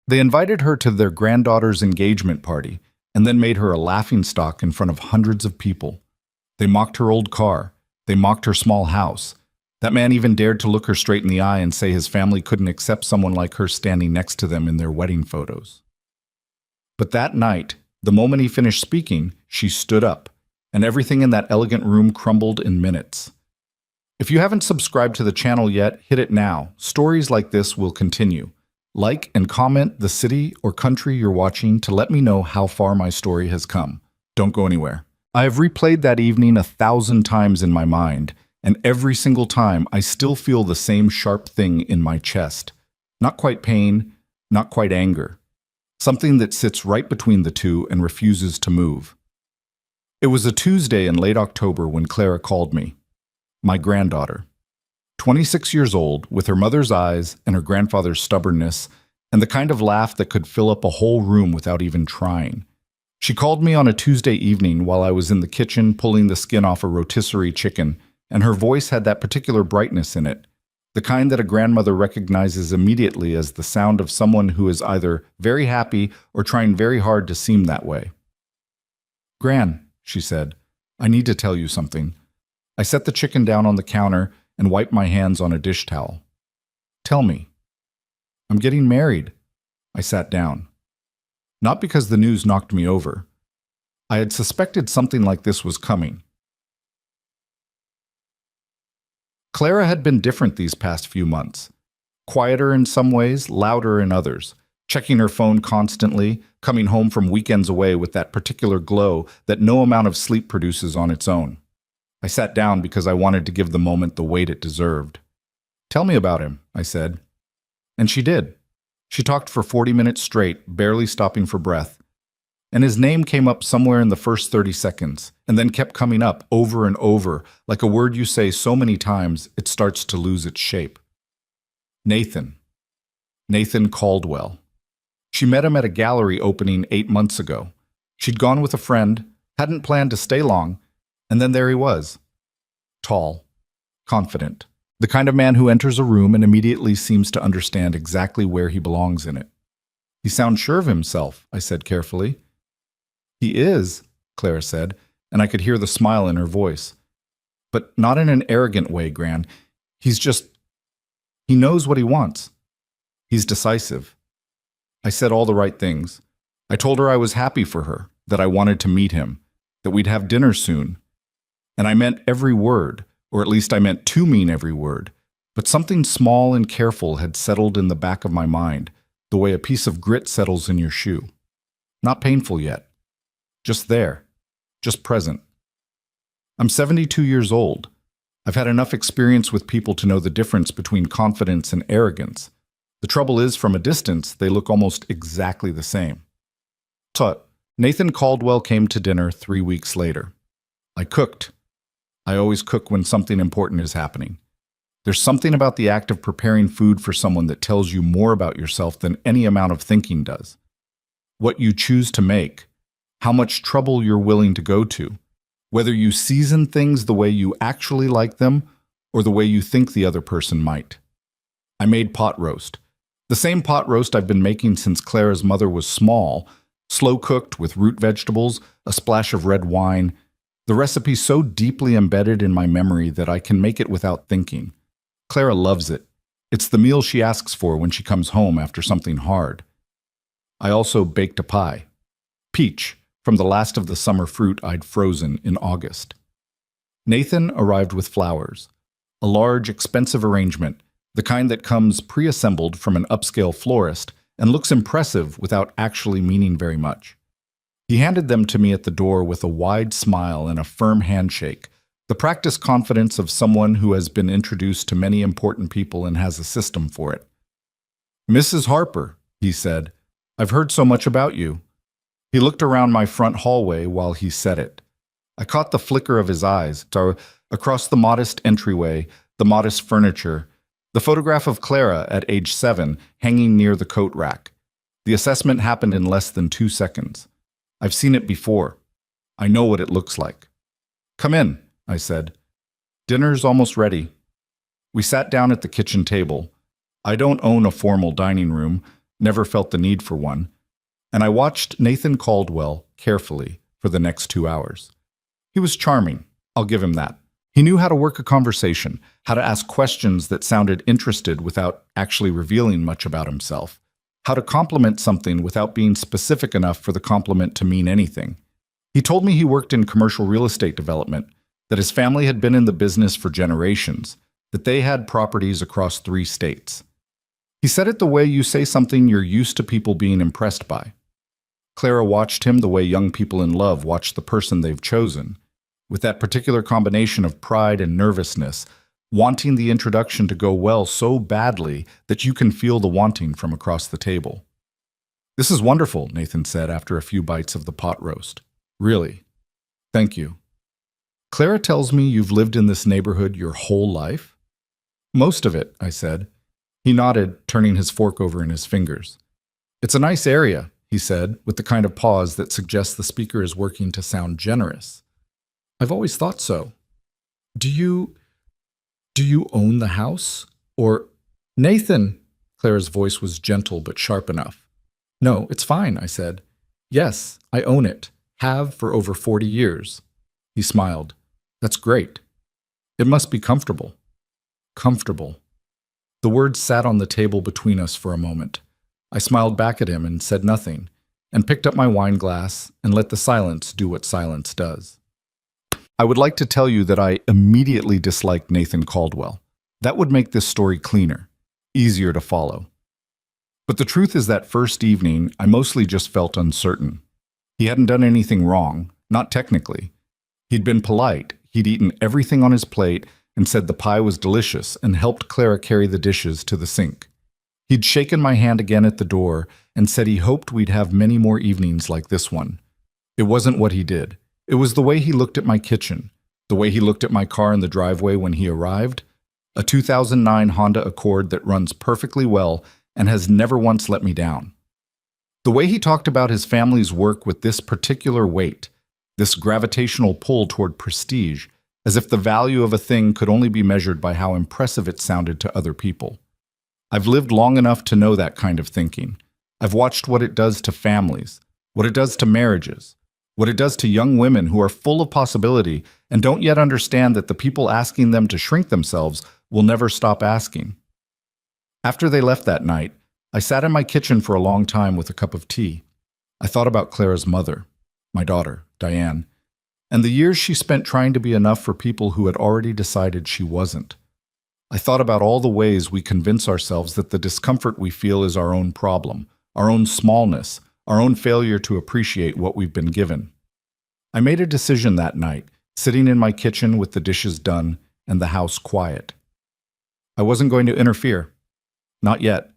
They invited her to their granddaughter's engagement party and then made her a laughingstock in front of hundreds of people. They mocked her old car. They mocked her small house. That man even dared to look her straight in the eye and say his family couldn't accept someone like her standing next to them in their wedding photos. But that night, the moment he finished speaking, she stood up, and everything in that elegant room crumbled in minutes. If you haven't subscribed to the channel yet, hit it now. Stories like this will continue. Like and comment the city or country you're watching to let me know how far my story has come. Don't go anywhere. I have replayed that evening 1,000 times in my mind, and every single time I still feel the same sharp thing in my chest. Not quite pain, not quite anger. Something that sits right between the two and refuses to move. It was a Tuesday in late October when Clara called me. My granddaughter. 26 years old, with her mother's eyes and her grandfather's stubbornness, and the kind of laugh that could fill up a whole room without even trying. She called me on a Tuesday evening while I was in the kitchen pulling the skin off a rotisserie chicken, and her voice had that particular brightness in it, the kind that a grandmother recognizes immediately as the sound of someone who is either very happy or trying very hard to seem that way. "Gran," she said, "I need to tell you something." I set the chicken down on the counter and wiped my hands on a dish towel. "Tell me." "I'm getting married." I sat down. Not because the news knocked me over. I had suspected something like this was coming. Clara had been different these past few months. Quieter in some ways, louder in others. Checking her phone constantly, coming home from weekends away with that particular glow that no amount of sleep produces on its own. I sat down because I wanted to give the moment the weight it deserved. "Tell me about him," I said. And she did. She talked for 40 minutes straight, barely stopping for breath. And his name came up somewhere in the first 30 seconds, and then kept coming up over and over, like a word you say so many times it starts to lose its shape. Nathan. Nathan Caldwell. She met him at a gallery opening 8 months ago. She'd gone with a friend, hadn't planned to stay long, and then there he was. Tall. Confident. The kind of man who enters a room and immediately seems to understand exactly where he belongs in it. "He sounds sure of himself," I said carefully. "He is," Clara said, and I could hear the smile in her voice. "But not in an arrogant way, Gran. He knows what he wants. He's decisive." I said all the right things. I told her I was happy for her, that I wanted to meet him, that we'd have dinner soon. And I meant every word, or at least I meant to mean every word. But something small and careful had settled in the back of my mind, the way a piece of grit settles in your shoe. Not painful yet. Just there. Just present. I'm 72 years old. I've had enough experience with people to know the difference between confidence and arrogance. The trouble is, from a distance, they look almost exactly the same. Tut. Nathan Caldwell came to dinner 3 weeks later. I cooked. I always cook when something important is happening. There's something about the act of preparing food for someone that tells you more about yourself than any amount of thinking does. What you choose to make, how much trouble you're willing to go to, whether you season things the way you actually like them or the way you think the other person might. I made pot roast. The same pot roast I've been making since Clara's mother was small, slow cooked with root vegetables, a splash of red wine. The recipe so deeply embedded in my memory that I can make it without thinking. Clara loves it. It's the meal she asks for when she comes home after something hard. I also baked a pie. Peach, from the last of the summer fruit I'd frozen in August. Nathan arrived with flowers. A large, expensive arrangement, the kind that comes pre-assembled from an upscale florist and looks impressive without actually meaning very much. He handed them to me at the door with a wide smile and a firm handshake, the practiced confidence of someone who has been introduced to many important people and has a system for it. "Mrs. Harper," he said, "I've heard so much about you." He looked around my front hallway while he said it. I caught the flicker of his eyes across the modest entryway, the modest furniture, the photograph of Clara at age 7 hanging near the coat rack. The assessment happened in less than 2 seconds. I've seen it before. I know what it looks like. "Come in," I said. "Dinner's almost ready." We sat down at the kitchen table. I don't own a formal dining room. never felt the need for one, and I watched Nathan Caldwell carefully for the next 2 hours. He was charming, I'll give him that. He knew how to work a conversation, how to ask questions that sounded interested without actually revealing much about himself, how to compliment something without being specific enough for the compliment to mean anything. He told me he worked in commercial real estate development, that his family had been in the business for generations, that they had properties across 3 states. He said it the way you say something you're used to people being impressed by. Clara watched him the way young people in love watch the person they've chosen, with that particular combination of pride and nervousness, wanting the introduction to go well so badly that you can feel the wanting from across the table. "This is wonderful," Nathan said after a few bites of the pot roast. "Really. Thank you." "Clara tells me you've lived in this neighborhood your whole life?" "Most of it," I said. He nodded, turning his fork over in his fingers. "It's a nice area," he said, with the kind of pause that suggests the speaker is working to sound generous. "I've always thought so. Do you own the house? Or—" "Nathan!" Clara's voice was gentle but sharp enough. "No, it's fine," I said. "Yes, I own it. Have for over 40 years. He smiled. "That's great. It must be comfortable." Comfortable. The words sat on the table between us for a moment. I smiled back at him and said nothing, and picked up my wine glass and let the silence do what silence does. I would like to tell you that I immediately disliked Nathan Caldwell. That would make this story cleaner, easier to follow. But the truth is that first evening, I mostly just felt uncertain. He hadn't done anything wrong, not technically. He'd been polite, he'd eaten everything on his plate and said the pie was delicious and helped Clara carry the dishes to the sink. He'd shaken my hand again at the door and said he hoped we'd have many more evenings like this one. It wasn't what he did. It was the way he looked at my kitchen, the way he looked at my car in the driveway when he arrived, a 2009 Honda Accord that runs perfectly well and has never once let me down. The way he talked about his family's work with this particular weight, this gravitational pull toward prestige, as if the value of a thing could only be measured by how impressive it sounded to other people. I've lived long enough to know that kind of thinking. I've watched what it does to families, what it does to marriages, what it does to young women who are full of possibility and don't yet understand that the people asking them to shrink themselves will never stop asking. After they left that night, I sat in my kitchen for a long time with a cup of tea. I thought about Clara's mother, my daughter, Diane, and the years she spent trying to be enough for people who had already decided she wasn't. I thought about all the ways we convince ourselves that the discomfort we feel is our own problem, our own smallness, our own failure to appreciate what we've been given. I made a decision that night, sitting in my kitchen with the dishes done and the house quiet. I wasn't going to interfere. Not yet.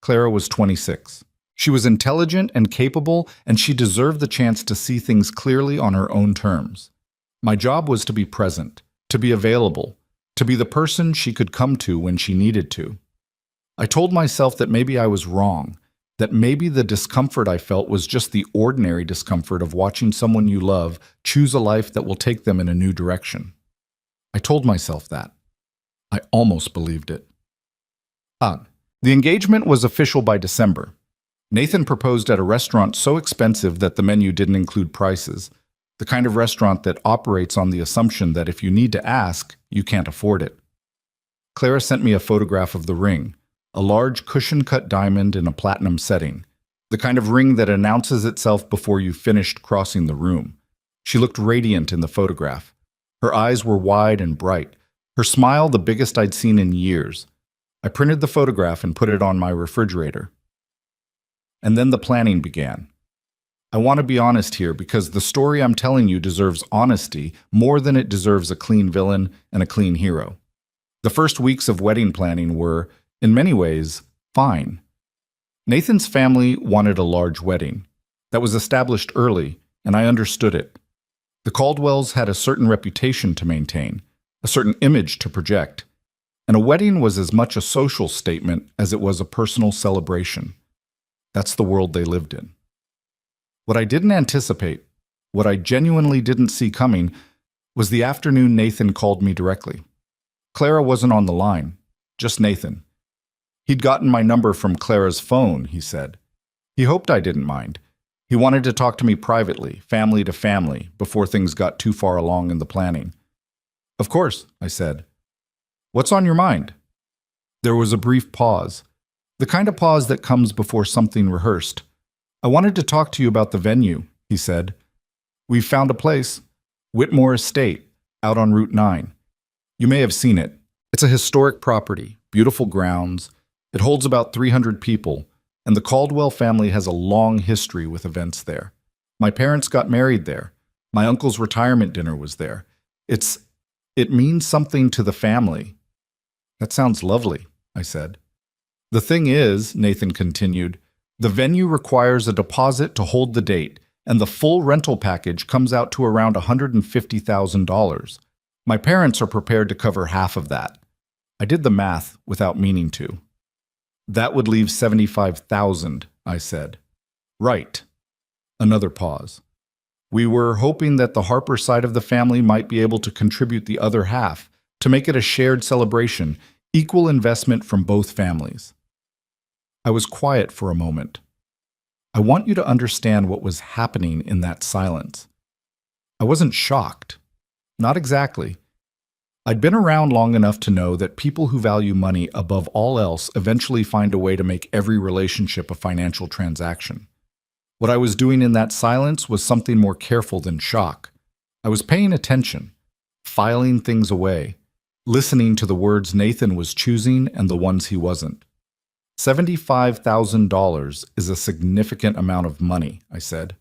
Clara was 26. She was intelligent and capable, and she deserved the chance to see things clearly on her own terms. My job was to be present, to be available, to be the person she could come to when she needed to. I told myself that maybe I was wrong, that maybe the discomfort I felt was just the ordinary discomfort of watching someone you love choose a life that will take them in a new direction. I told myself that. I almost believed it. The engagement was official by December. Nathan proposed at a restaurant so expensive that the menu didn't include prices, the kind of restaurant that operates on the assumption that if you need to ask, you can't afford it. Clara sent me a photograph of the ring, a large cushion-cut diamond in a platinum setting, the kind of ring that announces itself before you've finished crossing the room. She looked radiant in the photograph. Her eyes were wide and bright, her smile the biggest I'd seen in years. I printed the photograph and put it on my refrigerator. And then the planning began. I want to be honest here because the story I'm telling you deserves honesty more than it deserves a clean villain and a clean hero. The first weeks of wedding planning were, in many ways, fine. Nathan's family wanted a large wedding. That was established early, and I understood it. The Caldwells had a certain reputation to maintain, a certain image to project, and a wedding was as much a social statement as it was a personal celebration. That's the world they lived in. What I didn't anticipate, what I genuinely didn't see coming, was the afternoon Nathan called me directly. Clara wasn't on the line, just Nathan. He'd gotten my number from Clara's phone, he said. He hoped I didn't mind. He wanted to talk to me privately, family to family, before things got too far along in the planning. Of course, I said. What's on your mind? There was a brief pause, the kind of pause that comes before something rehearsed. I wanted to talk to you about the venue, he said. We've found a place, Whitmore Estate, out on Route 9. You may have seen it. It's a historic property, beautiful grounds. It holds about 300 people, and the Caldwell family has a long history with events there. My parents got married there. My uncle's retirement dinner was there. It means something to the family. That sounds lovely, I said. The thing is, Nathan continued, the venue requires a deposit to hold the date, and the full rental package comes out to around $150,000. My parents are prepared to cover half of that. I did the math without meaning to. That would leave $75,000, I said. Right. Another pause. We were hoping that the Harper side of the family might be able to contribute the other half, to make it a shared celebration, equal investment from both families. I was quiet for a moment. I want you to understand what was happening in that silence. I wasn't shocked. Not exactly. I'd been around long enough to know that people who value money above all else eventually find a way to make every relationship a financial transaction. What I was doing in that silence was something more careful than shock. I was paying attention, filing things away, listening to the words Nathan was choosing and the ones he wasn't. $75,000 is a significant amount of money, I said.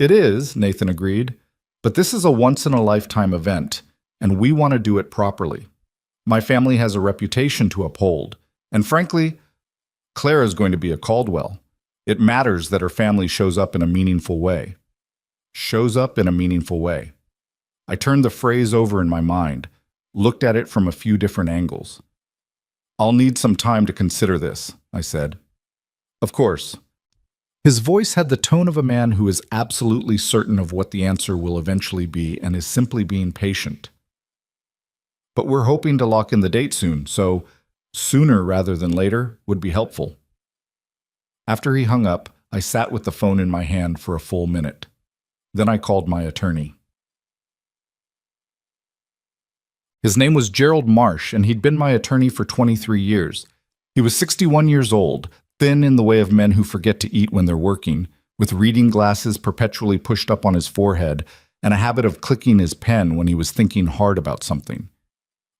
It is, Nathan agreed, but this is a once-in-a-lifetime event, and we want to do it properly. My family has a reputation to uphold, and frankly, Clara's going to be a Caldwell. It matters that her family shows up in a meaningful way. Shows up in a meaningful way. I turned the phrase over in my mind, looked at it from a few different angles. I'll need some time to consider this, I said. Of course. His voice had the tone of a man who is absolutely certain of what the answer will eventually be and is simply being patient. But we're hoping to lock in the date soon, so sooner rather than later would be helpful. After he hung up, I sat with the phone in my hand for a full minute. Then I called my attorney. His name was Gerald Marsh, and he'd been my attorney for 23 years. He was 61 years old, thin in the way of men who forget to eat when they're working, with reading glasses perpetually pushed up on his forehead, and a habit of clicking his pen when he was thinking hard about something.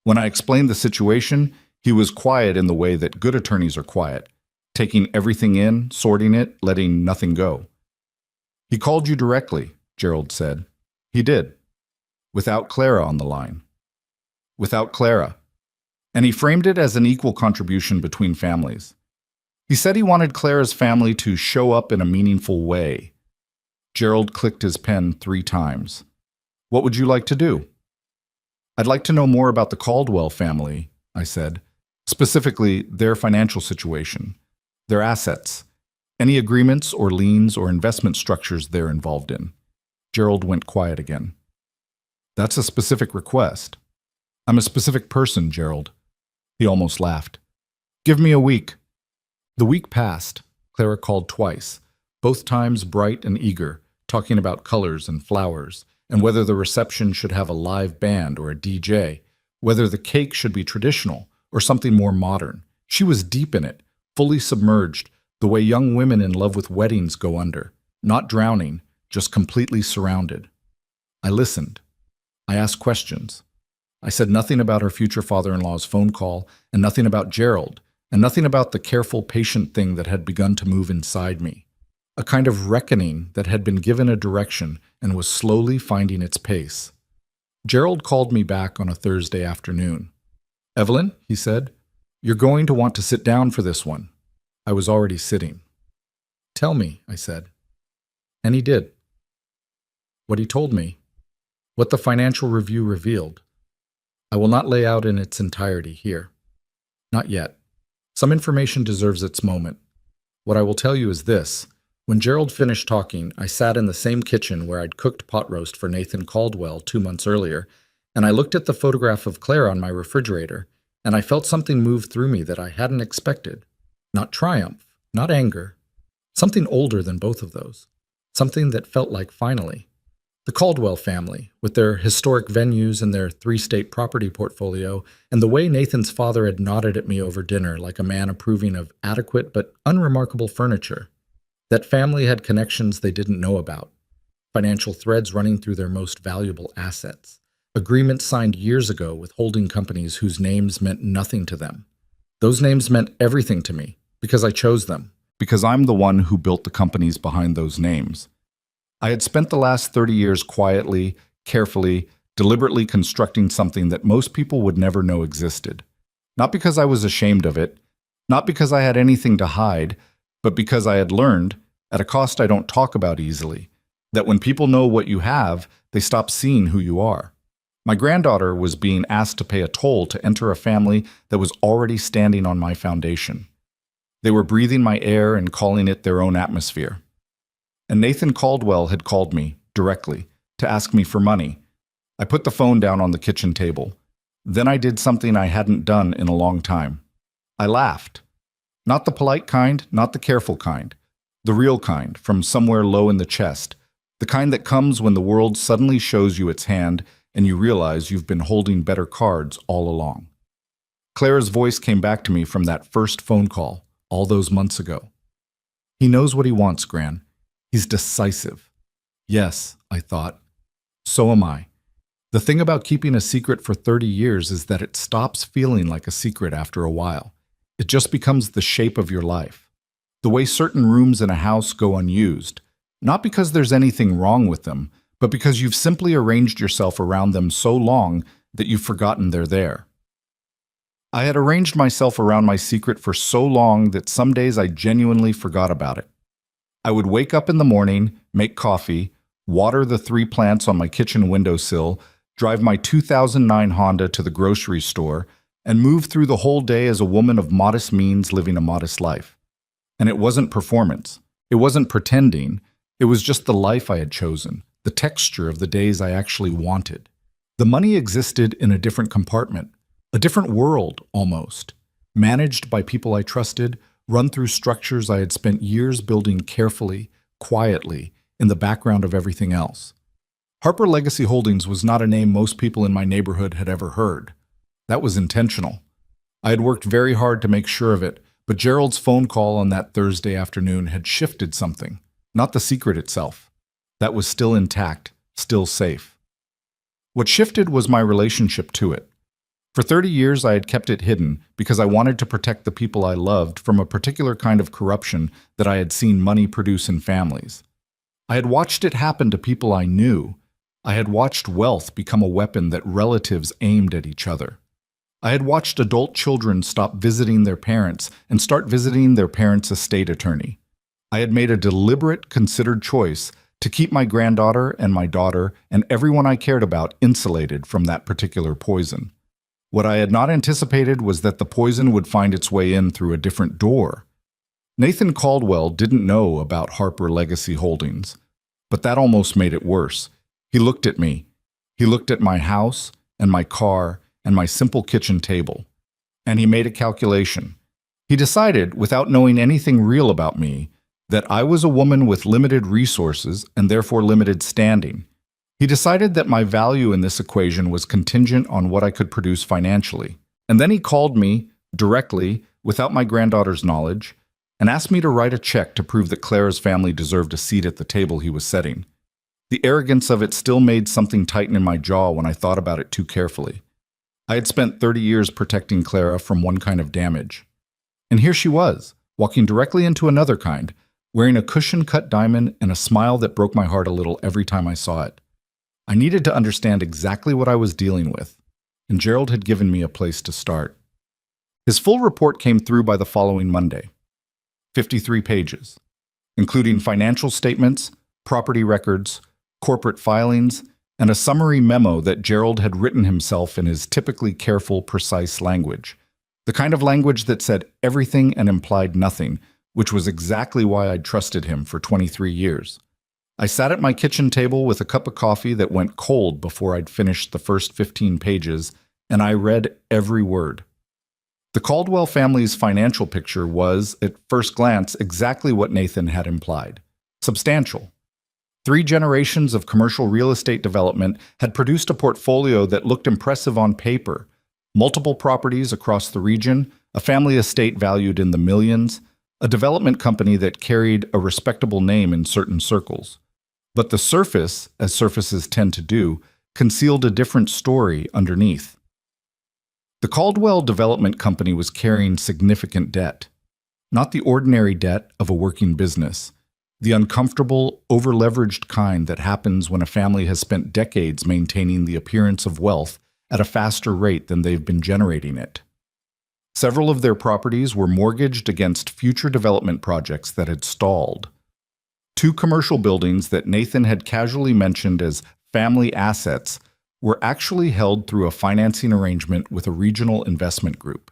When I explained the situation, he was quiet in the way that good attorneys are quiet, taking everything in, sorting it, letting nothing go. He called you directly, Gerald said. He did. Without Clara on the line. Without Clara. And he framed it as an equal contribution between families. He said he wanted Clara's family to show up in a meaningful way. Gerald clicked his pen 3 times. What would you like to do? I'd like to know more about the Caldwell family, I said. Specifically, their financial situation, their assets, any agreements or liens or investment structures they're involved in. Gerald went quiet again. That's a specific request. I'm a specific person, Gerald. He almost laughed. Give me a week. The week passed. Clara called twice, both times bright and eager, talking about colors and flowers, and whether the reception should have a live band or a DJ, whether the cake should be traditional or something more modern. She was deep in it, fully submerged, the way young women in love with weddings go under, not drowning, just completely surrounded. I listened. I asked questions. I said nothing about her future father-in-law's phone call, and nothing about Gerald, and nothing about the careful, patient thing that had begun to move inside me. A kind of reckoning that had been given a direction and was slowly finding its pace. Gerald called me back on a Thursday afternoon. Evelyn, he said, you're going to want to sit down for this one. I was already sitting. Tell me, I said. And he did. What he told me. What the financial review revealed. I will not lay out in its entirety here. Not yet. Some information deserves its moment. What I will tell you is this. When Gerald finished talking, I sat in the same kitchen where I'd cooked pot roast for Nathan Caldwell 2 months earlier, and I looked at the photograph of Claire on my refrigerator, and I felt something move through me that I hadn't expected. Not triumph, not anger. Something older than both of those. Something that felt like finally. The Caldwell family, with their historic venues and their three-state property portfolio, and the way Nathan's father had nodded at me over dinner like a man approving of adequate but unremarkable furniture. That family had connections they didn't know about, financial threads running through their most valuable assets, agreements signed years ago with holding companies whose names meant nothing to them. Those names meant everything to me, because I chose them. Because I'm the one who built the companies behind those names. I had spent the last 30 years quietly, carefully, deliberately constructing something that most people would never know existed. Not because I was ashamed of it, not because I had anything to hide, but because I had learned, at a cost I don't talk about easily, that when people know what you have, they stop seeing who you are. My granddaughter was being asked to pay a toll to enter a family that was already standing on my foundation. They were breathing my air and calling it their own atmosphere. And Nathan Caldwell had called me, directly, to ask me for money. I put the phone down on the kitchen table. Then I did something I hadn't done in a long time. I laughed. Not the polite kind, not the careful kind. The real kind, from somewhere low in the chest. The kind that comes when the world suddenly shows you its hand and you realize you've been holding better cards all along. Clara's voice came back to me from that first phone call, all those months ago. He knows what he wants, Gran. He's decisive. Yes, I thought. So am I. The thing about keeping a secret for 30 years is that it stops feeling like a secret after a while. It just becomes the shape of your life. The way certain rooms in a house go unused, not because there's anything wrong with them, but because you've simply arranged yourself around them so long that you've forgotten they're there. I had arranged myself around my secret for so long that some days I genuinely forgot about it. I would wake up in the morning, make coffee, water the 3 plants on my kitchen windowsill, drive my 2009 Honda to the grocery store, and move through the whole day as a woman of modest means living a modest life. And it wasn't performance. It wasn't pretending. It was just the life I had chosen, the texture of the days I actually wanted. The money existed in a different compartment, a different world, almost, managed by people I trusted, run through structures I had spent years building carefully, quietly, in the background of everything else. Harper Legacy Holdings was not a name most people in my neighborhood had ever heard. That was intentional. I had worked very hard to make sure of it, but Gerald's phone call on that Thursday afternoon had shifted something, not the secret itself. That was still intact, still safe. What shifted was my relationship to it. For 30 years, I had kept it hidden because I wanted to protect the people I loved from a particular kind of corruption that I had seen money produce in families. I had watched it happen to people I knew. I had watched wealth become a weapon that relatives aimed at each other. I had watched adult children stop visiting their parents and start visiting their parents' estate attorney. I had made a deliberate, considered choice to keep my granddaughter and my daughter and everyone I cared about insulated from that particular poison. What I had not anticipated was that the poison would find its way in through a different door. Nathan Caldwell didn't know about Harper Legacy Holdings, but that almost made it worse. He looked at me. He looked at my house and my car and my simple kitchen table. And he made a calculation. He decided, without knowing anything real about me, that I was a woman with limited resources and therefore limited standing. He decided that my value in this equation was contingent on what I could produce financially. And then he called me, directly, without my granddaughter's knowledge, and asked me to write a check to prove that Clara's family deserved a seat at the table he was setting. The arrogance of it still made something tighten in my jaw when I thought about it too carefully. I had spent 30 years protecting Clara from one kind of damage. And here she was, walking directly into another kind, wearing a cushion-cut diamond and a smile that broke my heart a little every time I saw it. I needed to understand exactly what I was dealing with, and Gerald had given me a place to start. His full report came through by the following Monday. 53 pages, including financial statements, property records, corporate filings, and a summary memo that Gerald had written himself in his typically careful, precise language. The kind of language that said everything and implied nothing, which was exactly why I'd trusted him for 23 years. I sat at my kitchen table with a cup of coffee that went cold before I'd finished the first 15 pages, and I read every word. The Caldwell family's financial picture was, at first glance, exactly what Nathan had implied: substantial. 3 generations of commercial real estate development had produced a portfolio that looked impressive on paper: multiple properties across the region, a family estate valued in the millions, a development company that carried a respectable name in certain circles. But the surface, as surfaces tend to do, concealed a different story underneath. The Caldwell Development Company was carrying significant debt. Not the ordinary debt of a working business, the uncomfortable, over-leveraged kind that happens when a family has spent decades maintaining the appearance of wealth at a faster rate than they've been generating it. Several of their properties were mortgaged against future development projects that had stalled. 2 commercial buildings that Nathan had casually mentioned as family assets were actually held through a financing arrangement with a regional investment group,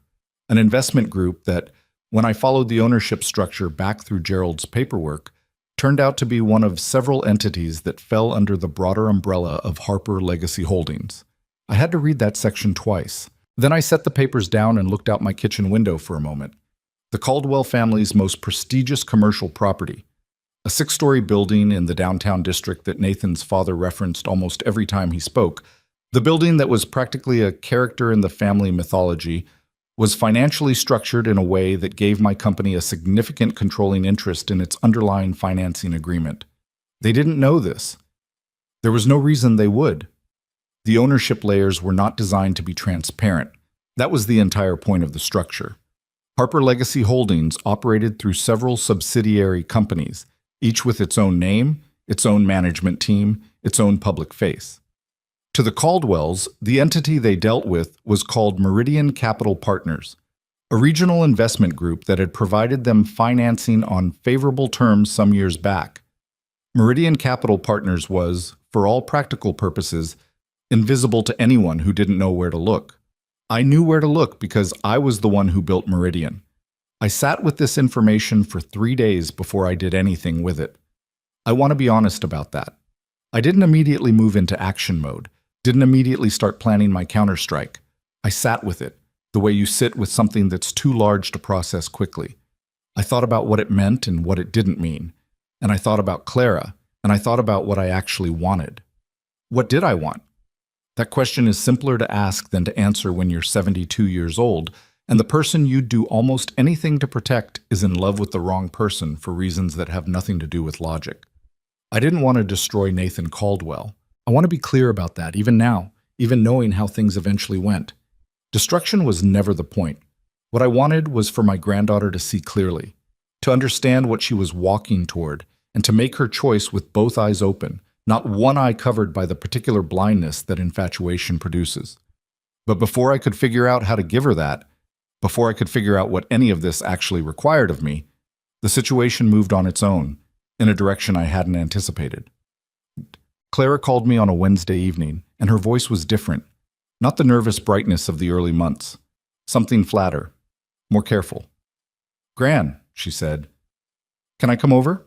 an investment group that, when I followed the ownership structure back through Gerald's paperwork, turned out to be one of several entities that fell under the broader umbrella of Harper Legacy Holdings. I had to read that section twice. Then I set the papers down and looked out my kitchen window for a moment. The Caldwell family's most prestigious commercial property, a 6-story building in the downtown district that Nathan's father referenced almost every time he spoke, the building that was practically a character in the family mythology, was financially structured in a way that gave my company a significant controlling interest in its underlying financing agreement. They didn't know this. There was no reason they would. The ownership layers were not designed to be transparent. That was the entire point of the structure. Harper Legacy Holdings operated through several subsidiary companies, each with its own name, its own management team, its own public face. To the Caldwells, the entity they dealt with was called Meridian Capital Partners, a regional investment group that had provided them financing on favorable terms some years back. Meridian Capital Partners was, for all practical purposes, invisible to anyone who didn't know where to look. I knew where to look because I was the one who built Meridian. I sat with this information for 3 days before I did anything with it. I want to be honest about that. I didn't immediately move into action mode. Didn't immediately start planning my counterstrike. I sat with it, the way you sit with something that's too large to process quickly. I thought about what it meant and what it didn't mean. And I thought about Clara, and I thought about what I actually wanted. What did I want? That question is simpler to ask than to answer when you're 72 years old, and the person you'd do almost anything to protect is in love with the wrong person for reasons that have nothing to do with logic. I didn't want to destroy Nathan Caldwell. I want to be clear about that, even now, even knowing how things eventually went. Destruction was never the point. What I wanted was for my granddaughter to see clearly, to understand what she was walking toward, and to make her choice with both eyes open, not one eye covered by the particular blindness that infatuation produces. But before I could figure out how to give her that, before I could figure out what any of this actually required of me, the situation moved on its own, in a direction I hadn't anticipated. Clara called me on a Wednesday evening, and her voice was different. Not the nervous brightness of the early months. Something flatter, more careful. "Gran," she said. "Can I come over?"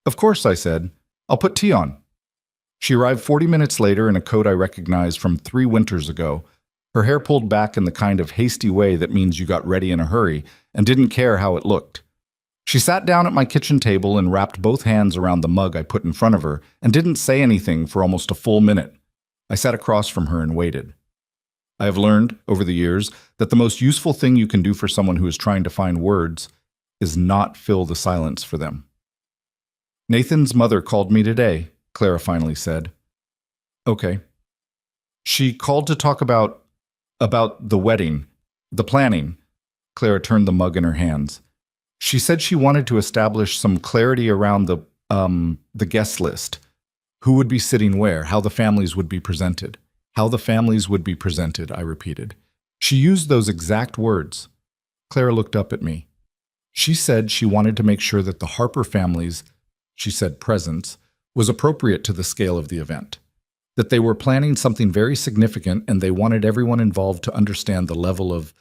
"Of course," I said. "I'll put tea on." She arrived 40 minutes later in a coat I recognized from 3 winters ago, her hair pulled back in the kind of hasty way that means you got ready in a hurry and didn't care how it looked. She sat down at my kitchen table and wrapped both hands around the mug I put in front of her and didn't say anything for almost a full minute. I sat across from her and waited. I have learned, over the years, that the most useful thing you can do for someone who is trying to find words is not fill the silence for them. "Nathan's mother called me today," Clara finally said. "Okay." "She called to talk about the wedding, the planning." Clara turned the mug in her hands. "She said she wanted to establish some clarity around the guest list. Who would be sitting where, how the families would be presented. How the families would be presented," I repeated. She used those exact words. Clara looked up at me. She said she wanted to make sure that the Harper families, she said presence, was appropriate to the scale of the event. That they were planning something very significant and they wanted everyone involved to understand the level of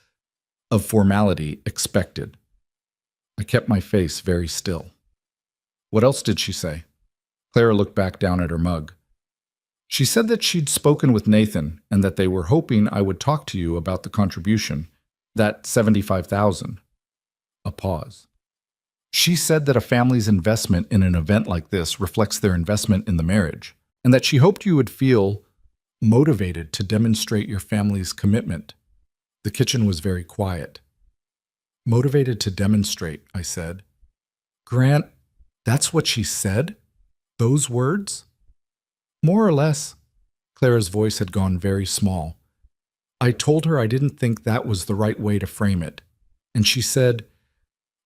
formality expected. I kept my face very still. "What else did she say?" Clara looked back down at her mug. "She said that she'd spoken with Nathan and that they were hoping I would talk to you about the contribution. That $75,000. A pause. She said that a family's investment in an event like this reflects their investment in the marriage, and that she hoped you would feel motivated to demonstrate your family's commitment. The kitchen was very quiet. Motivated to demonstrate, I said. Grant, that's what she said? Those words? More or less. Clara's voice had gone very small. I told her I didn't think that was the right way to frame it. And she said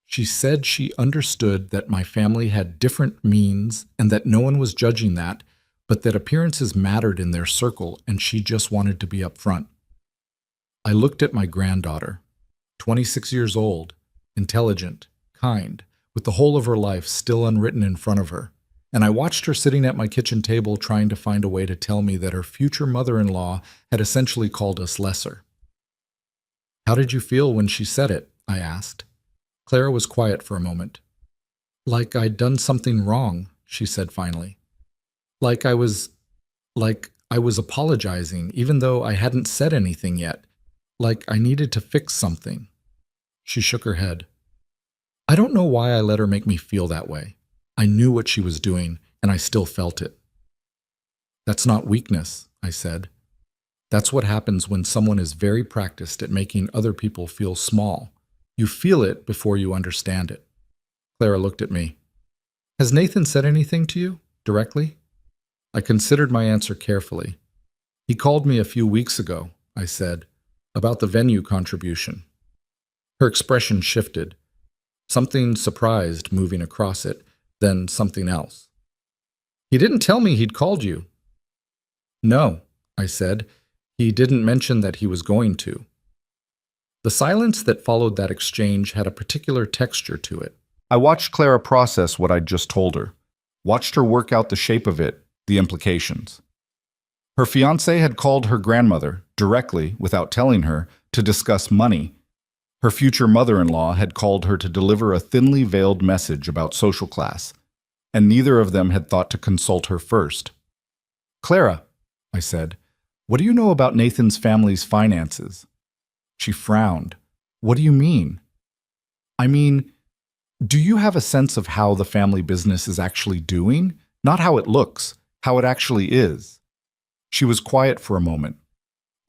she understood that my family had different means and that no one was judging that, but that appearances mattered in their circle and she just wanted to be upfront. I looked at my granddaughter, 26 years old, intelligent, kind, with the whole of her life still unwritten in front of her, and I watched her sitting at my kitchen table trying to find a way to tell me that her future mother-in-law had essentially called us lesser. How did you feel when she said it? I asked. Clara was quiet for a moment. Like I'd done something wrong, she said finally. Like I was apologizing, even though I hadn't said anything yet. Like I needed to fix something. She shook her head. I don't know why I let her make me feel that way. I knew what she was doing, and I still felt it. That's not weakness, I said. That's what happens when someone is very practiced at making other people feel small. You feel it before you understand it. Clara looked at me. Has Nathan said anything to you, directly? I considered my answer carefully. He called me a few weeks ago, I said, about the venue contribution. Her expression shifted. Something surprised moving across it, then something else. He didn't tell me he'd called you. No, I said. He didn't mention that he was going to. The silence that followed that exchange had a particular texture to it. I watched Clara process what I'd just told her, watched her work out the shape of it, the implications. Her fiancé had called her grandmother, directly, without telling her, to discuss money. Her future mother-in-law had called her to deliver a thinly veiled message about social class, and neither of them had thought to consult her first. Clara, I said, what do you know about Nathan's family's finances? She frowned. What do you mean? I mean, do you have a sense of how the family business is actually doing? Not how it looks, how it actually is. She was quiet for a moment.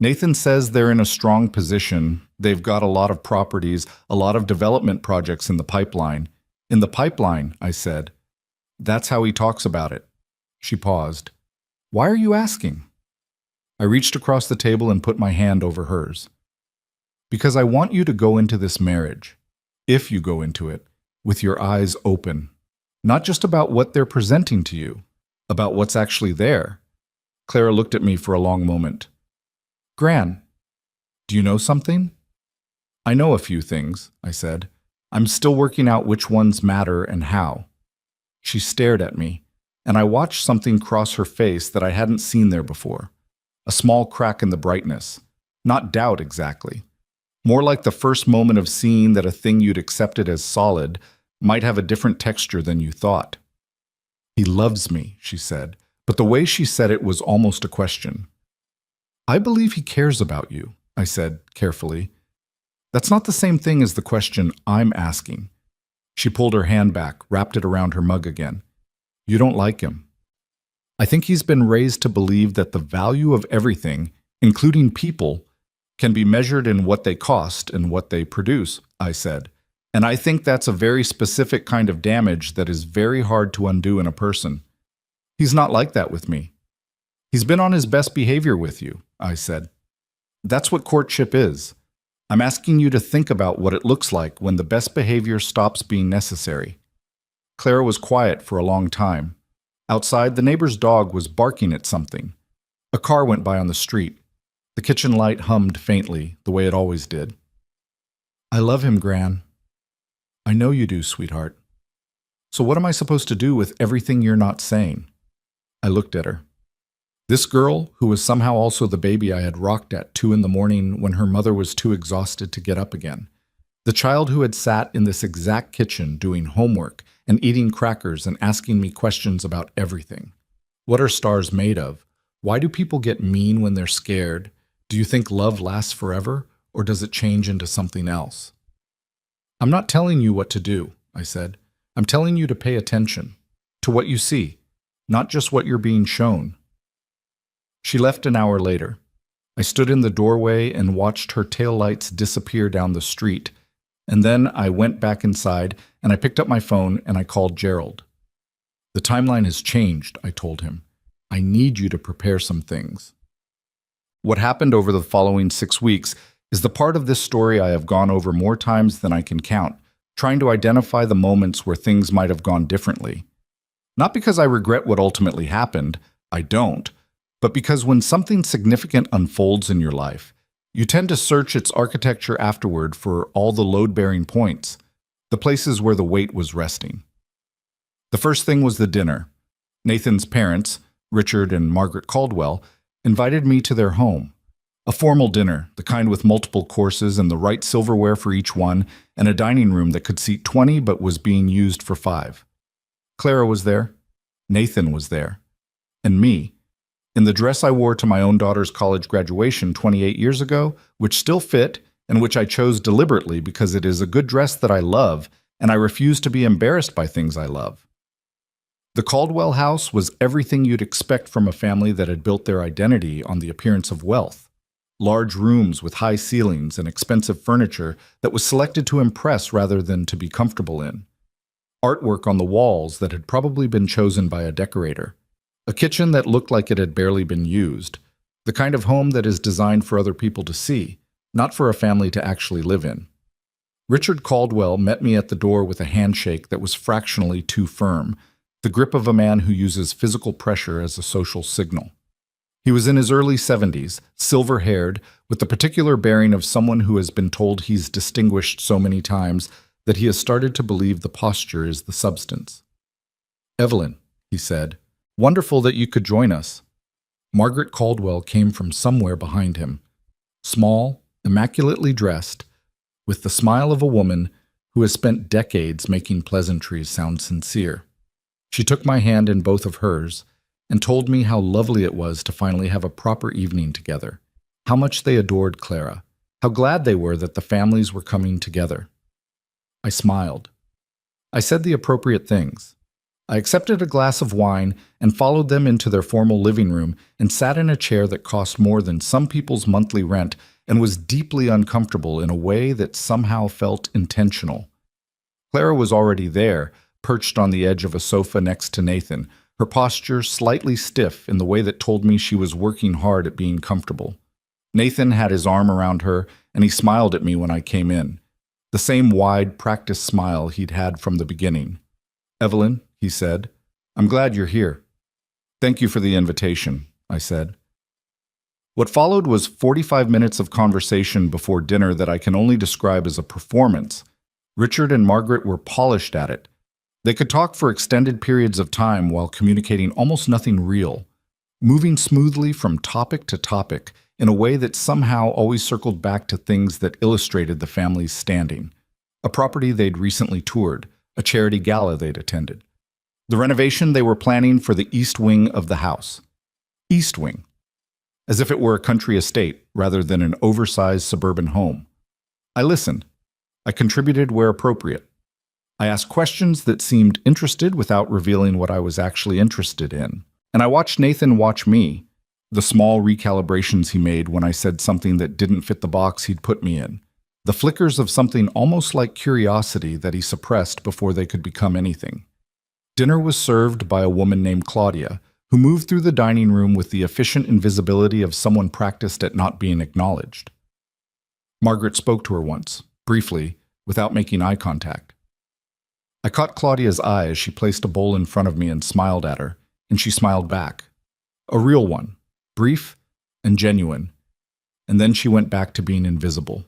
Nathan says they're in a strong position. They've got a lot of properties, a lot of development projects in the pipeline. In the pipeline, I said. That's how he talks about it. She paused. Why are you asking? I reached across the table and put my hand over hers. Because I want you to go into this marriage, if you go into it, with your eyes open. Not just about what they're presenting to you, about what's actually there. Clara looked at me for a long moment. Gran, do you know something? I know a few things, I said. I'm still working out which ones matter and how. She stared at me, and I watched something cross her face that I hadn't seen there before. A small crack in the brightness. Not doubt exactly. More like the first moment of seeing that a thing you'd accepted as solid might have a different texture than you thought. He loves me, she said, but the way she said it was almost a question. I believe he cares about you, I said carefully. That's not the same thing as the question I'm asking. She pulled her hand back, wrapped it around her mug again. You don't like him. I think he's been raised to believe that the value of everything, including people, can be measured in what they cost and what they produce, I said. And I think that's a very specific kind of damage that is very hard to undo in a person. He's not like that with me. He's been on his best behavior with you, I said. That's what courtship is. I'm asking you to think about what it looks like when the best behavior stops being necessary. Clara was quiet for a long time. Outside, the neighbor's dog was barking at something. A car went by on the street. The kitchen light hummed faintly, the way it always did. I love him, Gran. I know you do, sweetheart. So what am I supposed to do with everything you're not saying? I looked at her. This girl, who was somehow also the baby I had rocked at 2 a.m. when her mother was too exhausted to get up again. The child who had sat in this exact kitchen doing homework and eating crackers and asking me questions about everything. What are stars made of? Why do people get mean when they're scared? Do you think love lasts forever? or does it change into something else? I'm not telling you what to do, I said. I'm telling you to pay attention to what you see, not just what you're being shown. She left an hour later. I stood in the doorway and watched her taillights disappear down the street, and then I went back inside and I picked up my phone and I called Gerald. The timeline has changed, I told him. I need you to prepare some things. What happened over the following 6 weeks is the part of this story I have gone over more times than I can count, trying to identify the moments where things might have gone differently. Not because I regret what ultimately happened, I don't, but because when something significant unfolds in your life, you tend to search its architecture afterward for all the load-bearing points, the places where the weight was resting. The first thing was the dinner. Nathan's parents, Richard and Margaret Caldwell, invited me to their home. A formal dinner, the kind with multiple courses and the right silverware for each one, and a dining room that could seat 20 but was being used for 5. Clara was there, Nathan was there, and me, in the dress I wore to my own daughter's college graduation 28 years ago, which still fit and which I chose deliberately because it is a good dress that I love and I refuse to be embarrassed by things I love. The Caldwell house was everything you'd expect from a family that had built their identity on the appearance of wealth. Large rooms with high ceilings and expensive furniture that was selected to impress rather than to be comfortable in. Artwork on the walls that had probably been chosen by a decorator. A kitchen that looked like it had barely been used. The kind of home that is designed for other people to see, not for a family to actually live in. Richard Caldwell met me at the door with a handshake that was fractionally too firm, the grip of a man who uses physical pressure as a social signal. He was in his early 70s, silver-haired, with the particular bearing of someone who has been told he's distinguished so many times that he has started to believe the posture is the substance. "Evelyn," he said, "wonderful that you could join us." Margaret Caldwell came from somewhere behind him, small, immaculately dressed, with the smile of a woman who has spent decades making pleasantries sound sincere. She took my hand in both of hers and told me how lovely it was to finally have a proper evening together, how much they adored Clara, how glad they were that the families were coming together. I smiled. I said the appropriate things. I accepted a glass of wine and followed them into their formal living room and sat in a chair that cost more than some people's monthly rent and was deeply uncomfortable in a way that somehow felt intentional. Clara was already there, perched on the edge of a sofa next to Nathan, her posture slightly stiff in the way that told me she was working hard at being comfortable. Nathan had his arm around her, and he smiled at me when I came in. The same wide, practiced smile he'd had from the beginning. "Evelyn," he said, "I'm glad you're here." "Thank you for the invitation," I said. What followed was 45 minutes of conversation before dinner that I can only describe as a performance. Richard and Margaret were polished at it. They could talk for extended periods of time while communicating almost nothing real, moving smoothly from topic to topic in a way that somehow always circled back to things that illustrated the family's standing. A property they'd recently toured, a charity gala they'd attended. The renovation they were planning for the east wing of the house. East wing. As if it were a country estate rather than an oversized suburban home. I listened. I contributed where appropriate. I asked questions that seemed interested without revealing what I was actually interested in. And I watched Nathan watch me, the small recalibrations he made when I said something that didn't fit the box he'd put me in, the flickers of something almost like curiosity that he suppressed before they could become anything. Dinner was served by a woman named Claudia, who moved through the dining room with the efficient invisibility of someone practiced at not being acknowledged. Margaret spoke to her once, briefly, without making eye contact. I caught Claudia's eye as she placed a bowl in front of me and smiled at her, and she smiled back. A real one, brief and genuine, and then she went back to being invisible.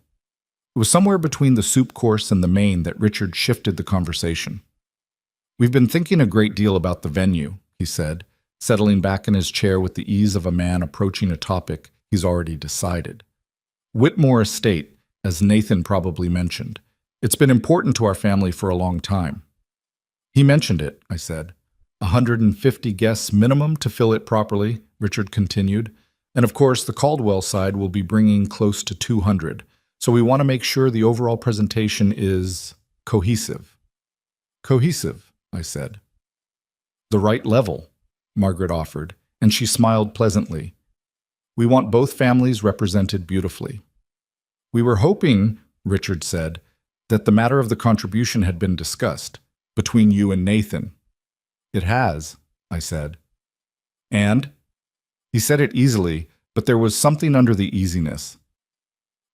It was somewhere between the soup course and the main that Richard shifted the conversation. "We've been thinking a great deal about the venue," he said, settling back in his chair with the ease of a man approaching a topic he's already decided. "Whitmore Estate, as Nathan probably mentioned. It's been important to our family for a long time." "He mentioned it," I said. 150 guests minimum to fill it properly," Richard continued. "And of course, the Caldwell side will be bringing close to 200. So we want to make sure the overall presentation is cohesive. Cohesive, I said. The right level, Margaret offered, and she smiled pleasantly. We want both families represented beautifully. We were hoping, Richard said, that the matter of the contribution had been discussed between you and Nathan. It has, I said. And? He said it easily, but there was something under the easiness.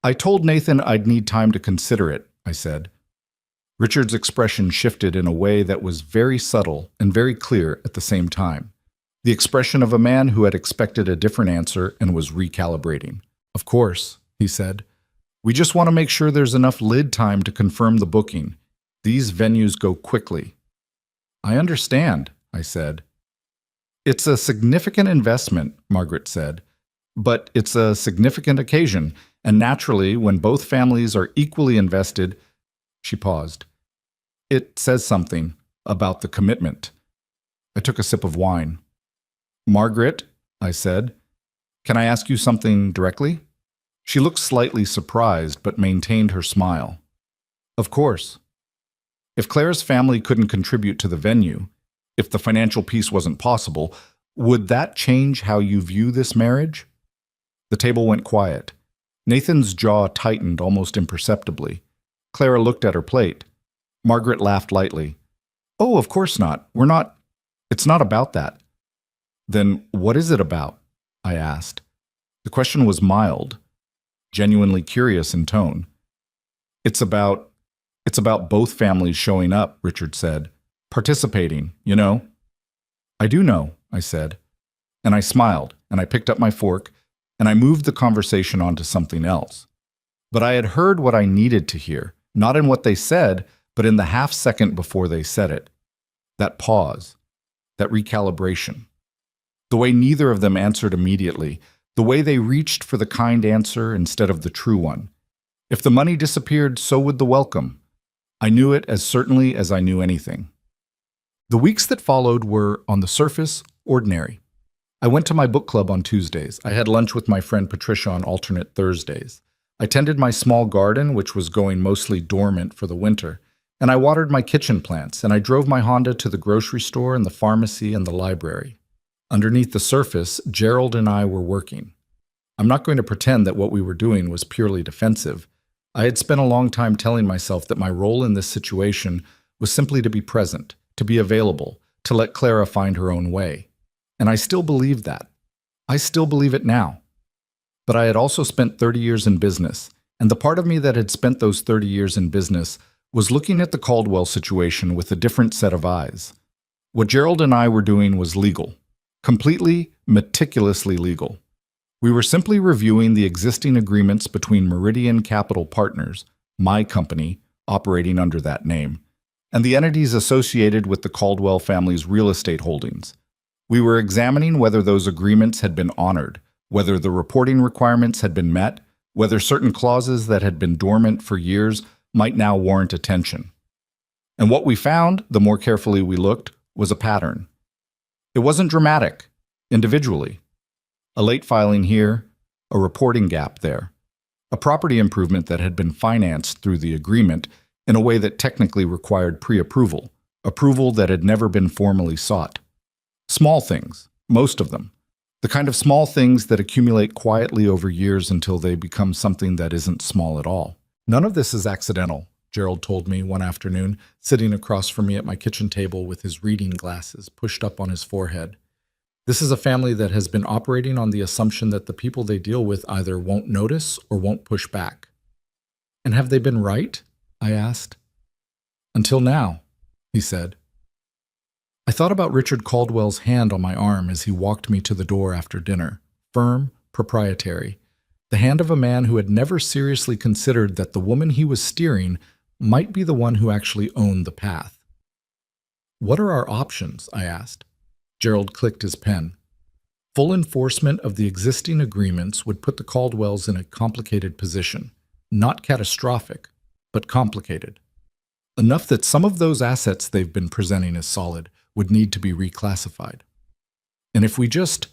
I told Nathan I'd need time to consider it, I said. Richard's expression shifted in a way that was very subtle and very clear at the same time. The expression of a man who had expected a different answer and was recalibrating. Of course, he said. We just want to make sure there's enough lid time to confirm the booking. These venues go quickly. I understand, I said. It's a significant investment, Margaret said. But it's a significant occasion, and naturally, when both families are equally invested, she paused. It says something about the commitment. I took a sip of wine. Margaret, I said, can I ask you something directly? She looked slightly surprised, but maintained her smile. Of course. If Claire's family couldn't contribute to the venue, if the financial piece wasn't possible, would that change how you view this marriage? The table went quiet. Nathan's jaw tightened almost imperceptibly. Clara looked at her plate. Margaret laughed lightly. Oh, of course not. It's not about that. Then what is it about? I asked. The question was mild, genuinely curious in tone. It's about both families showing up, Richard said. Participating, you know. I do know, I said. And I smiled, and I picked up my fork, and I moved the conversation onto something else. But I had heard what I needed to hear, not in what they said, but in the half second before they said it. That pause, that recalibration. The way neither of them answered immediately, the way they reached for the kind answer instead of the true one. If the money disappeared, so would the welcome. I knew it as certainly as I knew anything. The weeks that followed were, on the surface, ordinary. I went to my book club on Tuesdays. I had lunch with my friend Patricia on alternate Thursdays. I tended my small garden, which was going mostly dormant for the winter, and I watered my kitchen plants, and I drove my Honda to the grocery store and the pharmacy and the library. Underneath the surface, Gerald and I were working. I'm not going to pretend that what we were doing was purely defensive. I had spent a long time telling myself that my role in this situation was simply to be present, to be available, to let Clara find her own way. And I still believed that. I still believe it now. But I had also spent 30 years in business, and the part of me that had spent those 30 years in business was looking at the Caldwell situation with a different set of eyes. What Gerald and I were doing was legal. Completely, meticulously legal. We were simply reviewing the existing agreements between Meridian Capital Partners, my company, operating under that name, and the entities associated with the Caldwell family's real estate holdings. We were examining whether those agreements had been honored, whether the reporting requirements had been met, whether certain clauses that had been dormant for years might now warrant attention. And what we found, the more carefully we looked, was a pattern. It wasn't dramatic, individually. A late filing here, a reporting gap there, a property improvement that had been financed through the agreement in a way that technically required pre-approval, approval that had never been formally sought. Small things, most of them. The kind of small things that accumulate quietly over years until they become something that isn't small at all. None of this is accidental, Gerald told me one afternoon, sitting across from me at my kitchen table with his reading glasses pushed up on his forehead. This is a family that has been operating on the assumption that the people they deal with either won't notice or won't push back. And have they been right? I asked. Until now, he said. I thought about Richard Caldwell's hand on my arm as he walked me to the door after dinner, firm, proprietary, the hand of a man who had never seriously considered that the woman he was steering might be the one who actually owned the path. What are our options? I asked. Gerald clicked his pen. Full enforcement of the existing agreements would put the Caldwells in a complicated position. Not catastrophic, but complicated. Enough that some of those assets they've been presenting as solid would need to be reclassified. And if we just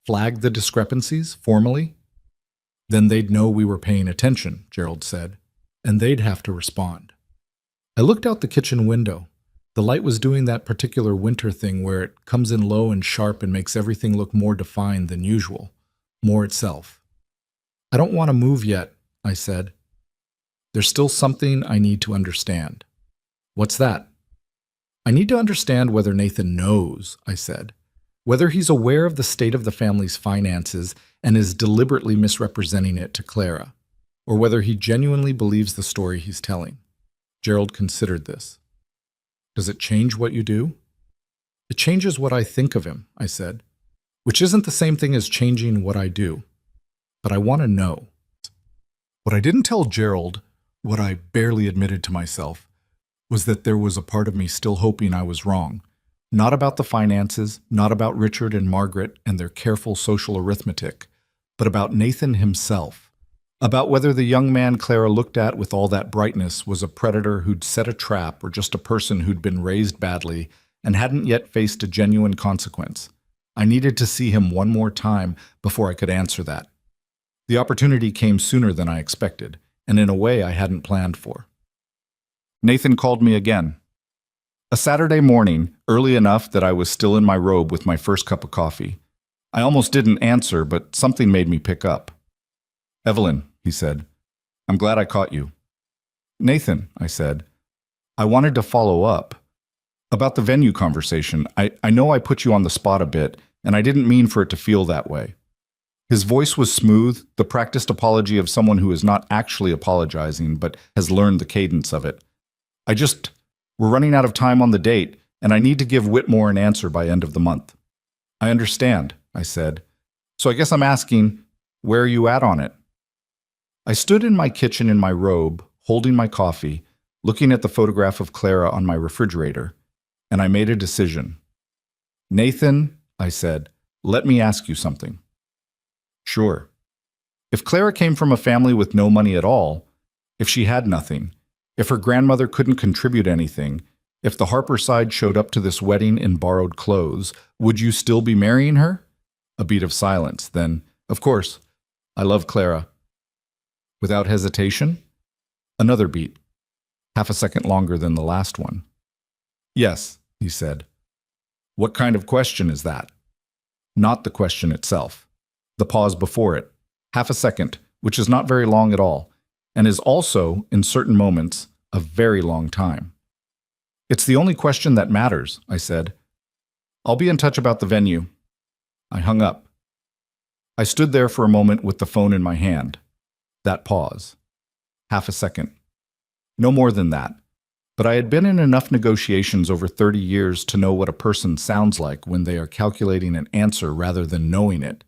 flag the discrepancies formally, Then they'd know we were paying attention, Gerald said, and they'd have to respond. I looked out the kitchen window. The light was doing that particular winter thing where it comes in low and sharp and makes everything look more defined than usual, more itself. I don't want to move yet, I said. There's still something I need to understand. What's that? I need to understand whether Nathan knows, I said. Whether he's aware of the state of the family's finances and is deliberately misrepresenting it to Clara, or whether he genuinely believes the story he's telling. Gerald considered this. Does it change what you do? It changes what I think of him, I said, which isn't the same thing as changing what I do. But I want to know. What I didn't tell Gerald, what I barely admitted to myself, was that there was a part of me still hoping I was wrong. Not about the finances, not about Richard and Margaret and their careful social arithmetic, but about Nathan himself. About whether the young man Clara looked at with all that brightness was a predator who'd set a trap or just a person who'd been raised badly and hadn't yet faced a genuine consequence. I needed to see him one more time before I could answer that. The opportunity came sooner than I expected, and in a way I hadn't planned for. Nathan called me again. A Saturday morning, early enough that I was still in my robe with my first cup of coffee. I almost didn't answer, but something made me pick up. Evelyn, he said, I'm glad I caught you. Nathan, I said, I wanted to follow up. About the venue conversation, I know I put you on the spot a bit, and I didn't mean for it to feel that way. His voice was smooth, the practiced apology of someone who is not actually apologizing, but has learned the cadence of it. We're running out of time on the date, and I need to give Whitmore an answer by end of the month. I understand, I said. So I guess I'm asking, where are you at on it? I stood in my kitchen in my robe, holding my coffee, looking at the photograph of Clara on my refrigerator, and I made a decision. Nathan, I said, let me ask you something. Sure. If Clara came from a family with no money at all, if she had nothing, if her grandmother couldn't contribute anything, if the Harper side showed up to this wedding in borrowed clothes, would you still be marrying her? A beat of silence. Then, of course, I love Clara. Without hesitation? Another beat, half a second longer than the last one. Yes, he said. What kind of question is that? Not the question itself. The pause before it, half a second, which is not very long at all, and is also, in certain moments, a very long time. It's the only question that matters, I said. I'll be in touch about the venue. I hung up. I stood there for a moment with the phone in my hand. That pause. Half a second. No more than that. But I had been in enough negotiations over 30 years to know what a person sounds like when they are calculating an answer rather than knowing it.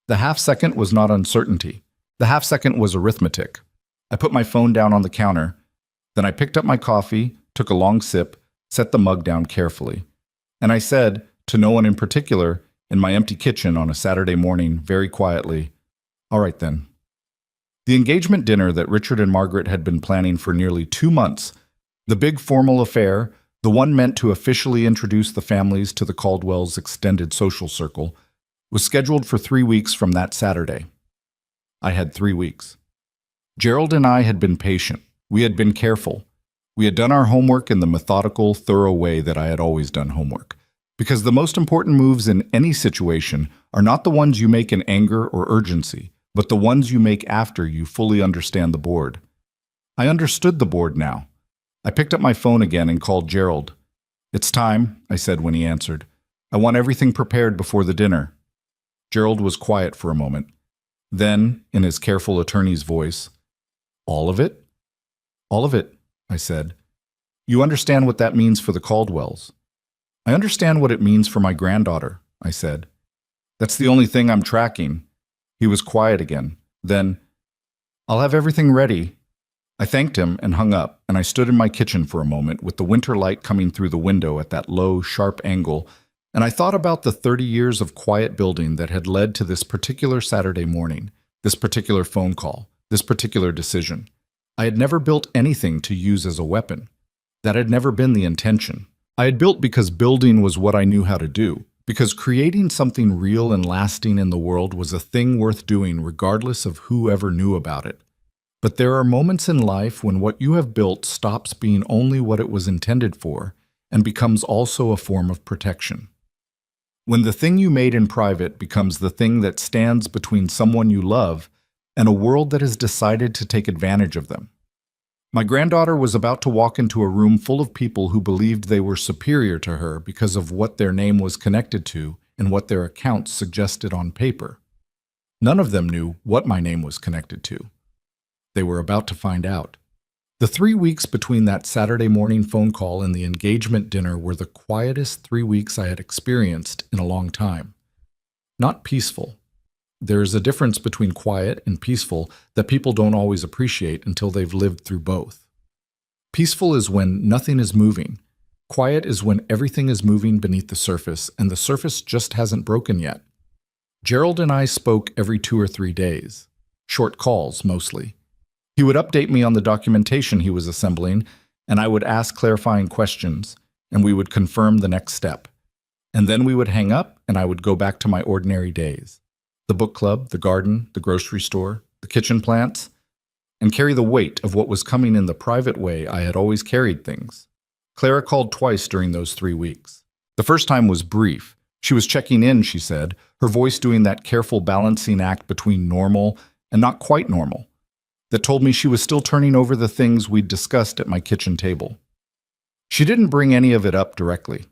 The half second was not uncertainty. The half second was arithmetic. I put my phone down on the counter. Then I picked up my coffee, took a long sip, set the mug down carefully. And I said, to no one in particular, in my empty kitchen on a Saturday morning, very quietly, all right then. The engagement dinner that Richard and Margaret had been planning for nearly 2 months, the big formal affair, the one meant to officially introduce the families to the Caldwells' extended social circle, was scheduled for 3 weeks from that Saturday. I had 3 weeks. Gerald and I had been patient. We had been careful. We had done our homework in the methodical, thorough way that I had always done homework. Because the most important moves in any situation are not the ones you make in anger or urgency, but the ones you make after you fully understand the board. I understood the board now. I picked up my phone again and called Gerald. It's time, I said when he answered. I want everything prepared before the dinner. Gerald was quiet for a moment. Then, in his careful attorney's voice, all of it? All of it, I said. You understand what that means for the Caldwells. I understand what it means for my granddaughter, I said. That's the only thing I'm tracking. He was quiet again. Then, I'll have everything ready. I thanked him and hung up, and I stood in my kitchen for a moment with the winter light coming through the window at that low, sharp angle, and I thought about the 30 years of quiet building that had led to this particular Saturday morning, this particular phone call, this particular decision. I had never built anything to use as a weapon. That had never been the intention. I had built because building was what I knew how to do. because creating something real and lasting in the world was a thing worth doing regardless of who ever knew about it. But there are moments in life when what you have built stops being only what it was intended for and becomes also a form of protection. When the thing you made in private becomes the thing that stands between someone you love and a world that has decided to take advantage of them. My granddaughter was about to walk into a room full of people who believed they were superior to her because of what their name was connected to and what their accounts suggested on paper. None of them knew what my name was connected to. They were about to find out. The 3 weeks between that Saturday morning phone call and the engagement dinner were the quietest 3 weeks I had experienced in a long time. Not peaceful. There is a difference between quiet and peaceful that people don't always appreciate until they've lived through both. Peaceful is when nothing is moving. Quiet is when everything is moving beneath the surface, and the surface just hasn't broken yet. Gerald and I spoke every 2 or 3 days. Short calls, mostly. He would update me on the documentation he was assembling, and I would ask clarifying questions, and we would confirm the next step. And then we would hang up, and I would go back to my ordinary days. The book club, the garden, the grocery store, the kitchen plants, and carry the weight of what was coming in the private way I had always carried things. Clara called twice during those 3 weeks. The first time was brief. She was checking in, she said, her voice doing that careful balancing act between normal and not quite normal, that told me she was still turning over the things we'd discussed at my kitchen table. She didn't bring any of it up directly.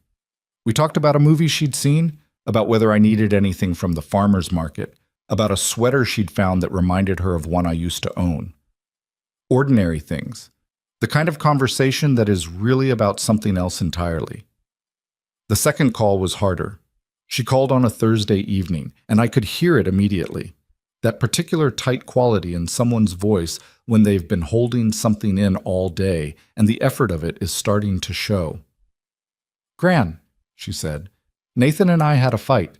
We talked about a movie she'd seen, about whether I needed anything from the farmer's market, about a sweater she'd found that reminded her of one I used to own. Ordinary things. The kind of conversation that is really about something else entirely. The second call was harder. She called on a Thursday evening, and I could hear it immediately. That particular tight quality in someone's voice when they've been holding something in all day, and the effort of it is starting to show. "Gran," she said, "Nathan and I had a fight."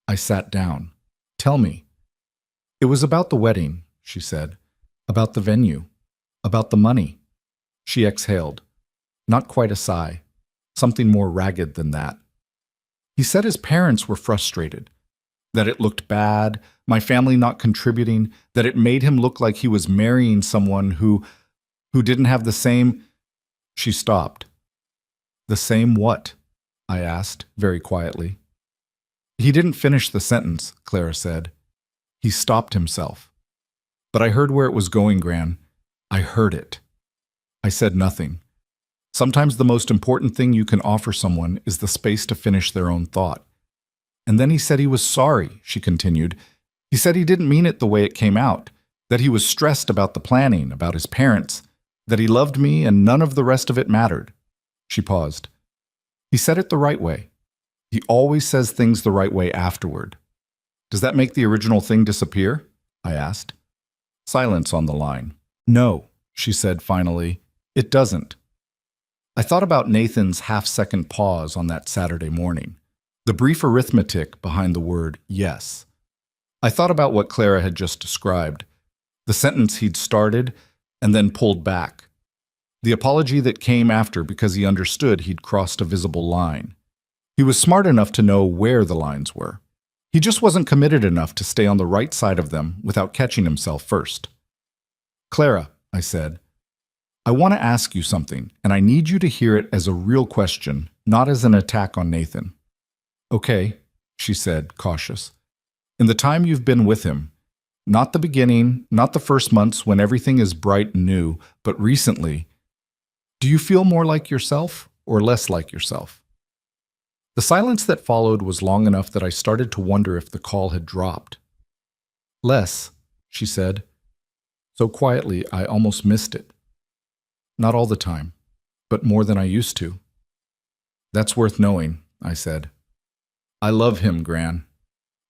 I sat down. "Tell me." "It was about the wedding," she said. "About the venue. About the money." She exhaled. Not quite a sigh. Something more ragged than that. "He said his parents were frustrated. That it looked bad, my family not contributing, that it made him look like he was marrying someone who didn't have the same—" She stopped. "The same what?" I asked, very quietly. "He didn't finish the sentence," Clara said. He stopped himself. But I heard where it was going, Gran. I heard it. I said nothing. Sometimes the most important thing you can offer someone is the space to finish their own thought. "And then he said he was sorry," she continued. "He said he didn't mean it the way it came out, that he was stressed about the planning, about his parents, that he loved me and none of the rest of it mattered." She paused. "He said it the right way. He always says things the right way afterward. Does that make the original thing disappear?" I asked. Silence on the line. "No," she said finally, "it doesn't." I thought about Nathan's half-second pause on that Saturday morning, the brief arithmetic behind the word yes. I thought about what Clara had just described, the sentence he'd started and then pulled back, the apology that came after because he understood he'd crossed a visible line. He was smart enough to know where the lines were. He just wasn't committed enough to stay on the right side of them without catching himself first. "Clara," I said, "I want to ask you something, and I need you to hear it as a real question, not as an attack on Nathan." "Okay," she said, cautious. "In the time you've been with him, not the beginning, not the first months when everything is bright and new, but recently, do you feel more like yourself or less like yourself?" The silence that followed was long enough that I started to wonder if the call had dropped. "Less," she said, so quietly I almost missed it. "Not all the time, but more than I used to." "That's worth knowing," I said. "I love him, Gran."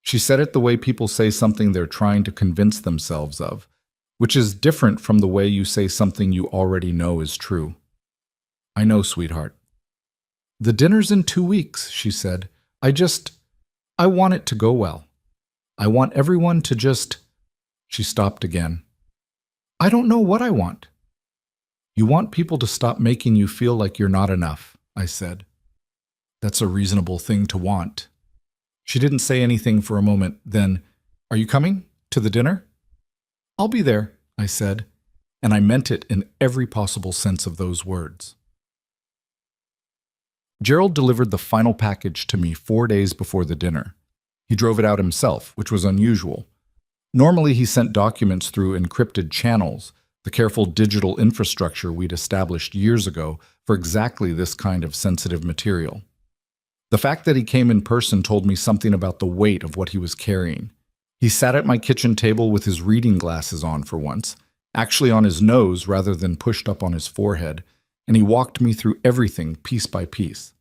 She said it the way people say something they're trying to convince themselves of, which is different from the way you say something you already know is true. "I know, sweetheart." "The dinner's in 2 weeks," she said. I want it to go well. I want everyone to just—" She stopped again. "I don't know what I want." "You want people to stop making you feel like you're not enough," I said. "That's a reasonable thing to want." She didn't say anything for a moment, then, "Are you coming? To the dinner?" "I'll be there," I said, and I meant it in every possible sense of those words. Gerald delivered the final package to me 4 days before the dinner. He drove it out himself, which was unusual. Normally, he sent documents through encrypted channels, the careful digital infrastructure we'd established years ago for exactly this kind of sensitive material. The fact that he came in person told me something about the weight of what he was carrying. He sat at my kitchen table with his reading glasses on for once, actually on his nose rather than pushed up on his forehead, and he walked me through everything piece by piece.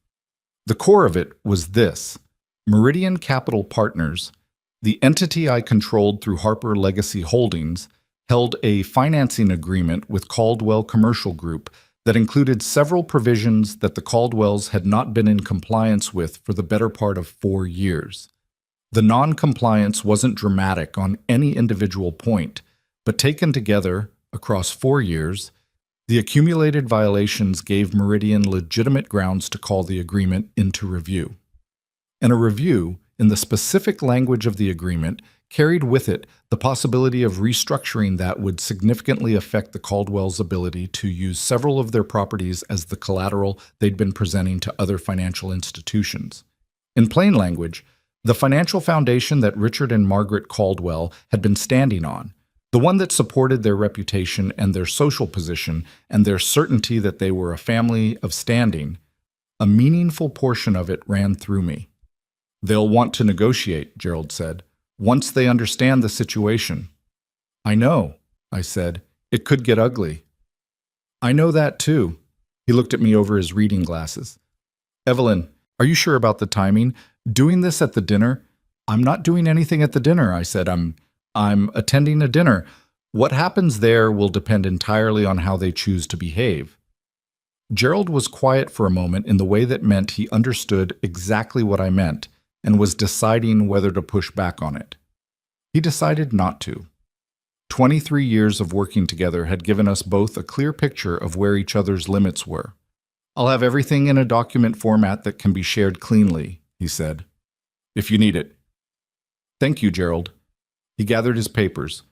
The core of it was this: Meridian Capital Partners, the entity I controlled through Harper Legacy Holdings, held a financing agreement with Caldwell Commercial Group that included several provisions that the Caldwells had not been in compliance with for the better part of 4 years. The non-compliance wasn't dramatic on any individual point, but taken together, across 4 years, the accumulated violations gave Meridian legitimate grounds to call the agreement into review. And a review, in the specific language of the agreement, carried with it the possibility of restructuring that would significantly affect the Caldwells' ability to use several of their properties as the collateral they'd been presenting to other financial institutions. In plain language, the financial foundation that Richard and Margaret Caldwell had been standing on, the one that supported their reputation and their social position and their certainty that they were a family of standing, a meaningful portion of it ran through me. "They'll want to negotiate," Gerald said, "once they understand the situation." "I know," I said. "It could get ugly." "I know that too." He looked at me over his reading glasses. "Evelyn, are you sure about the timing? Doing this at the dinner?" "I'm not doing anything at the dinner," I said. I'm attending a dinner. What happens there will depend entirely on how they choose to behave." Gerald was quiet for a moment in the way that meant he understood exactly what I meant and was deciding whether to push back on it. He decided not to. 23 years of working together had given us both a clear picture of where each other's limits were. "I'll have everything in a document format that can be shared cleanly," he said, "if you need it." "Thank you, Gerald." He gathered his papers.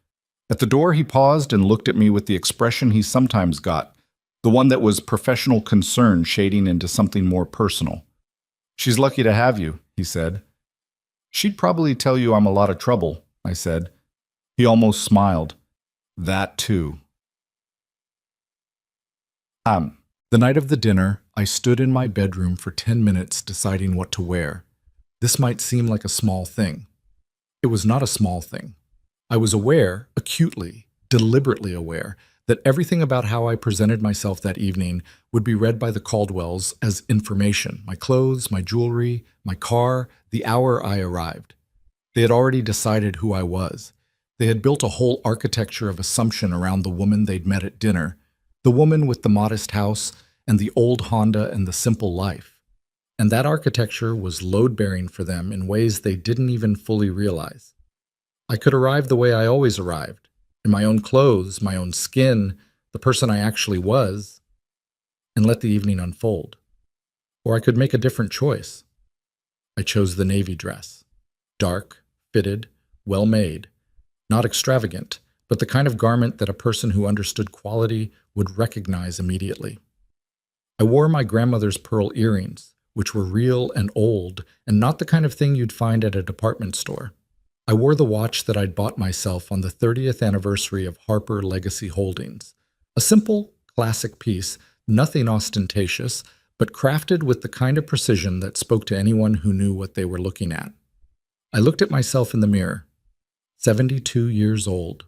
At the door, he paused and looked at me with the expression he sometimes got, the one that was professional concern shading into something more personal. "She's lucky to have you," he said. "She'd probably tell you I'm a lot of trouble," I said. He almost smiled. "That too." The night of the dinner, I stood in my bedroom for 10 minutes deciding what to wear. This might seem like a small thing. It was not a small thing. I was aware, acutely, deliberately aware, that everything about how I presented myself that evening would be read by the Caldwells as information: my clothes, my jewelry, my car, the hour I arrived. They had already decided who I was. They had built a whole architecture of assumption around the woman they'd met at dinner, the woman with the modest house and the old Honda and the simple life. And that architecture was load-bearing for them in ways they didn't even fully realize. I could arrive the way I always arrived, in my own clothes, my own skin, the person I actually was, and let the evening unfold. Or I could make a different choice. I chose the navy dress. Dark, fitted, well-made, not extravagant, but the kind of garment that a person who understood quality would recognize immediately. I wore my grandmother's pearl earrings, which were real and old, and not the kind of thing you'd find at a department store. I wore the watch that I'd bought myself on the 30th anniversary of Harper Legacy Holdings. A simple, classic piece, nothing ostentatious, but crafted with the kind of precision that spoke to anyone who knew what they were looking at. I looked at myself in the mirror. 72 years old.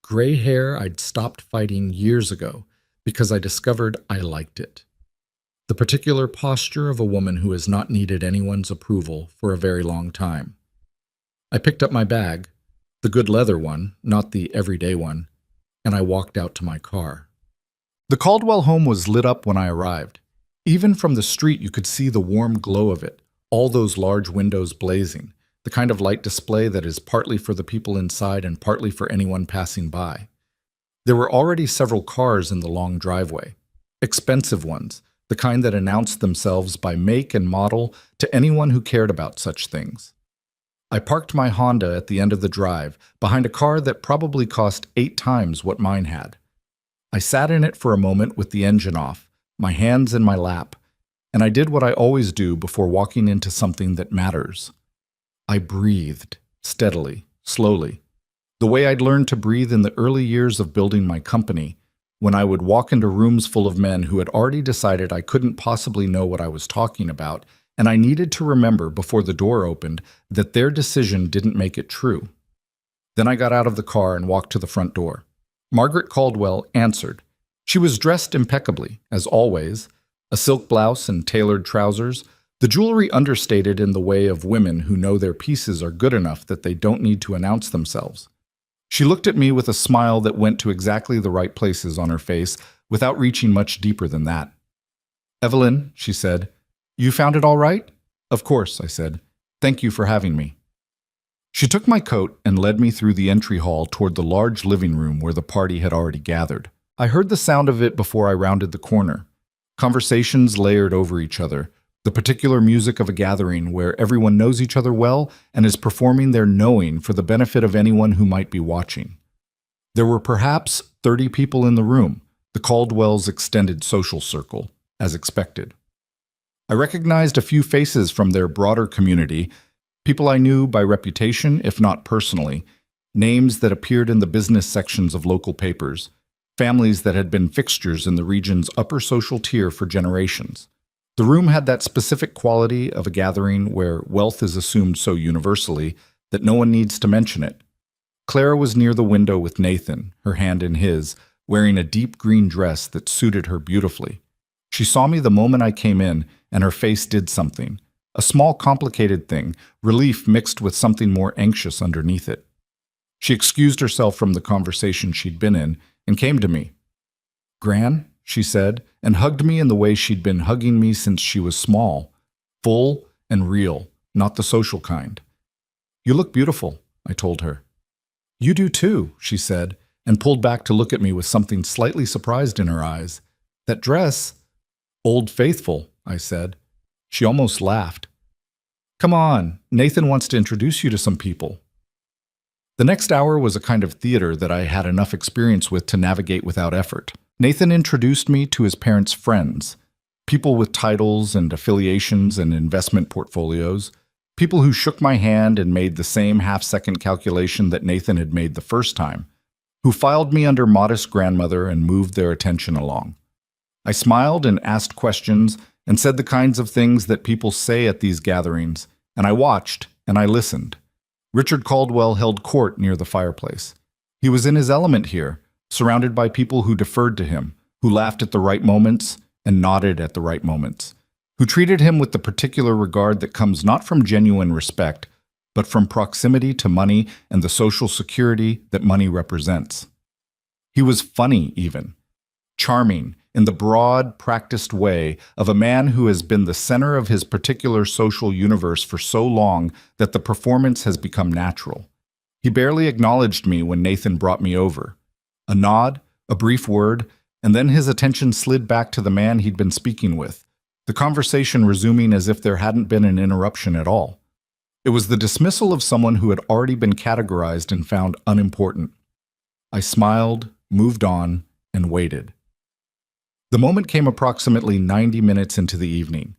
Gray hair I'd stopped fighting years ago because I discovered I liked it. The particular posture of a woman who has not needed anyone's approval for a very long time. I picked up my bag, the good leather one, not the everyday one, and I walked out to my car. The Caldwell home was lit up when I arrived. Even from the street you could see the warm glow of it, all those large windows blazing, the kind of light display that is partly for the people inside and partly for anyone passing by. There were already several cars in the long driveway, expensive ones, the kind that announced themselves by make and model to anyone who cared about such things. I parked my Honda at the end of the drive, behind a car that probably cost 8 times what mine had. I sat in it for a moment with the engine off, my hands in my lap, and I did what I always do before walking into something that matters. I breathed, steadily, slowly, the way I'd learned to breathe in the early years of building my company, when I would walk into rooms full of men who had already decided I couldn't possibly know what I was talking about, and I needed to remember before the door opened that their decision didn't make it true. Then I got out of the car and walked to the front door. Margaret Caldwell answered. She was dressed impeccably, as always, a silk blouse and tailored trousers, the jewelry understated in the way of women who know their pieces are good enough that they don't need to announce themselves. She looked at me with a smile that went to exactly the right places on her face without reaching much deeper than that. "Evelyn," she said, "you found it all right?" "Of course," I said. "Thank you for having me." She took my coat and led me through the entry hall toward the large living room where the party had already gathered. I heard the sound of it before I rounded the corner. Conversations layered over each other, the particular music of a gathering where everyone knows each other well and is performing their knowing for the benefit of anyone who might be watching. There were perhaps 30 people in the room, the Caldwells' extended social circle, as expected. I recognized a few faces from their broader community, people I knew by reputation, if not personally, names that appeared in the business sections of local papers, families that had been fixtures in the region's upper social tier for generations. The room had that specific quality of a gathering where wealth is assumed so universally that no one needs to mention it. Clara was near the window with Nathan, her hand in his, wearing a deep green dress that suited her beautifully. She saw me the moment I came in, and her face did something. A small, complicated thing, relief mixed with something more anxious underneath it. She excused herself from the conversation she'd been in and came to me. "Gran," she said, and hugged me in the way she'd been hugging me since she was small, full and real, not the social kind. "You look beautiful," I told her. "You do too," she said, and pulled back to look at me with something slightly surprised in her eyes. "That dress—" "Old Faithful," I said. She almost laughed. "Come on, Nathan wants to introduce you to some people." The next hour was a kind of theater that I had enough experience with to navigate without effort. Nathan introduced me to his parents' friends, people with titles and affiliations and investment portfolios, people who shook my hand and made the same half-second calculation that Nathan had made the first time, who filed me under modest grandmother and moved their attention along. I smiled and asked questions and said the kinds of things that people say at these gatherings, and I watched and I listened. Richard Caldwell held court near the fireplace. He was in his element here, surrounded by people who deferred to him, who laughed at the right moments and nodded at the right moments, who treated him with the particular regard that comes not from genuine respect, but from proximity to money and the social security that money represents. He was funny, even. Charming, in the broad, practiced way of a man who has been the center of his particular social universe for so long that the performance has become natural. He barely acknowledged me when Nathan brought me over. A nod, a brief word, and then his attention slid back to the man he'd been speaking with, the conversation resuming as if there hadn't been an interruption at all. It was the dismissal of someone who had already been categorized and found unimportant. I smiled, moved on, and waited. The moment came approximately 90 minutes into the evening.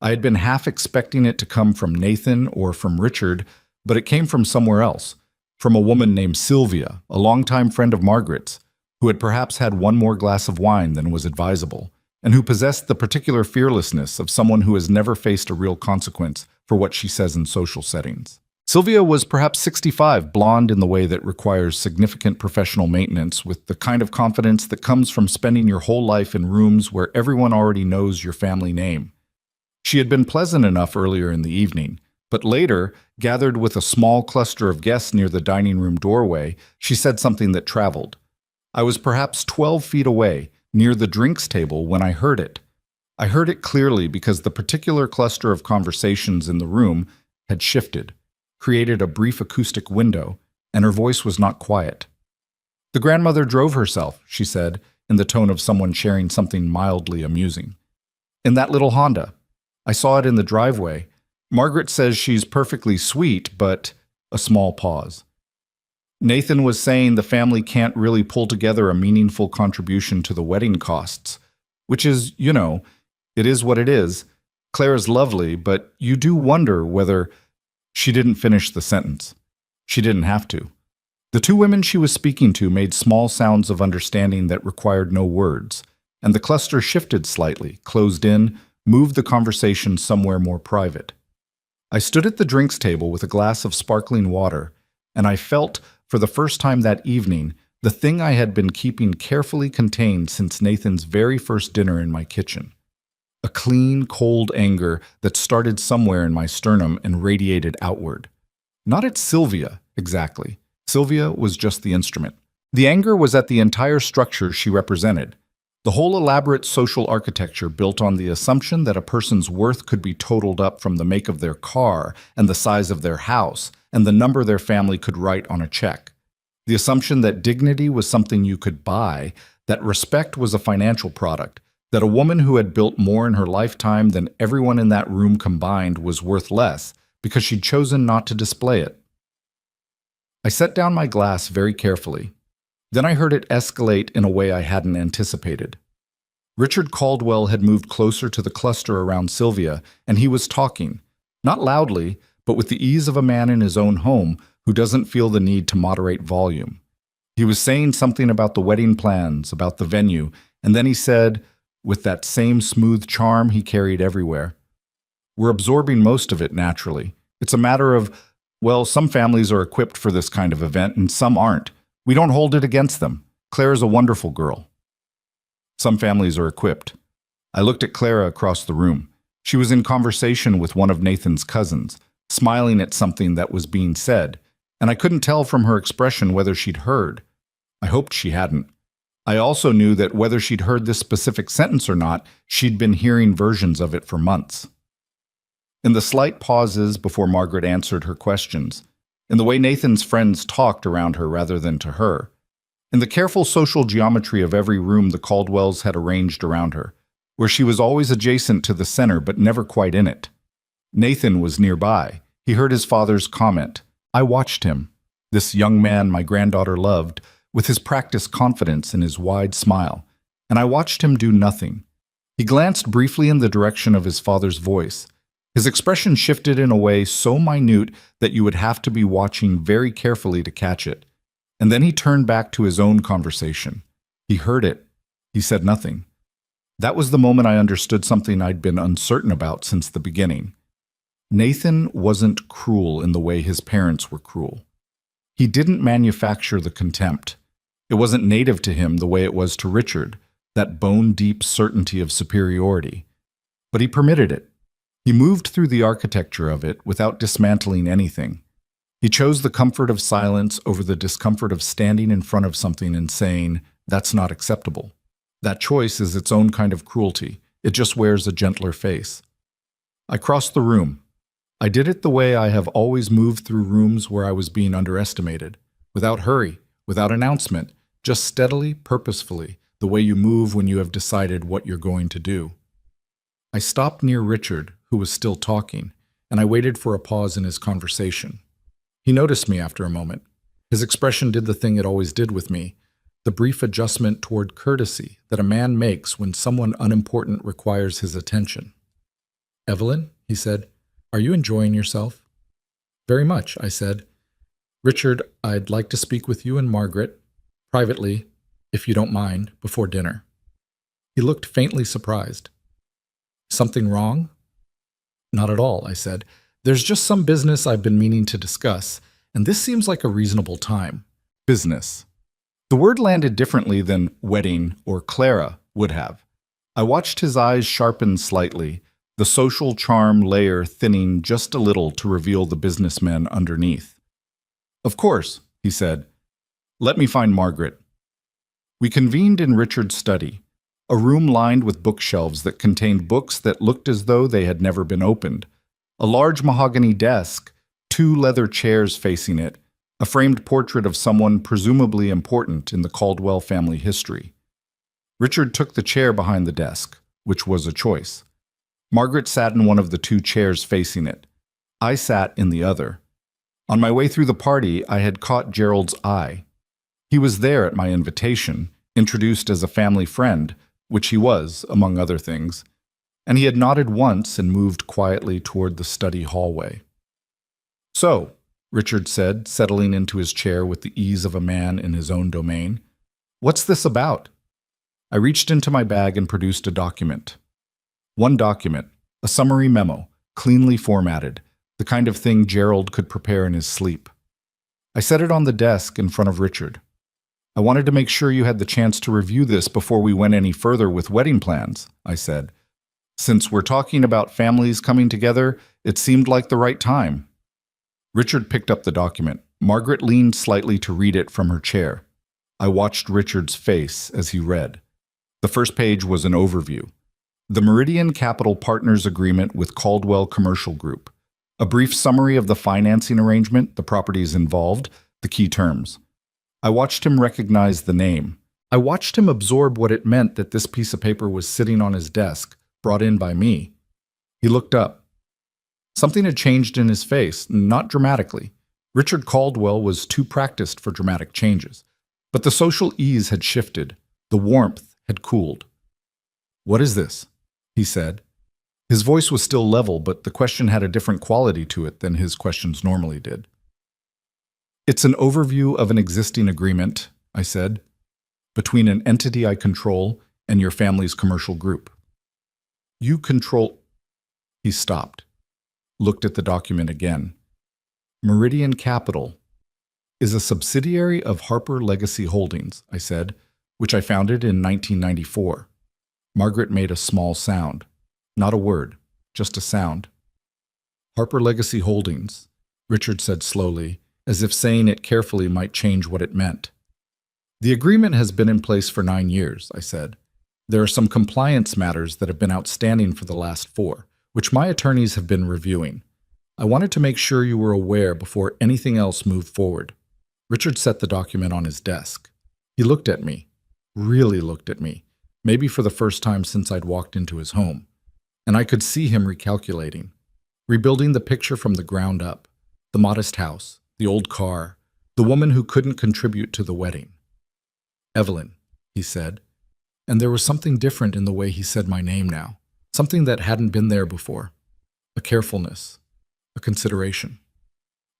I had been half expecting it to come from Nathan or from Richard, but it came from somewhere else, from a woman named Sylvia, a longtime friend of Margaret's, who had perhaps had one more glass of wine than was advisable, and who possessed the particular fearlessness of someone who has never faced a real consequence for what she says in social settings. Sylvia was perhaps 65, blonde in the way that requires significant professional maintenance, with the kind of confidence that comes from spending your whole life in rooms where everyone already knows your family name. She had been pleasant enough earlier in the evening, but later, gathered with a small cluster of guests near the dining room doorway, she said something that traveled. I was perhaps 12 feet away, near the drinks table, when I heard it. I heard it clearly because the particular cluster of conversations in the room had shifted, created a brief acoustic window, and her voice was not quiet. "The grandmother drove herself," she said, in the tone of someone sharing something mildly amusing. In that little Honda. I saw it in the driveway. Margaret says she's perfectly sweet, but a small pause. Nathan was saying the family can't really pull together a meaningful contribution to the wedding costs, which is, it is what it is. Clara's lovely, but you do wonder whether she didn't finish the sentence. She didn't have to. The two women she was speaking to made small sounds of understanding that required no words, and the cluster shifted slightly, closed in, moved the conversation somewhere more private. I stood at the drinks table with a glass of sparkling water, and I felt, for the first time that evening, the thing I had been keeping carefully contained since Nathan's very first dinner in my kitchen. A clean, cold anger that started somewhere in my sternum and radiated outward. Not at Sylvia, exactly. Sylvia was just the instrument. The anger was at the entire structure she represented. The whole elaborate social architecture built on the assumption that a person's worth could be totaled up from the make of their car and the size of their house and the number their family could write on a check. The assumption that dignity was something you could buy, that respect was a financial product, that a woman who had built more in her lifetime than everyone in that room combined was worth less because she'd chosen not to display it. I set down my glass very carefully. Then I heard it escalate in a way I hadn't anticipated. Richard Caldwell had moved closer to the cluster around Sylvia, and he was talking, not loudly, but with the ease of a man in his own home who doesn't feel the need to moderate volume. He was saying something about the wedding plans, about the venue, and then he said, with that same smooth charm he carried everywhere, "We're absorbing most of it naturally. It's a matter of, well, some families are equipped for this kind of event and some aren't. We don't hold it against them. Clara's a wonderful girl." Some families are equipped. I looked at Clara across the room. She was in conversation with one of Nathan's cousins, smiling at something that was being said, and I couldn't tell from her expression whether she'd heard. I hoped she hadn't. I also knew that whether she'd heard this specific sentence or not, she'd been hearing versions of it for months. In the slight pauses before Margaret answered her questions, in the way Nathan's friends talked around her rather than to her, in the careful social geometry of every room the Caldwells had arranged around her, where she was always adjacent to the center but never quite in it. Nathan was nearby. He heard his father's comment. I watched him, this young man my granddaughter loved, with his practiced confidence and his wide smile, and I watched him do nothing. He glanced briefly in the direction of his father's voice. His expression shifted in a way so minute that you would have to be watching very carefully to catch it. And then he turned back to his own conversation. He heard it. He said nothing. That was the moment I understood something I'd been uncertain about since the beginning. Nathan wasn't cruel in the way his parents were cruel. He didn't manufacture the contempt. It wasn't native to him the way it was to Richard, that bone-deep certainty of superiority. But he permitted it. He moved through the architecture of it without dismantling anything. He chose the comfort of silence over the discomfort of standing in front of something and saying, "That's not acceptable." That choice is its own kind of cruelty. It just wears a gentler face. I crossed the room. I did it the way I have always moved through rooms where I was being underestimated, without hurry, without announcement, just steadily, purposefully, the way you move when you have decided what you're going to do. I stopped near Richard, who was still talking, and I waited for a pause in his conversation. He noticed me after a moment. His expression did the thing it always did with me, the brief adjustment toward courtesy that a man makes when someone unimportant requires his attention. "Evelyn," he said, "are you enjoying yourself?" "Very much," I said. "Richard, I'd like to speak with you and Margaret, privately, if you don't mind, before dinner." He looked faintly surprised. "Something wrong?" "Not at all," I said. "There's just some business I've been meaning to discuss, and this seems like a reasonable time." Business. The word landed differently than wedding or Clara would have. I watched his eyes sharpen slightly, the social charm layer thinning just a little to reveal the businessmen underneath. "Of course," he said. "Let me find Margaret." We convened in Richard's study, a room lined with bookshelves that contained books that looked as though they had never been opened, a large mahogany desk, 2 leather chairs facing it, a framed portrait of someone presumably important in the Caldwell family history. Richard took the chair behind the desk, which was a choice. Margaret sat in one of the two chairs facing it. I sat in the other. On my way through the party, I had caught Gerald's eye. He was there at my invitation, introduced as a family friend, which he was, among other things, and he had nodded once and moved quietly toward the study hallway. "So," Richard said, settling into his chair with the ease of a man in his own domain, "what's this about?" I reached into my bag and produced a document. One document, a summary memo, cleanly formatted, the kind of thing Gerald could prepare in his sleep. I set it on the desk in front of Richard. "I wanted to make sure you had the chance to review this before we went any further with wedding plans," I said. "Since we're talking about families coming together, it seemed like the right time." Richard picked up the document. Margaret leaned slightly to read it from her chair. I watched Richard's face as he read. The first page was an overview. The Meridian Capital Partners Agreement with Caldwell Commercial Group. A brief summary of the financing arrangement, the properties involved, the key terms. I watched him recognize the name. I watched him absorb what it meant that this piece of paper was sitting on his desk, brought in by me. He looked up. Something had changed in his face, not dramatically. Richard Caldwell was too practiced for dramatic changes. But the social ease had shifted. The warmth had cooled. "What is this?" he said. His voice was still level, but the question had a different quality to it than his questions normally did. "It's an overview of an existing agreement," I said, "between an entity I control and your family's commercial group." "You control—" He stopped, looked at the document again. "Meridian Capital is a subsidiary of Harper Legacy Holdings," I said, "which I founded in 1994. Margaret made a small sound. Not a word, just a sound. "Harper Legacy Holdings," Richard said slowly, as if saying it carefully might change what it meant. "The agreement has been in place for 9 years," I said. "There are some compliance matters that have been outstanding for the last 4, which my attorneys have been reviewing. I wanted to make sure you were aware before anything else moved forward." Richard set the document on his desk. He looked at me, really looked at me, maybe for the first time since I'd walked into his home. And I could see him recalculating, rebuilding the picture from the ground up, the modest house, the old car, the woman who couldn't contribute to the wedding. "Evelyn," he said, and there was something different in the way he said my name now, something that hadn't been there before, a carefulness, a consideration.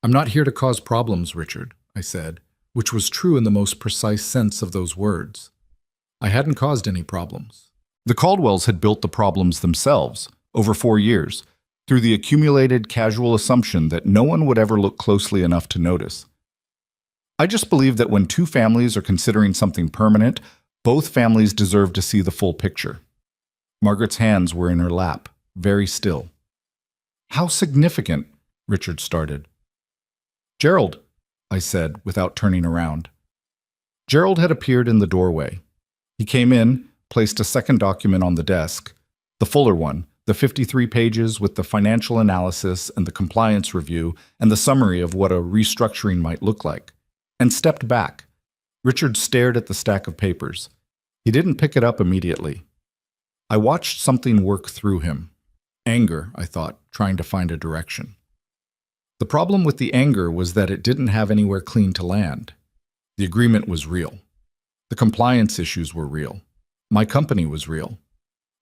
"I'm not here to cause problems, Richard," I said, which was true in the most precise sense of those words. I hadn't caused any problems. The Caldwells had built the problems themselves, over 4 years, through the accumulated casual assumption that no one would ever look closely enough to notice. I just believe that when two families are considering something permanent, both families deserve to see the full picture. Margaret's hands were in her lap, very still. "How significant?" Richard started. "Gerald," I said, without turning around. Gerald had appeared in the doorway. He came in, placed a second document on the desk, the fuller one, the 53 pages with the financial analysis and the compliance review and the summary of what a restructuring might look like, and stepped back. Richard stared at the stack of papers. He didn't pick it up immediately. I watched something work through him. Anger, I thought, trying to find a direction. The problem with the anger was that it didn't have anywhere clean to land. The agreement was real. The compliance issues were real. My company was real.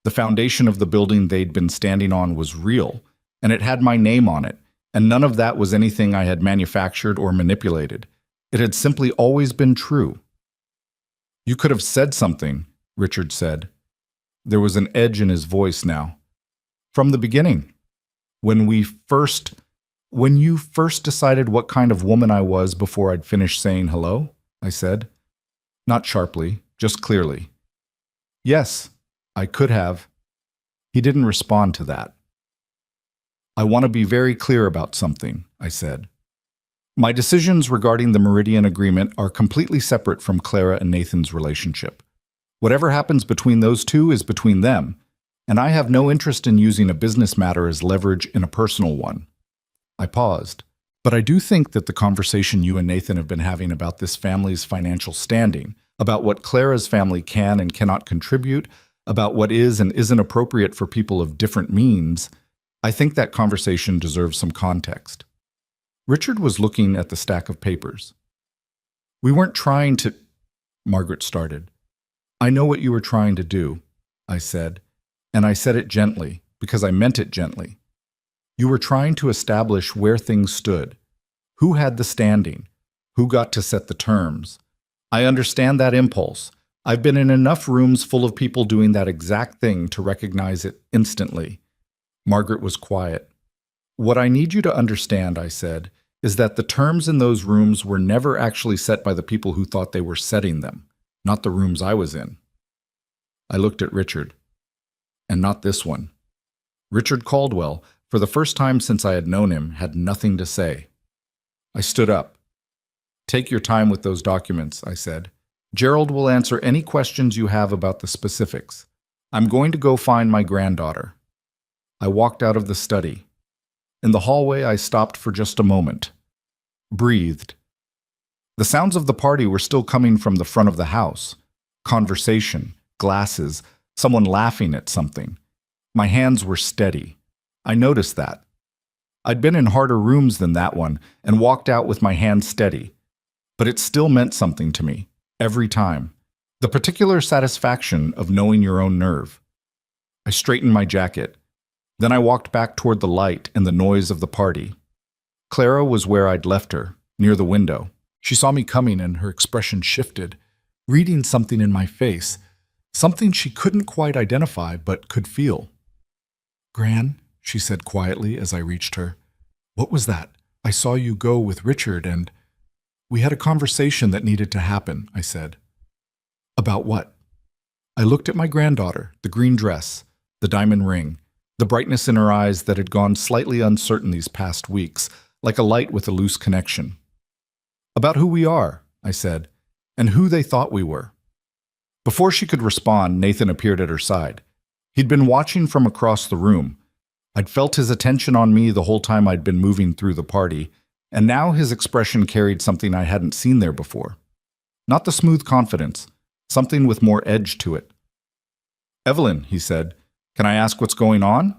The foundation of the building they'd been standing on was real, and it had my name on it, and none of that was anything I had manufactured or manipulated. It had simply always been true. "You could have said something," Richard said. There was an edge in his voice now. "From the beginning. When you first decided what kind of woman I was before I'd finished saying hello," I said. Not sharply, just clearly. "Yes, I could have." He didn't respond to that. "I want to be very clear about something," I said. "My decisions regarding the Meridian Agreement are completely separate from Clara and Nathan's relationship. Whatever happens between those two is between them, and I have no interest in using a business matter as leverage in a personal one." I paused. "But I do think that the conversation you and Nathan have been having about this family's financial standing, about what Clara's family can and cannot contribute, about what is and isn't appropriate for people of different means, I think that conversation deserves some context. Richard was looking at the stack of papers. We weren't trying to, Margaret started. I know what you were trying to do, I said, and I said it gently because I meant it gently. You were trying to establish where things stood, who had the standing, who got to set the terms. I understand that impulse. I've been in enough rooms full of people doing that exact thing to recognize it instantly. Margaret was quiet. What I need you to understand, I said, is that the terms in those rooms were never actually set by the people who thought they were setting them, not the rooms I was in. I looked at Richard. And not this one. Richard Caldwell, for the first time since I had known him, had nothing to say. I stood up. Take your time with those documents, I said. Gerald will answer any questions you have about the specifics. I'm going to go find my granddaughter. I walked out of the study. In the hallway, I stopped for just a moment. Breathed. The sounds of the party were still coming from the front of the house. Conversation, glasses, someone laughing at something. My hands were steady. I noticed that. I'd been in harder rooms than that one and walked out with my hands steady. But it still meant something to me, every time. The particular satisfaction of knowing your own nerve. I straightened my jacket. Then I walked back toward the light and the noise of the party. Clara was where I'd left her, near the window. She saw me coming and her expression shifted, reading something in my face, something she couldn't quite identify but could feel. Gran, she said quietly as I reached her, what was that? I saw you go with Richard and... We had a conversation that needed to happen, I said. About what? I looked at my granddaughter, the green dress, the diamond ring, the brightness in her eyes that had gone slightly uncertain these past weeks, like a light with a loose connection. About who we are, I said, and who they thought we were. Before she could respond, Nathan appeared at her side. He'd been watching from across the room. I'd felt his attention on me the whole time I'd been moving through the party, and now his expression carried something I hadn't seen there before. Not the smooth confidence, something with more edge to it. Evelyn, he said, can I ask what's going on?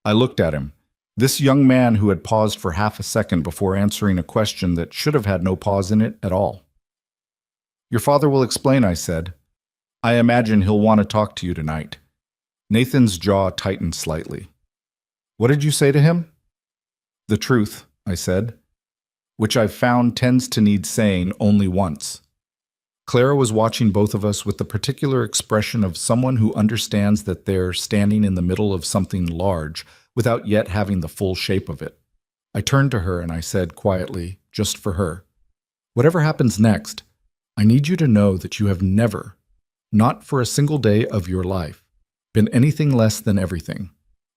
I looked at him, this young man who had paused for half a second before answering a question that should have had no pause in it at all. Your father will explain, I said. I imagine he'll want to talk to you tonight. Nathan's jaw tightened slightly. What did you say to him? The truth, I said, which I've found tends to need saying only once. Clara was watching both of us with the particular expression of someone who understands that they're standing in the middle of something large without yet having the full shape of it. I turned to her and I said quietly, just for her, whatever happens next, I need you to know that you have never, not for a single day of your life, been anything less than everything.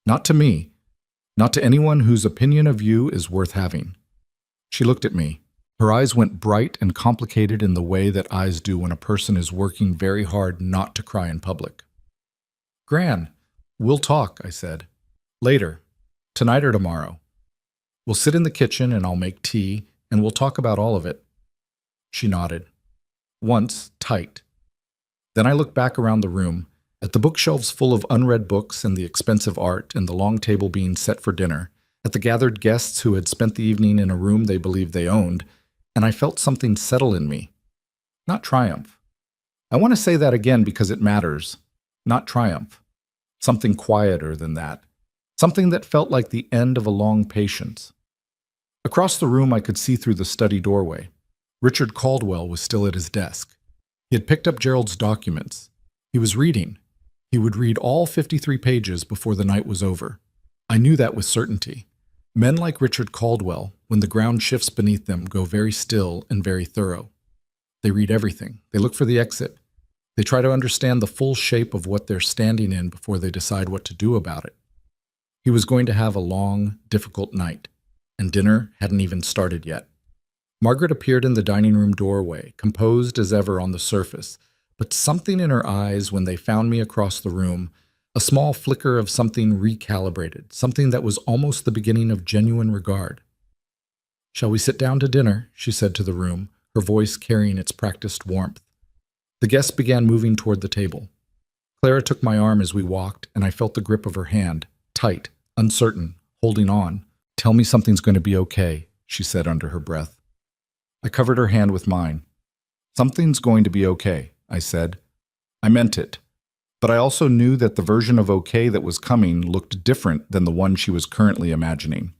Not to me, not to anyone whose opinion of you is worth having. She looked at me. Her eyes went bright and complicated in the way that eyes do when a person is working very hard not to cry in public. Gran, we'll talk, I said. Later, tonight or tomorrow. We'll sit in the kitchen and I'll make tea and we'll talk about all of it. She nodded. Once, tight. Then I looked back around the room, at the bookshelves full of unread books and the expensive art and the long table being set for dinner, at the gathered guests who had spent the evening in a room they believed they owned, and I felt something settle in me. Not triumph. I want to say that again because it matters. Not triumph. Something quieter than that. Something that felt like the end of a long patience. Across the room I could see through the study doorway. Richard Caldwell was still at his desk. He had picked up Gerald's documents. He was reading. He would read all 53 pages before the night was over. I knew that with certainty. Men like Richard Caldwell, when the ground shifts beneath them, go very still and very thorough. They read everything. They look for the exit. They try to understand the full shape of what they're standing in before they decide what to do about it. He was going to have a long, difficult night, and dinner hadn't even started yet. Margaret appeared in the dining room doorway, composed as ever on the surface, but something in her eyes when they found me across the room, a small flicker of something recalibrated, something that was almost the beginning of genuine regard. Shall we sit down to dinner? She said to the room, her voice carrying its practiced warmth. The guests began moving toward the table. Clara took my arm as we walked, and I felt the grip of her hand, tight, uncertain, holding on. "Tell me something's going to be okay," she said under her breath. I covered her hand with mine. "Something's going to be okay," I said. I meant it. But I also knew that the version of okay that was coming looked different than the one she was currently imagining.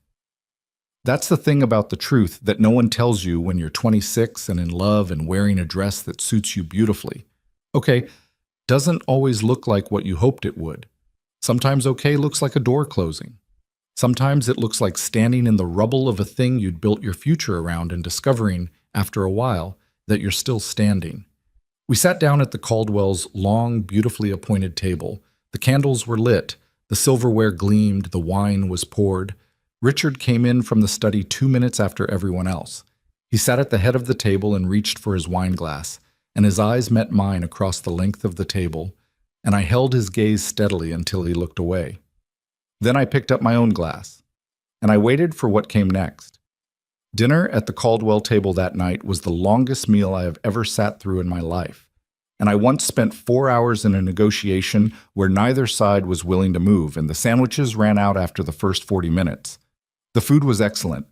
That's the thing about the truth that no one tells you when you're 26 and in love and wearing a dress that suits you beautifully. Okay doesn't always look like what you hoped it would. Sometimes okay looks like a door closing. Sometimes it looks like standing in the rubble of a thing you'd built your future around and discovering, after a while, that you're still standing. We sat down at the Caldwell's long, beautifully appointed table. The candles were lit, the silverware gleamed, the wine was poured. Richard came in from the study 2 minutes after everyone else. He sat at the head of the table and reached for his wine glass, and his eyes met mine across the length of the table, and I held his gaze steadily until he looked away. Then I picked up my own glass, and I waited for what came next. Dinner at the Caldwell table that night was the longest meal I have ever sat through in my life, and I once spent 4 hours in a negotiation where neither side was willing to move, and the sandwiches ran out after the first 40 minutes. The food was excellent.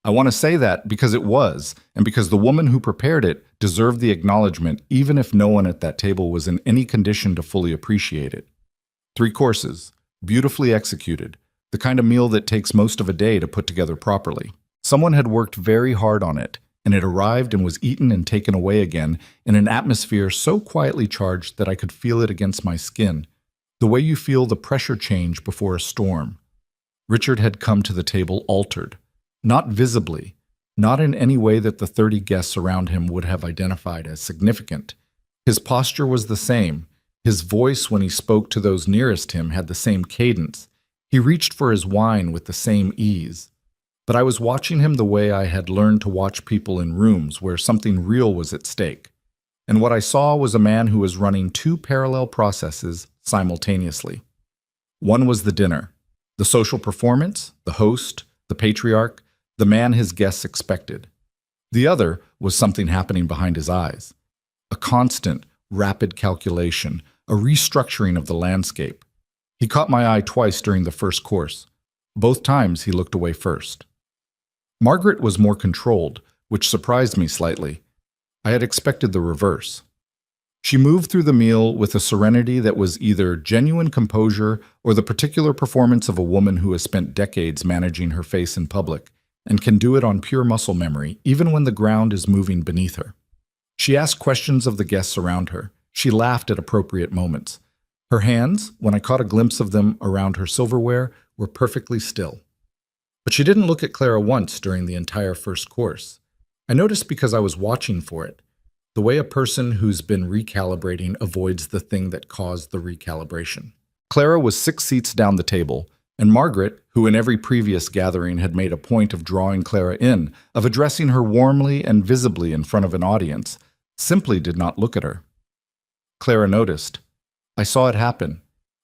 I want to say that because it was, and because the woman who prepared it deserved the acknowledgement even if no one at that table was in any condition to fully appreciate it. 3 courses, beautifully executed, the kind of meal that takes most of a day to put together properly. Someone had worked very hard on it, and it arrived and was eaten and taken away again in an atmosphere so quietly charged that I could feel it against my skin, the way you feel the pressure change before a storm. Richard had come to the table altered. Not visibly, not in any way that the 30 guests around him would have identified as significant. His posture was the same. His voice when he spoke to those nearest him had the same cadence. He reached for his wine with the same ease. But I was watching him the way I had learned to watch people in rooms where something real was at stake. And what I saw was a man who was running 2 parallel processes simultaneously. One was the dinner, the social performance, the host, the patriarch, the man his guests expected. The other was something happening behind his eyes. A constant, rapid calculation, a restructuring of the landscape. He caught my eye twice during the first course. Both times he looked away first. Margaret was more controlled, which surprised me slightly. I had expected the reverse. She moved through the meal with a serenity that was either genuine composure or the particular performance of a woman who has spent decades managing her face in public and can do it on pure muscle memory, even when the ground is moving beneath her. She asked questions of the guests around her. She laughed at appropriate moments. Her hands, when I caught a glimpse of them around her silverware, were perfectly still. But she didn't look at Clara once during the entire first course. I noticed because I was watching for it, the way a person who's been recalibrating avoids the thing that caused the recalibration. Clara was 6 seats down the table, and Margaret, who in every previous gathering had made a point of drawing Clara in, of addressing her warmly and visibly in front of an audience, simply did not look at her. Clara noticed. I saw it happen.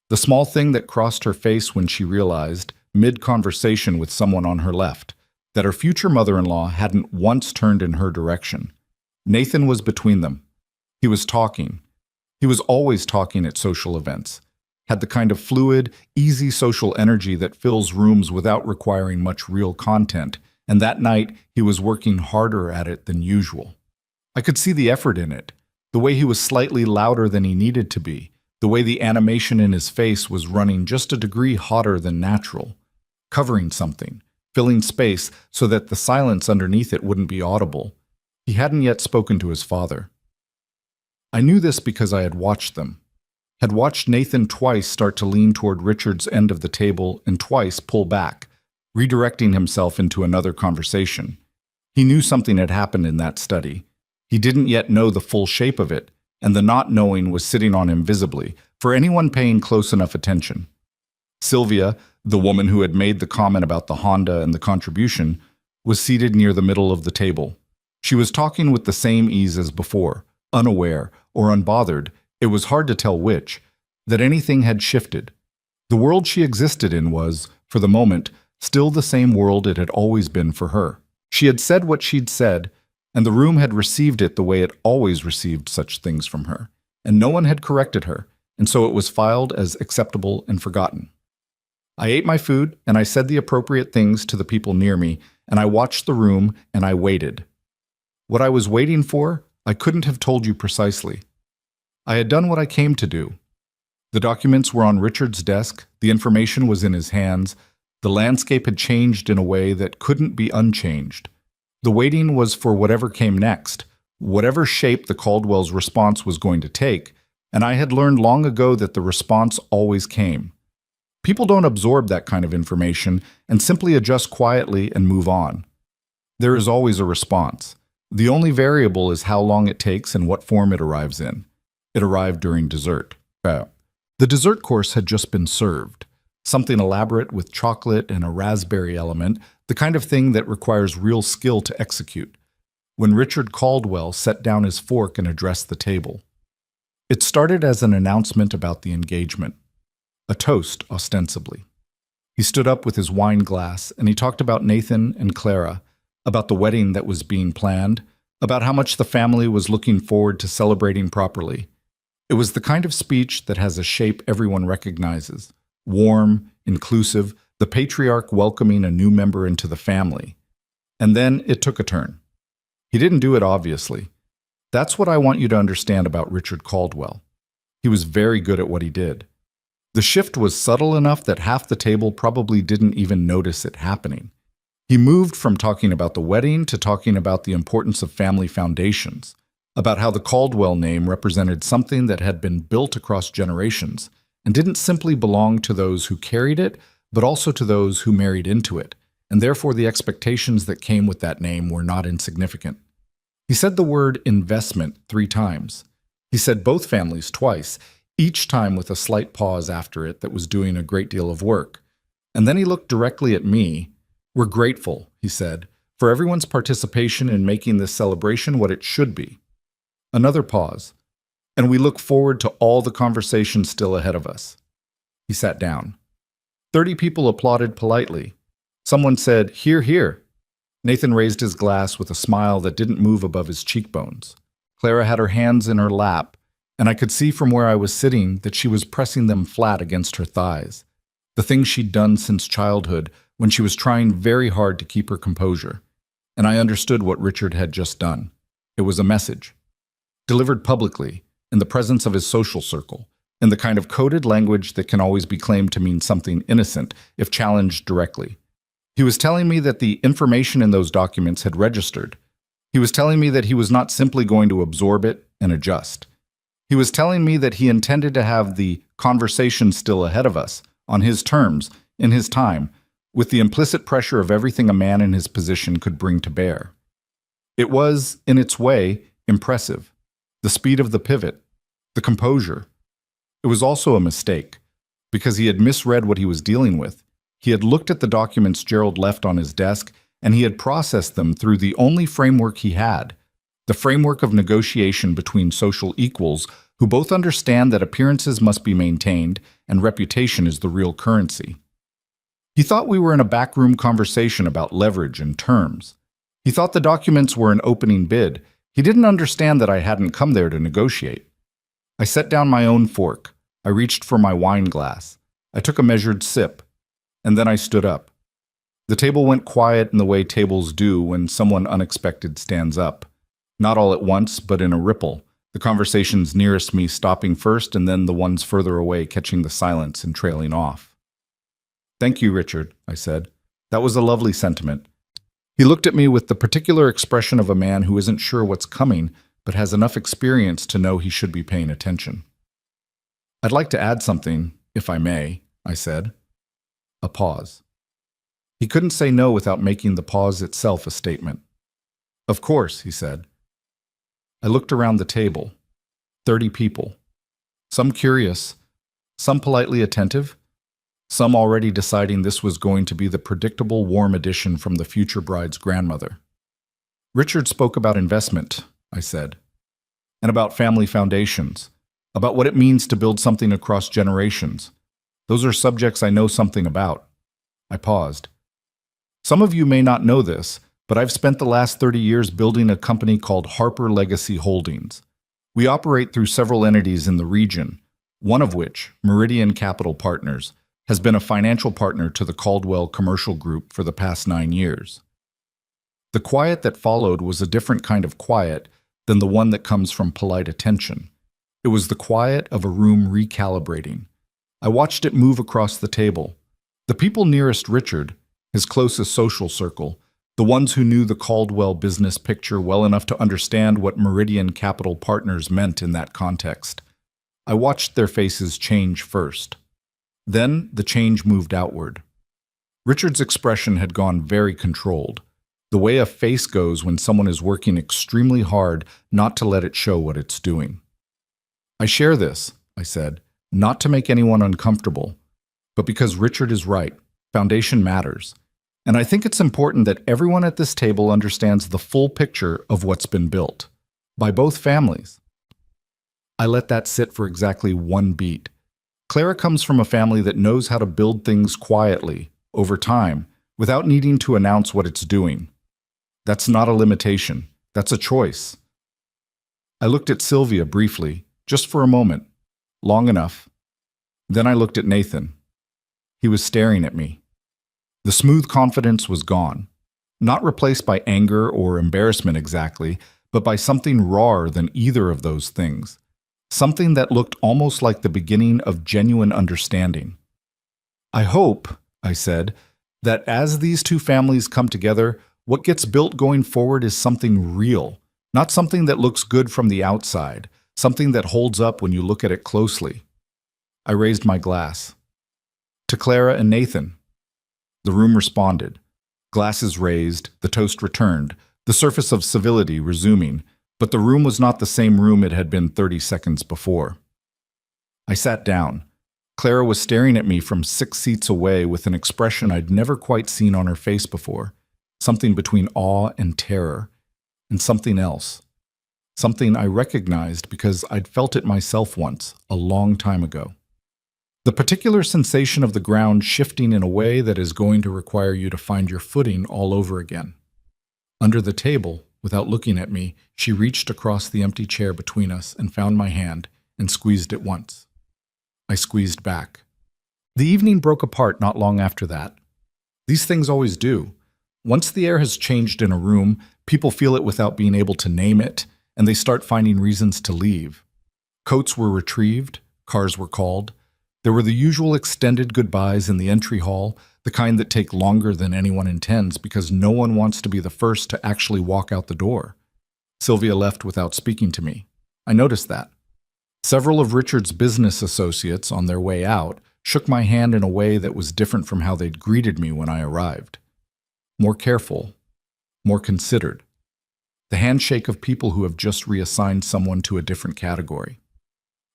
The small thing that crossed her face when she realized, mid-conversation with someone on her left, that her future mother-in-law hadn't once turned in her direction. Nathan was between them. He was talking. He was always talking at social events, had the kind of fluid, easy social energy that fills rooms without requiring much real content, and that night he was working harder at it than usual. I could see the effort in it, the way he was slightly louder than he needed to be, the way the animation in his face was running just a degree hotter than natural, covering something, filling space so that the silence underneath it wouldn't be audible. He hadn't yet spoken to his father. I knew this because I had watched them. Had watched Nathan twice start to lean toward Richard's end of the table and twice pull back, redirecting himself into another conversation. He knew something had happened in that study. He didn't yet know the full shape of it, and the not knowing was sitting on him visibly, for anyone paying close enough attention. Sylvia, the woman who had made the comment about the Honda and the contribution, was seated near the middle of the table. She was talking with the same ease as before, unaware or unbothered, it was hard to tell which, that anything had shifted. The world she existed in was, for the moment, still the same world it had always been for her. She had said what she'd said, and the room had received it the way it always received such things from her, and no one had corrected her, and so it was filed as acceptable and forgotten. I ate my food, and I said the appropriate things to the people near me, and I watched the room, and I waited. What I was waiting for, I couldn't have told you precisely. I had done what I came to do. The documents were on Richard's desk, the information was in his hands, the landscape had changed in a way that couldn't be unchanged. The waiting was for whatever came next, whatever shape the Caldwell's response was going to take, and I had learned long ago that the response always came. People don't absorb that kind of information and simply adjust quietly and move on. There is always a response. The only variable is how long it takes and what form it arrives in. It arrived during dessert. The dessert course had just been served. Something elaborate with chocolate and a raspberry element, the kind of thing that requires real skill to execute. When Richard Caldwell set down his fork and addressed the table. It started as an announcement about the engagement. A toast, ostensibly. He stood up with his wine glass and he talked about Nathan and Clara, about the wedding that was being planned, about how much the family was looking forward to celebrating properly. It was the kind of speech that has a shape everyone recognizes. Warm, inclusive, the patriarch welcoming a new member into the family. And then it took a turn. He didn't do it obviously. That's what I want you to understand about Richard Caldwell. He was very good at what he did. The shift was subtle enough that half the table probably didn't even notice it happening. He moved from talking about the wedding to talking about the importance of family foundations, about how the Caldwell name represented something that had been built across generations and didn't simply belong to those who carried it, but also to those who married into it, and therefore the expectations that came with that name were not insignificant. He said the word investment 3 times. He said both families twice, each time with a slight pause after it that was doing a great deal of work. And then he looked directly at me. We're grateful, he said, for everyone's participation in making this celebration what it should be. Another pause. And we look forward to all the conversation still ahead of us. He sat down. 30 people applauded politely. Someone said, "Hear, hear." Nathan raised his glass with a smile that didn't move above his cheekbones. Clara had her hands in her lap, and I could see from where I was sitting that she was pressing them flat against her thighs, the thing she'd done since childhood when she was trying very hard to keep her composure. And I understood what Richard had just done. It was a message, delivered publicly, in the presence of his social circle, in the kind of coded language that can always be claimed to mean something innocent if challenged directly. He was telling me that the information in those documents had registered. He was telling me that he was not simply going to absorb it and adjust. He was telling me that he intended to have the conversation still ahead of us, on his terms, in his time, with the implicit pressure of everything a man in his position could bring to bear. It was, in its way, impressive. The speed of the pivot, the composure. It was also a mistake, because he had misread what he was dealing with. He had looked at the documents Gerald left on his desk, and he had processed them through the only framework he had, the framework of negotiation between social equals who both understand that appearances must be maintained and reputation is the real currency. He thought we were in a backroom conversation about leverage and terms. He thought the documents were an opening bid. He didn't understand that I hadn't come there to negotiate. I set down my own fork. I reached for my wine glass. I took a measured sip. And then I stood up. The table went quiet in the way tables do when someone unexpected stands up. Not all at once, but in a ripple, the conversations nearest me stopping first and then the ones further away catching the silence and trailing off. "Thank you, Richard," I said. "That was a lovely sentiment." He looked at me with the particular expression of a man who isn't sure what's coming, but has enough experience to know he should be paying attention. "I'd like to add something, if I may," I said. A pause. He couldn't say no without making the pause itself a statement. "Of course," he said. I looked around the table. 30 people. Some curious, some politely attentive, some already deciding this was going to be the predictable warm addition from the future bride's grandmother. "Richard spoke about investment," I said, "and about family foundations, about what it means to build something across generations. Those are subjects I know something about." I paused. "Some of you may not know this, but I've spent the last 30 years building a company called Harper Legacy Holdings. We operate through several entities in the region, one of which, Meridian Capital Partners, has been a financial partner to the Caldwell Commercial Group for the past 9 years. The quiet that followed was a different kind of quiet than the one that comes from polite attention. It was the quiet of a room recalibrating. I watched it move across the table. The people nearest Richard, his closest social circle, the ones who knew the Caldwell business picture well enough to understand what Meridian Capital Partners meant in that context. I watched their faces change first. Then the change moved outward. Richard's expression had gone very controlled, the way a face goes when someone is working extremely hard not to let it show what it's doing. I share this, I said, not to make anyone uncomfortable, but because Richard is right. Foundation matters. And I think it's important that everyone at this table understands the full picture of what's been built, by both families. I let that sit for exactly one beat. Clara comes from a family that knows how to build things quietly, over time, without needing to announce what it's doing. That's not a limitation. That's a choice. I looked at Sylvia briefly, just for a moment, long enough. Then I looked at Nathan. He was staring at me. The smooth confidence was gone, not replaced by anger or embarrassment exactly, but by something rawer than either of those things, something that looked almost like the beginning of genuine understanding. I hope, I said, that as these two families come together, what gets built going forward is something real, not something that looks good from the outside, something that holds up when you look at it closely. I raised my glass. To Clara and Nathan. The room responded. Glasses raised, the toast returned, the surface of civility resuming, but the room was not the same room it had been 30 seconds before. I sat down. Clara was staring at me from 6 seats away with an expression I'd never quite seen on her face before, something between awe and terror, and something else. Something I recognized because I'd felt it myself once, a long time ago. The particular sensation of the ground shifting in a way that is going to require you to find your footing all over again. Under the table, without looking at me, she reached across the empty chair between us and found my hand and squeezed it once. I squeezed back. The evening broke apart not long after that. These things always do. Once the air has changed in a room, people feel it without being able to name it, and they start finding reasons to leave. Coats were retrieved, cars were called. There were the usual extended goodbyes in the entry hall, the kind that take longer than anyone intends because no one wants to be the first to actually walk out the door. Sylvia left without speaking to me. I noticed that. Several of Richard's business associates, on their way out, shook my hand in a way that was different from how they'd greeted me when I arrived. More careful, more considered. The handshake of people who have just reassigned someone to a different category.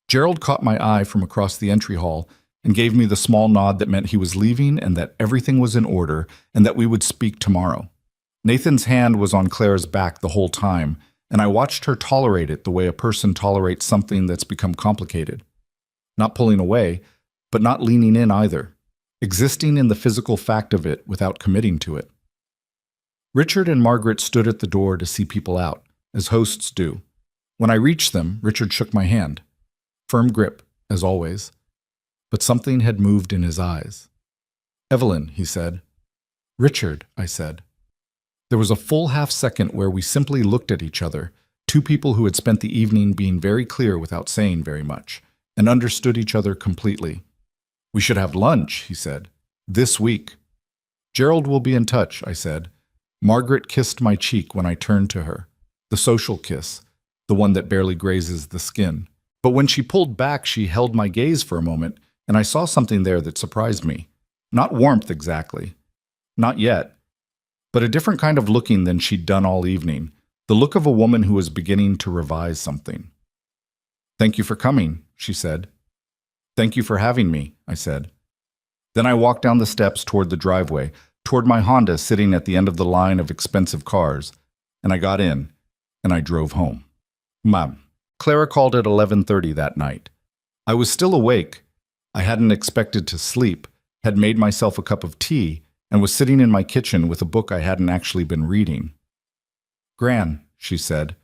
Gerald caught my eye from across the entry hall and gave me the small nod that meant he was leaving and that everything was in order and that we would speak tomorrow. Nathan's hand was on Clara's back the whole time, and I watched her tolerate it the way a person tolerates something that's become complicated. Not pulling away, but not leaning in either, existing in the physical fact of it without committing to it. Richard and Margaret stood at the door to see people out, as hosts do. When I reached them, Richard shook my hand. Firm grip, as always. But something had moved in his eyes. "Evelyn," he said. "Richard," I said. There was a full half-second where we simply looked at each other, two people who had spent the evening being very clear without saying very much, and understood each other completely. "We should have lunch," he said. "This week." "Gerald will be in touch," I said. Margaret kissed my cheek when I turned to her. The social kiss, the one that barely grazes the skin. But when she pulled back, she held my gaze for a moment, and I saw something there that surprised me. Not warmth exactly. Not yet. But a different kind of looking than she'd done all evening. The look of a woman who was beginning to revise something. "Thank you for coming," she said. "Thank you for having me," I said. Then I walked down the steps toward the driveway, toward my Honda sitting at the end of the line of expensive cars, and I got in, and I drove home. Mom. Clara called at 11:30 that night. I was still awake. I hadn't expected to sleep, had made myself a cup of tea, and was sitting in my kitchen with a book I hadn't actually been reading. "Gran," she said.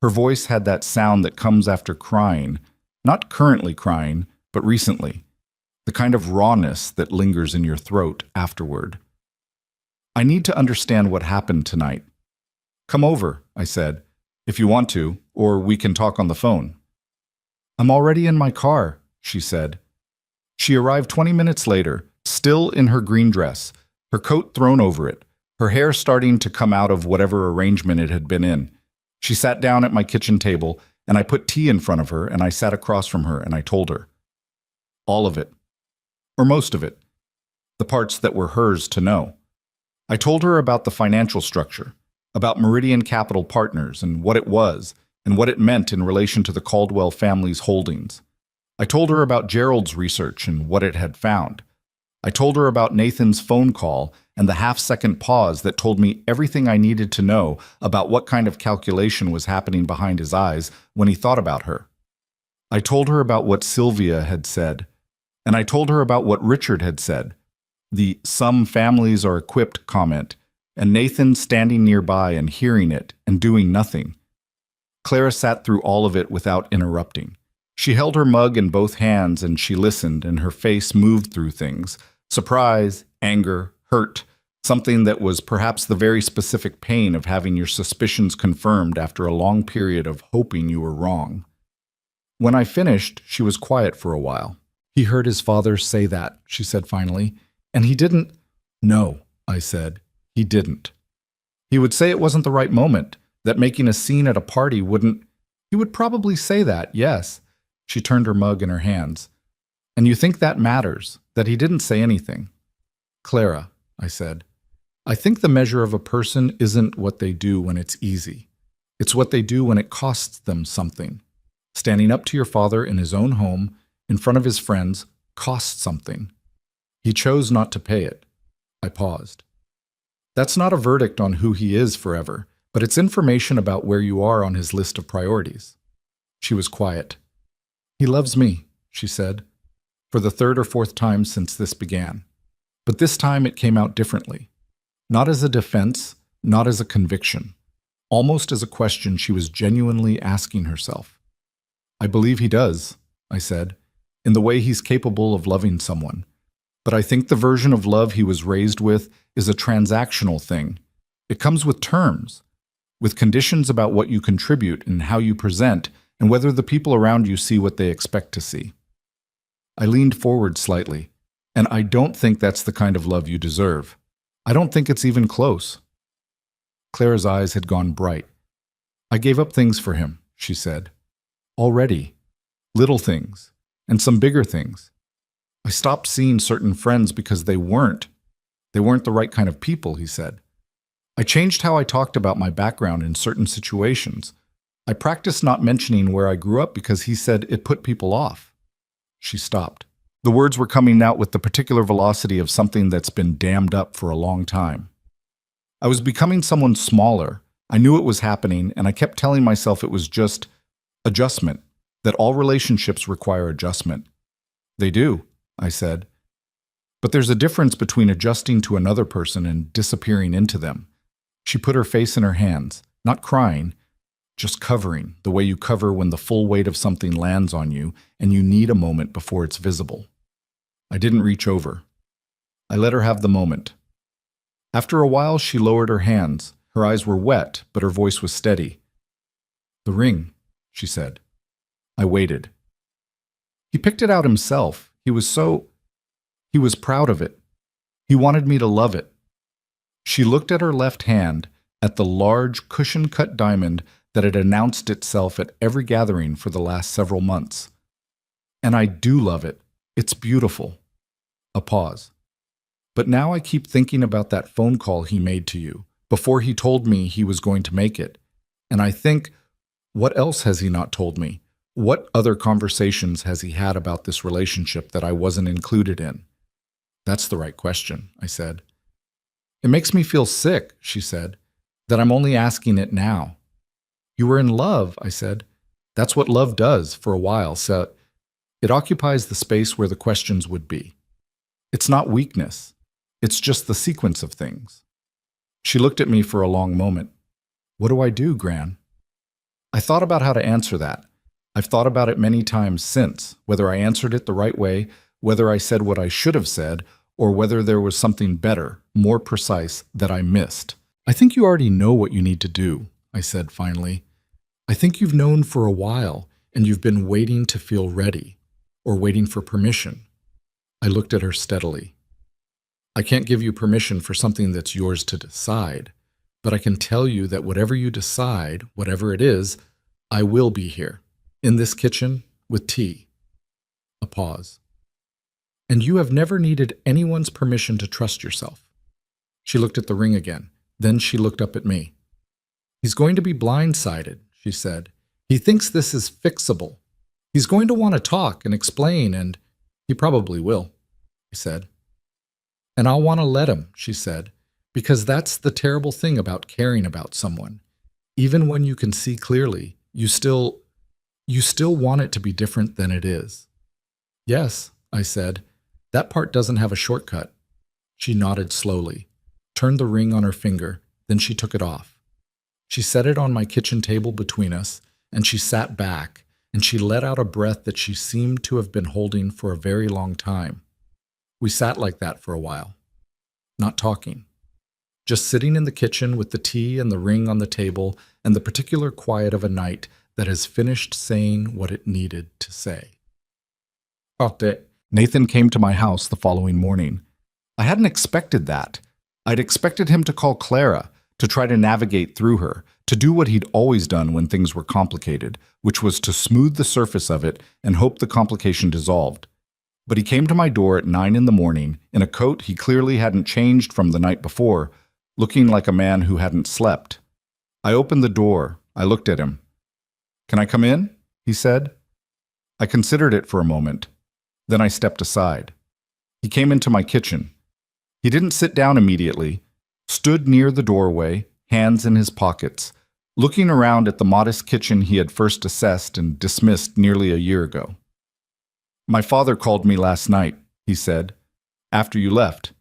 Her voice had that sound that comes after crying, not currently crying, but recently. The kind of rawness that lingers in your throat afterward. I need to understand what happened tonight. Come over, I said, if you want to, or we can talk on the phone. I'm already in my car, she said. She arrived 20 minutes later, still in her green dress, her coat thrown over it, her hair starting to come out of whatever arrangement it had been in. She sat down at my kitchen table, and I put tea in front of her, and I sat across from her, and I told her. All of it. Or most of it. The parts that were hers to know. I told her about the financial structure, about Meridian Capital Partners and what it was, and what it meant in relation to the Caldwell family's holdings. I told her about Gerald's research and what it had found. I told her about Nathan's phone call and the half-second pause that told me everything I needed to know about what kind of calculation was happening behind his eyes when he thought about her. I told her about what Sylvia had said, and I told her about what Richard had said, the "some families are equipped" comment, and Nathan standing nearby and hearing it and doing nothing. Clara sat through all of it without interrupting. She held her mug in both hands and she listened, and her face moved through things. Surprise, anger, hurt, something that was perhaps the very specific pain of having your suspicions confirmed after a long period of hoping you were wrong. When I finished, she was quiet for a while. He heard his father say that, she said finally, and he didn't. No, I said, he didn't. He would say it wasn't the right moment, that making a scene at a party wouldn't. He would probably say that, yes. She turned her mug in her hands. And you think that matters, that he didn't say anything? Clara, I said, I think the measure of a person isn't what they do when it's easy. It's what they do when it costs them something. Standing up to your father in his own home, in front of his friends, costs something. He chose not to pay it. I paused. That's not a verdict on who he is forever, but it's information about where you are on his list of priorities. She was quiet. He loves me, she said, for the third or fourth time since this began. But this time it came out differently. Not as a defense, not as a conviction. Almost as a question she was genuinely asking herself. I believe he does, I said, in the way he's capable of loving someone. But I think the version of love he was raised with is a transactional thing. It comes with terms, with conditions about what you contribute and how you present, and whether the people around you see what they expect to see. I leaned forward slightly, and I don't think that's the kind of love you deserve. I don't think it's even close. Clara's eyes had gone bright. I gave up things for him, she said. Already. Little things, and some bigger things. I stopped seeing certain friends because they weren't the right kind of people, he said. I changed how I talked about my background in certain situations. I practiced not mentioning where I grew up because he said it put people off. She stopped. The words were coming out with the particular velocity of something that's been dammed up for a long time. I was becoming someone smaller. I knew it was happening, and I kept telling myself it was just adjustment, that all relationships require adjustment. They do, I said. But there's a difference between adjusting to another person and disappearing into them. She put her face in her hands, not crying, just covering, the way you cover when the full weight of something lands on you and you need a moment before it's visible. I didn't reach over. I let her have the moment. After a while, she lowered her hands. Her eyes were wet, but her voice was steady. The ring, she said. I waited. He picked it out himself. He was proud of it. He wanted me to love it. She looked at her left hand, at the large cushion-cut diamond that had announced itself at every gathering for the last several months. And I do love it. It's beautiful. A pause. But now I keep thinking about that phone call he made to you, before he told me he was going to make it. And I think, what else has he not told me? What other conversations has he had about this relationship that I wasn't included in? That's the right question, I said. It makes me feel sick, she said, that I'm only asking it now. You were in love, I said. That's what love does for a while, so it occupies the space where the questions would be. It's not weakness. It's just the sequence of things. She looked at me for a long moment. What do I do, Gran? I thought about how to answer that. I've thought about it many times since, whether I answered it the right way, whether I said what I should have said, or whether there was something better, more precise, that I missed. I think you already know what you need to do, I said finally. I think you've known for a while, and you've been waiting to feel ready, or waiting for permission. I looked at her steadily. I can't give you permission for something that's yours to decide, but I can tell you that whatever you decide, whatever it is, I will be here, in this kitchen, with tea. A pause. And you have never needed anyone's permission to trust yourself. She looked at the ring again. Then she looked up at me. He's going to be blindsided, she said. He thinks this is fixable. He's going to want to talk and explain, and he probably will, he said. And I'll want to let him, she said, because that's the terrible thing about caring about someone. Even when you can see clearly, you still want it to be different than it is. Yes, I said. That part doesn't have a shortcut. She nodded slowly, turned the ring on her finger, then she took it off. She set it on my kitchen table between us, and she sat back, and she let out a breath that she seemed to have been holding for a very long time. We sat like that for a while, not talking, just sitting in the kitchen with the tea and the ring on the table and the particular quiet of a night that has finished saying what it needed to say. Nathan came to my house the following morning. I hadn't expected that. I'd expected him to call Clara, to try to navigate through her, to do what he'd always done when things were complicated, which was to smooth the surface of it and hope the complication dissolved. But he came to my door at 9 in the morning in a coat he clearly hadn't changed from the night before, looking like a man who hadn't slept. I opened the door. I looked at him. "Can I come in?" he said. I considered it for a moment. Then I stepped aside. He came into my kitchen. He didn't sit down immediately, stood near the doorway, hands in his pockets, looking around at the modest kitchen he had first assessed and dismissed nearly a year ago. "My father called me last night," he said, "after you left.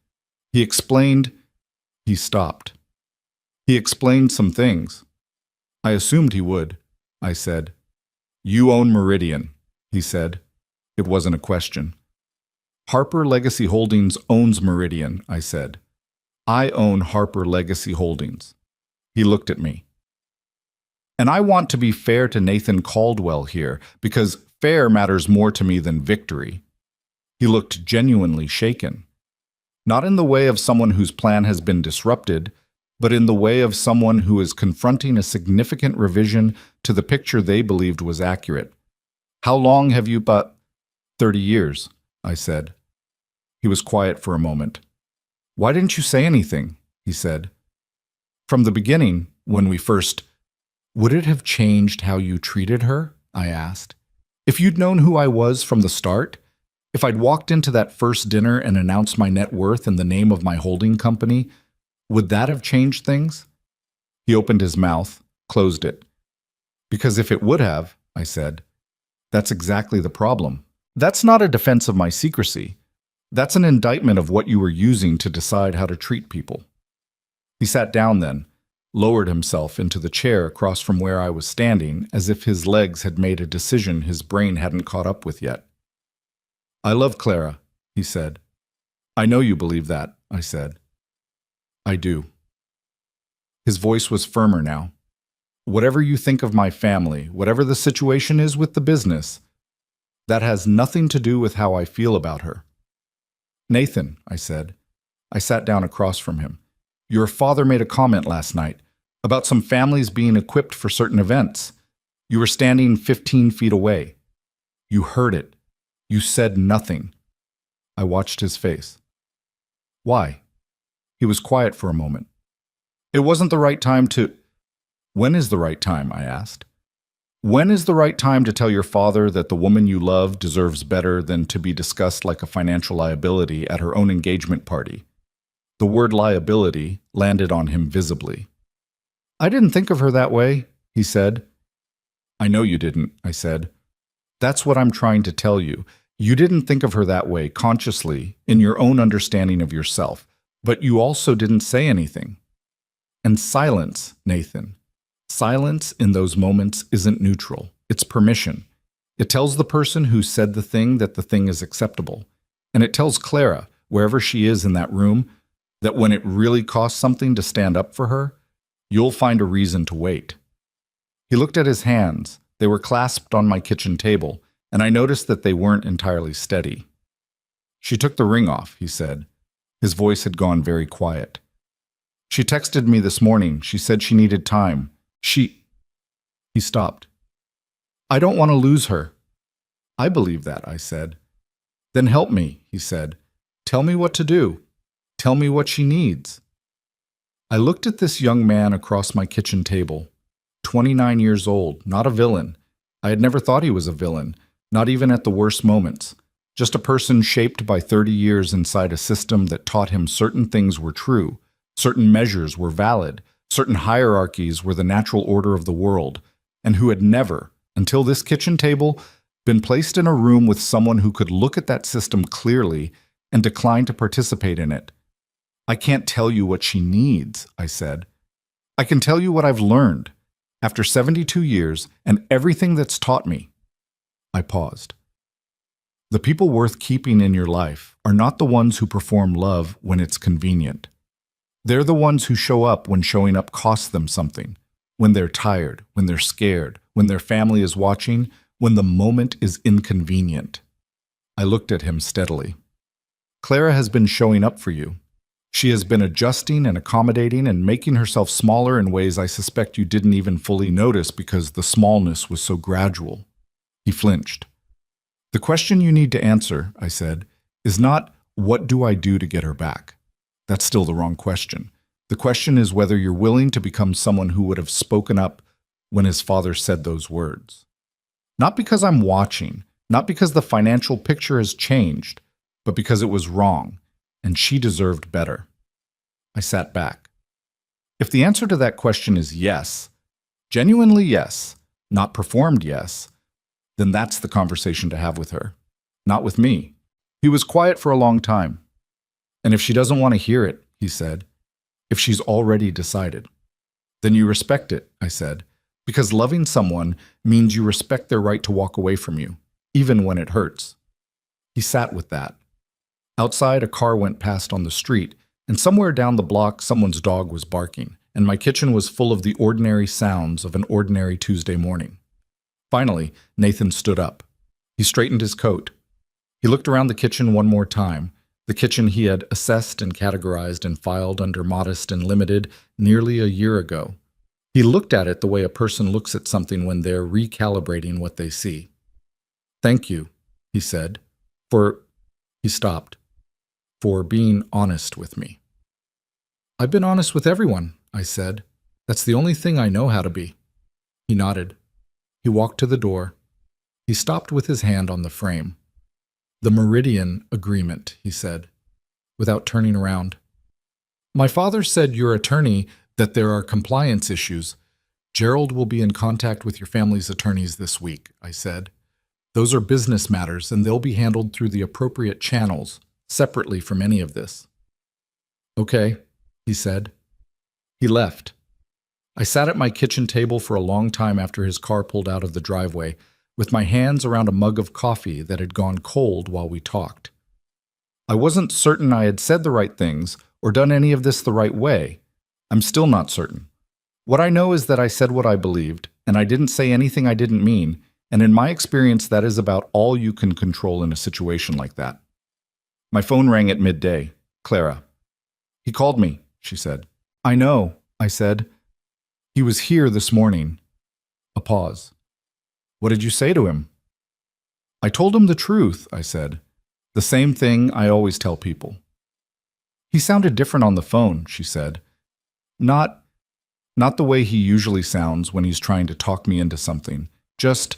He explained—" He stopped. "He explained some things." "I assumed he would," I said. "You own Meridian," he said. It wasn't a question. "Harper Legacy Holdings owns Meridian," I said. "I own Harper Legacy Holdings." He looked at me. And I want to be fair to Nathan Caldwell here, because fair matters more to me than victory. He looked genuinely shaken. Not in the way of someone whose plan has been disrupted, but in the way of someone who is confronting a significant revision to the picture they believed was accurate. "How long have you 30 years, I said. He was quiet for a moment. "Why didn't you say anything?" he said. "From the beginning, when we first—" "Would it have changed how you treated her?" I asked. "If you'd known who I was from the start? If I'd walked into that first dinner and announced my net worth in the name of my holding company, would that have changed things?" He opened his mouth, closed it. "Because if it would have," I said, "that's exactly the problem. That's not a defense of my secrecy. That's an indictment of what you were using to decide how to treat people." He sat down then, lowered himself into the chair across from where I was standing, as if his legs had made a decision his brain hadn't caught up with yet. "I love Clara," he said. "I know you believe that," I said. "I do." His voice was firmer now. "Whatever you think of my family, whatever the situation is with the business, that has nothing to do with how I feel about her." "Nathan," I said. I sat down across from him. "Your father made a comment last night about some families being equipped for certain events. You were standing 15 feet away. You heard it. You said nothing." I watched his face. "Why?" He was quiet for a moment. "It wasn't the right time to—" "When is the right time?" I asked. "When is the right time to tell your father that the woman you love deserves better than to be discussed like a financial liability at her own engagement party?" The word liability landed on him visibly. "I didn't think of her that way," he said. "I know you didn't," I said. "That's what I'm trying to tell you. You didn't think of her that way consciously in your own understanding of yourself, but you also didn't say anything. And silence, Nathan. Silence in those moments isn't neutral. It's permission. It tells the person who said the thing that the thing is acceptable. And it tells Clara, wherever she is in that room, that when it really costs something to stand up for her, you'll find a reason to wait. He looked at his hands. They were clasped on my kitchen table, and I noticed that they weren't entirely steady. She took the ring off, he said. His voice had gone very quiet. She texted me this morning. She said she needed time. He stopped. I don't want to lose her. I believe that, I said. Then help me, he said. Tell me what to do. Tell me what she needs. I looked at this young man across my kitchen table. 29 years old, not a villain. I had never thought he was a villain, not even at the worst moments. Just a person shaped by 30 years inside a system that taught him certain things were true, certain measures were valid, certain hierarchies were the natural order of the world, and who had never, until this kitchen table, been placed in a room with someone who could look at that system clearly and decline to participate in it. I can't tell you what she needs, I said. I can tell you what I've learned, after 72 years and everything that's taught me. I paused. The people worth keeping in your life are not the ones who perform love when it's convenient. They're the ones who show up when showing up costs them something, when they're tired, when they're scared, when their family is watching, when the moment is inconvenient. I looked at him steadily. Clara has been showing up for you. She has been adjusting and accommodating and making herself smaller in ways I suspect you didn't even fully notice because the smallness was so gradual. He flinched. The question you need to answer, I said, is not, what do I do to get her back? That's still the wrong question. The question is whether you're willing to become someone who would have spoken up when his father said those words. Not because I'm watching, not because the financial picture has changed, but because it was wrong, and she deserved better. I sat back. If the answer to that question is yes, genuinely yes, not performed yes, then that's the conversation to have with her, not with me. He was quiet for a long time. And if she doesn't want to hear it, he said, if she's already decided, then you respect it, I said, because loving someone means you respect their right to walk away from you, even when it hurts. He sat with that. Outside, a car went past on the street, and somewhere down the block, someone's dog was barking, and my kitchen was full of the ordinary sounds of an ordinary Tuesday morning. Finally, Nathan stood up. He straightened his coat. He looked around the kitchen one more time, the kitchen he had assessed and categorized and filed under modest and limited nearly a year ago. He looked at it the way a person looks at something when they're recalibrating what they see. Thank you, he said, he stopped, for being honest with me. I've been honest with everyone, I said. That's the only thing I know how to be. He nodded. He walked to the door. He stopped with his hand on the frame. The Meridian Agreement, he said, without turning around. My father said your attorney that there are compliance issues. Gerald will be in contact with your family's attorneys this week, I said. Those are business matters, and they'll be handled through the appropriate channels, separately from any of this. Okay, he said. He left. I sat at my kitchen table for a long time after his car pulled out of the driveway, with my hands around a mug of coffee that had gone cold while we talked. I wasn't certain I had said the right things or done any of this the right way. I'm still not certain. What I know is that I said what I believed, and I didn't say anything I didn't mean, and in my experience, that is about all you can control in a situation like that. My phone rang at midday. Clara. He called me, she said. I know, I said. He was here this morning. A pause. What did you say to him? I told him the truth, I said. The same thing I always tell people. He sounded different on the phone, she said. Not the way he usually sounds when he's trying to talk me into something. Just,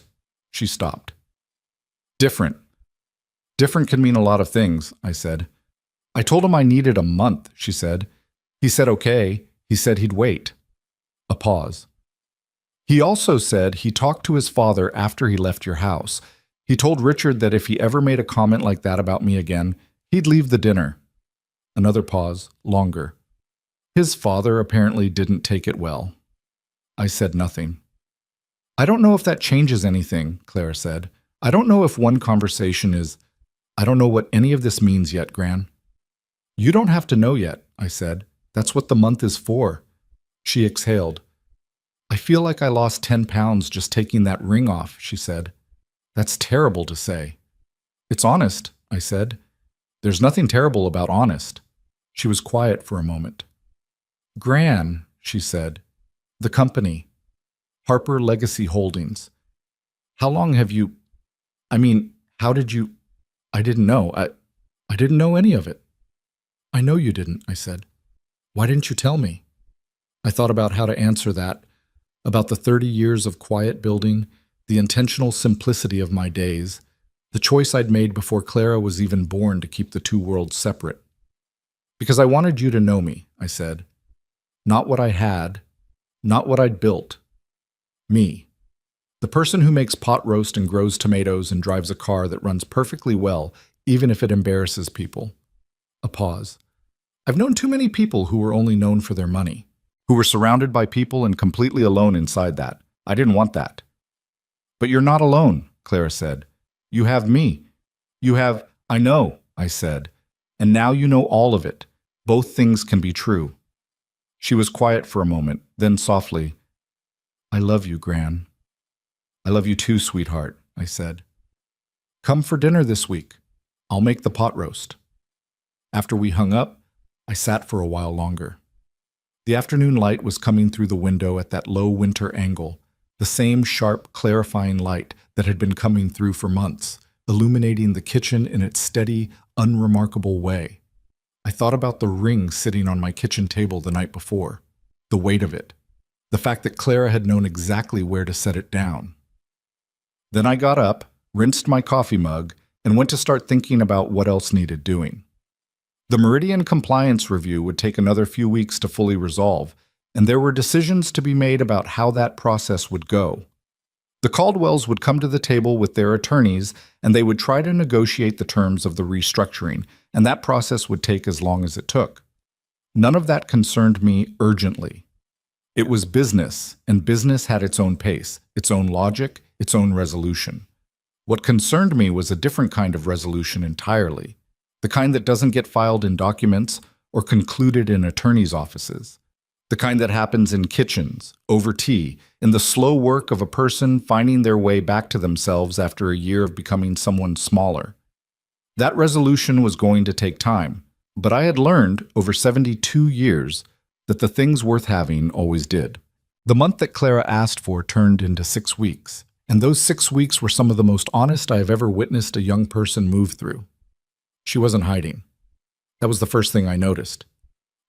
she stopped. Different. Different can mean a lot of things, I said. I told him I needed a month, she said. He said okay. He said he'd wait. A pause. He also said he talked to his father after he left your house. He told Richard that if he ever made a comment like that about me again, he'd leave the dinner. Another pause, longer. His father apparently didn't take it well. I said nothing. I don't know if that changes anything, Clara said. I don't know if one conversation is, I don't know what any of this means yet, Gran. You don't have to know yet, I said. That's what the month is for. She exhaled. I feel like I lost 10 pounds just taking that ring off, she said. That's terrible to say. It's honest, I said. There's nothing terrible about honest. She was quiet for a moment. Gran, she said. The company. Harper Legacy Holdings. How long have you... how did you... I didn't know. I didn't know any of it. I know you didn't, I said. Why didn't you tell me? I thought about how to answer that, about the 30 years of quiet building, the intentional simplicity of my days, the choice I'd made before Clara was even born to keep the two worlds separate. Because I wanted you to know me, I said. Not what I had, not what I'd built. Me. The person who makes pot roast and grows tomatoes and drives a car that runs perfectly well, even if it embarrasses people. A pause. I've known too many people who were only known for their money, who were surrounded by people and completely alone inside that. I didn't want that. But you're not alone, Clara said. You have me. You have... I know, I said. And now you know all of it. Both things can be true. She was quiet for a moment, then softly, I love you, Gran. I love you too, sweetheart, I said. Come for dinner this week. I'll make the pot roast. After we hung up, I sat for a while longer. The afternoon light was coming through the window at that low winter angle, the same sharp, clarifying light that had been coming through for months, illuminating the kitchen in its steady, unremarkable way. I thought about the ring sitting on my kitchen table the night before, the weight of it, the fact that Clara had known exactly where to set it down. Then I got up, rinsed my coffee mug, and went to start thinking about what else needed doing. The Meridian Compliance Review would take another few weeks to fully resolve, and there were decisions to be made about how that process would go. The Caldwells would come to the table with their attorneys, and they would try to negotiate the terms of the restructuring, and that process would take as long as it took. None of that concerned me urgently. It was business, and business had its own pace, its own logic, its own resolution. What concerned me was a different kind of resolution entirely, the kind that doesn't get filed in documents or concluded in attorneys' offices, the kind that happens in kitchens, over tea, in the slow work of a person finding their way back to themselves after a year of becoming someone smaller. That resolution was going to take time, but I had learned over 72 years that the things worth having always did. The month that Clara asked for turned into 6 weeks, and those 6 weeks were some of the most honest I have ever witnessed a young person move through. She wasn't hiding. That was the first thing I noticed.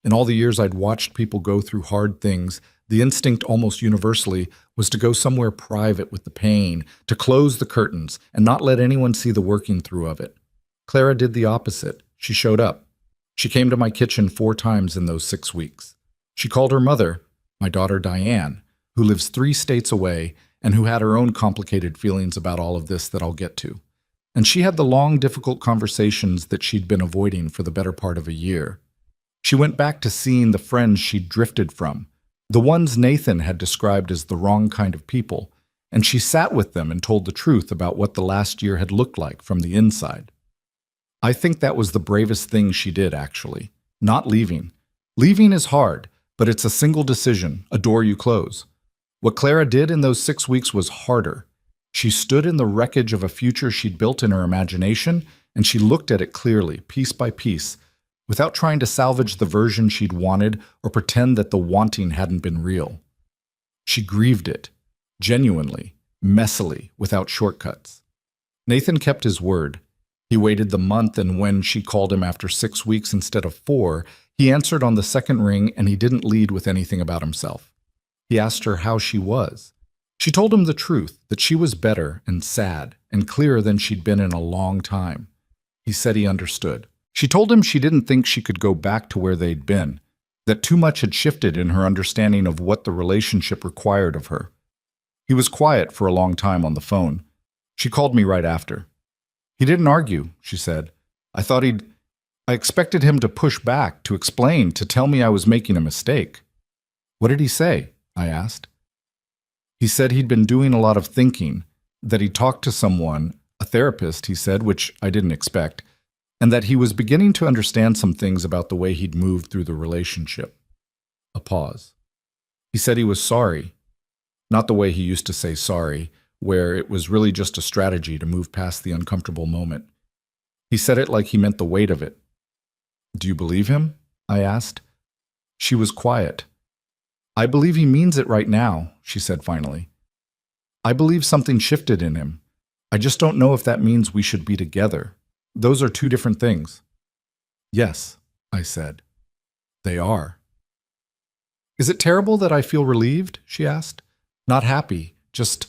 In all the years I'd watched people go through hard things, the instinct almost universally was to go somewhere private with the pain, to close the curtains, and not let anyone see the working through of it. Clara did the opposite. She showed up. She came to my kitchen 4 times in those 6 weeks. She called her mother, my daughter Diane, who lives 3 states away and who had her own complicated feelings about all of this that I'll get to. And she had the long, difficult conversations that she'd been avoiding for the better part of a year. She went back to seeing the friends she'd drifted from, the ones Nathan had described as the wrong kind of people, and she sat with them and told the truth about what the last year had looked like from the inside. I think that was the bravest thing she did, actually. Not leaving. Leaving is hard, but it's a single decision, a door you close. What Clara did in those 6 weeks was harder. She stood in the wreckage of a future she'd built in her imagination, and she looked at it clearly, piece by piece, without trying to salvage the version she'd wanted or pretend that the wanting hadn't been real. She grieved it, genuinely, messily, without shortcuts. Nathan kept his word. He waited the month, and when she called him after 6 weeks instead of 4, he answered on the second ring, and he didn't lead with anything about himself. He asked her how she was. She told him the truth, that she was better and sad and clearer than she'd been in a long time. He said he understood. She told him she didn't think she could go back to where they'd been, that too much had shifted in her understanding of what the relationship required of her. He was quiet for a long time on the phone. She called me right after. He didn't argue, she said. I expected him to push back, to explain, to tell me I was making a mistake. What did he say? I asked. He said he'd been doing a lot of thinking, that he talked to someone, therapist, he said, which I didn't expect, and that he was beginning to understand some things about the way he'd moved through the relationship. A pause. He said he was sorry, not the way he used to say sorry, where it was really just a strategy to move past the uncomfortable moment. He said it like he meant the weight of it. Do you believe him? I asked. She was quiet. I believe he means it right now, she said finally. I believe something shifted in him. I just don't know if that means we should be together. Those are two different things. Yes, I said. They are. Is it terrible that I feel relieved? She asked. Not happy, just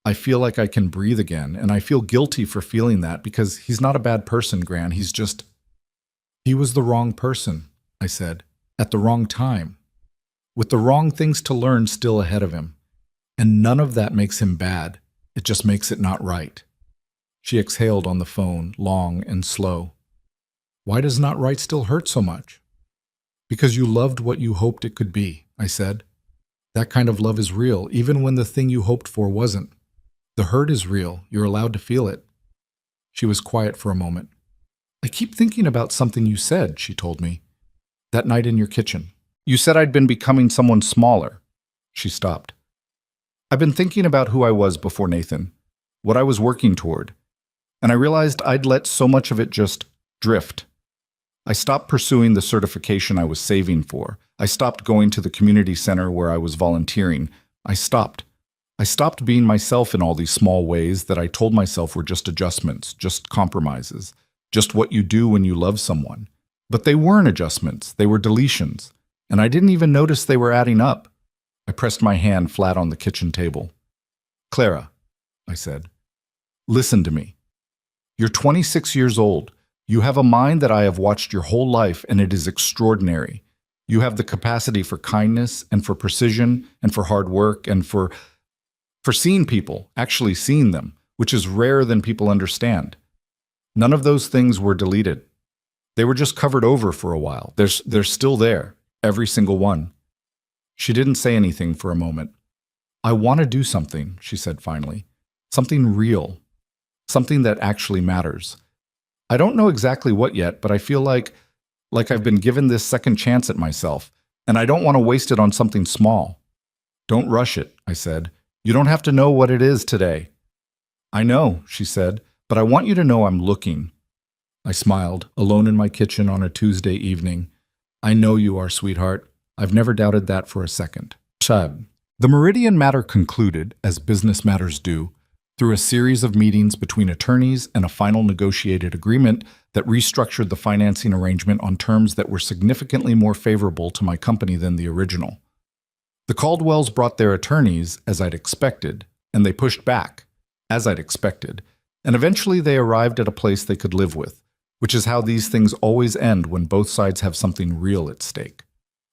I feel like I can breathe again, and I feel guilty for feeling that because he's not a bad person, Gran. He was the wrong person, I said, at the wrong time, with the wrong things to learn still ahead of him. And none of that makes him bad. It just makes it not right. She exhaled on the phone, long and slow. Why does not right still hurt so much? Because you loved what you hoped it could be, I said. That kind of love is real, even when the thing you hoped for wasn't. The hurt is real. You're allowed to feel it. She was quiet for a moment. I keep thinking about something you said, she told me. That night in your kitchen. You said I'd been becoming someone smaller. She stopped. I've been thinking about who I was before Nathan, what I was working toward, and I realized I'd let so much of it just drift. I stopped pursuing the certification I was saving for. I stopped going to the community center where I was volunteering. I stopped being myself in all these small ways that I told myself were just adjustments, just compromises, just what you do when you love someone. But they weren't adjustments, they were deletions, and I didn't even notice they were adding up. I pressed my hand flat on the kitchen table. Clara, I said, listen to me. You're 26 years old. You have a mind that I have watched your whole life, and it is extraordinary. You have the capacity for kindness and for precision and for hard work and for seeing people, actually seeing them, which is rarer than people understand. None of those things were deleted. They were just covered over for a while. They're still there, every single one. She didn't say anything for a moment. I want to do something, she said finally. Something real. Something that actually matters. I don't know exactly what yet, but I feel like I've been given this second chance at myself, and I don't want to waste it on something small. Don't rush it, I said. You don't have to know what it is today. I know, she said, but I want you to know I'm looking. I smiled, alone in my kitchen on a Tuesday evening. I know you are, sweetheart. I've never doubted that for a second. Chad. The Meridian matter concluded, as business matters do, through a series of meetings between attorneys and a final negotiated agreement that restructured the financing arrangement on terms that were significantly more favorable to my company than the original. The Caldwells brought their attorneys, as I'd expected, and they pushed back, as I'd expected, and eventually they arrived at a place they could live with, which is how these things always end when both sides have something real at stake.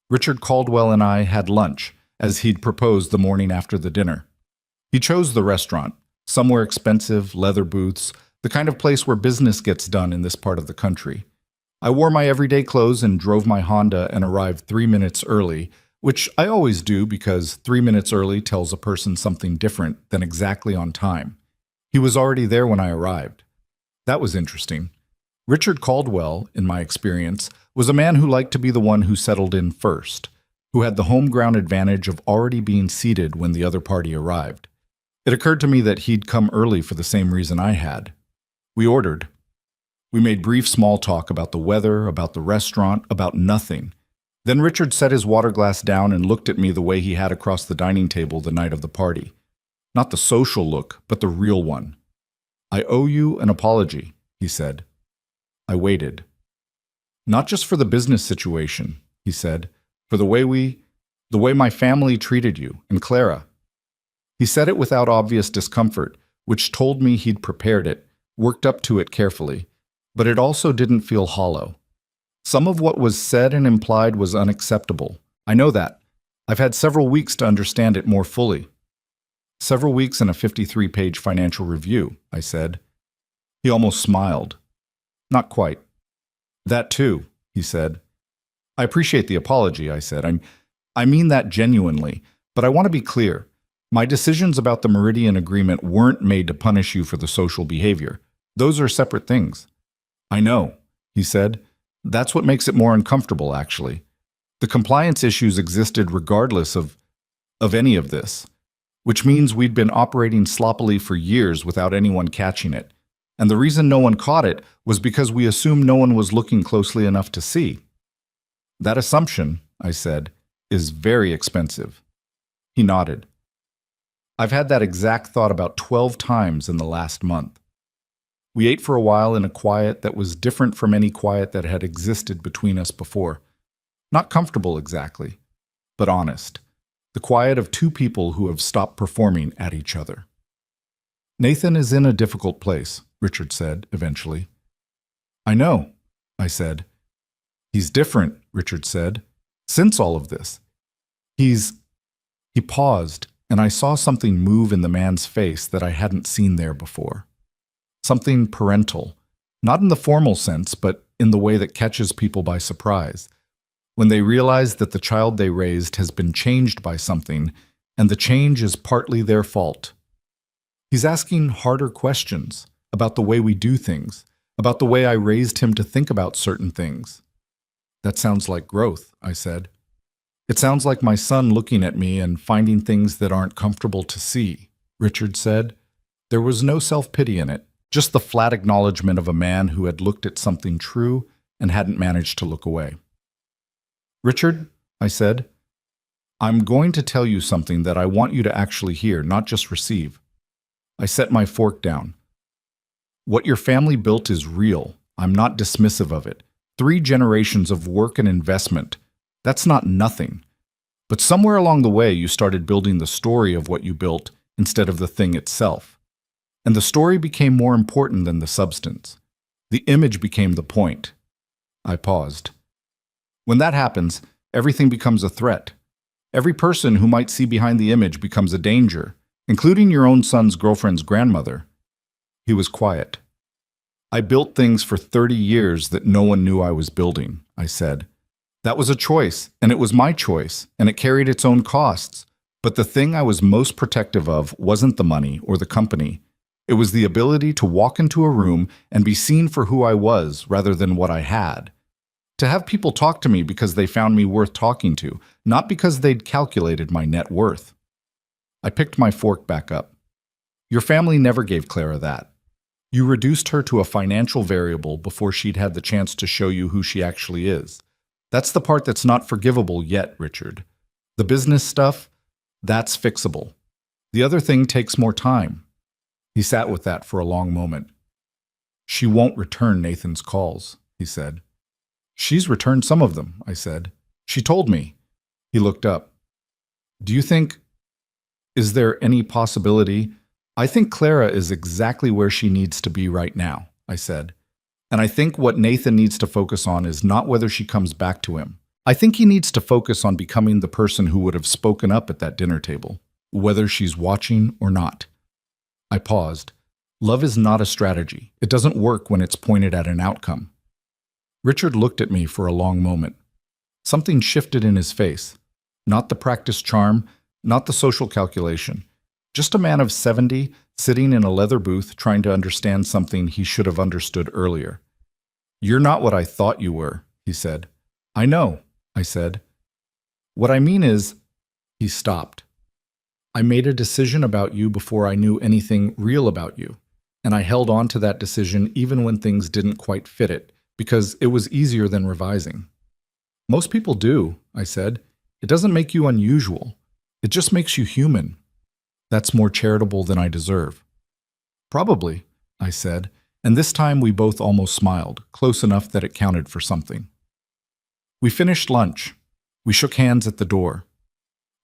Richard Caldwell and I had lunch, as he'd proposed the morning after the dinner. He chose the restaurant, somewhere expensive, leather booths, the kind of place where business gets done in this part of the country. I wore my everyday clothes and drove my Honda and arrived 3 minutes early, which I always do because 3 minutes early tells a person something different than exactly on time. He was already there when I arrived. That was interesting. Richard Caldwell, in my experience, was a man who liked to be the one who settled in first, who had the home ground advantage of already being seated when the other party arrived. It occurred to me that he'd come early for the same reason I had. We ordered. We made brief small talk about the weather, about the restaurant, about nothing. Then Richard set his water glass down and looked at me the way he had across the dining table the night of the party. Not the social look, but the real one. I owe you an apology, he said. I waited. Not just for the business situation, he said, for the way my family treated you and Clara. He said it without obvious discomfort, which told me he'd prepared it, worked up to it carefully, but it also didn't feel hollow. Some of what was said and implied was unacceptable. I know that. I've had several weeks to understand it more fully. Several weeks and a 53-page financial review, I said. He almost smiled. Not quite. That too, he said. I appreciate the apology, I said. I mean that genuinely, but I want to be clear. My decisions about the Meridian Agreement weren't made to punish you for the social behavior. Those are separate things. I know, he said. That's what makes it more uncomfortable, actually. The compliance issues existed regardless of any of this, which means we'd been operating sloppily for years without anyone catching it. And the reason no one caught it was because we assumed no one was looking closely enough to see. That assumption, I said, is very expensive. He nodded. I've had that exact thought about 12 times in the last month. We ate for a while in a quiet that was different from any quiet that had existed between us before. Not comfortable exactly, but honest. The quiet of two people who have stopped performing at each other. Nathan is in a difficult place, Richard said eventually. I know, I said. He's different, Richard said, since all of this. He paused, and I saw something move in the man's face that I hadn't seen there before. Something parental, not in the formal sense, but in the way that catches people by surprise. When they realize that the child they raised has been changed by something, and the change is partly their fault. He's asking harder questions about the way we do things, about the way I raised him to think about certain things. That sounds like growth, I said. It sounds like my son looking at me and finding things that aren't comfortable to see, Richard said. There was no self-pity in it, just the flat acknowledgement of a man who had looked at something true and hadn't managed to look away. Richard, I said, I'm going to tell you something that I want you to actually hear, not just receive. I set my fork down. What your family built is real. I'm not dismissive of it. 3 generations of work and investment. That's not nothing. But somewhere along the way, you started building the story of what you built instead of the thing itself. And the story became more important than the substance. The image became the point. I paused. When that happens, everything becomes a threat. Every person who might see behind the image becomes a danger, including your own son's girlfriend's grandmother. He was quiet. I built things for 30 years that no one knew I was building, I said. That was a choice, and it was my choice, and it carried its own costs. But the thing I was most protective of wasn't the money or the company. It was the ability to walk into a room and be seen for who I was rather than what I had. To have people talk to me because they found me worth talking to, not because they'd calculated my net worth. I picked my fork back up. Your family never gave Clara that. You reduced her to a financial variable before she'd had the chance to show you who she actually is. That's the part that's not forgivable yet, Richard. The business stuff, that's fixable. The other thing takes more time. He sat with that for a long moment. She won't return Nathan's calls, he said. She's returned some of them, I said. She told me. He looked up. Do you think, is there any possibility? I think Clara is exactly where she needs to be right now, I said. And I think what Nathan needs to focus on is not whether she comes back to him. I think he needs to focus on becoming the person who would have spoken up at that dinner table, whether she's watching or not. I paused. Love is not a strategy. It doesn't work when it's pointed at an outcome. Richard looked at me for a long moment. Something shifted in his face. Not the practiced charm, not the social calculation. Just a man of 70 sitting in a leather booth trying to understand something he should have understood earlier. You're not what I thought you were, he said. I know, I said. What I mean is, he stopped. I made a decision about you before I knew anything real about you, and I held on to that decision even when things didn't quite fit it, because it was easier than revising. Most people do, I said. It doesn't make you unusual. It just makes you human. That's more charitable than I deserve. Probably, I said, and this time we both almost smiled, close enough that it counted for something. We finished lunch. We shook hands at the door.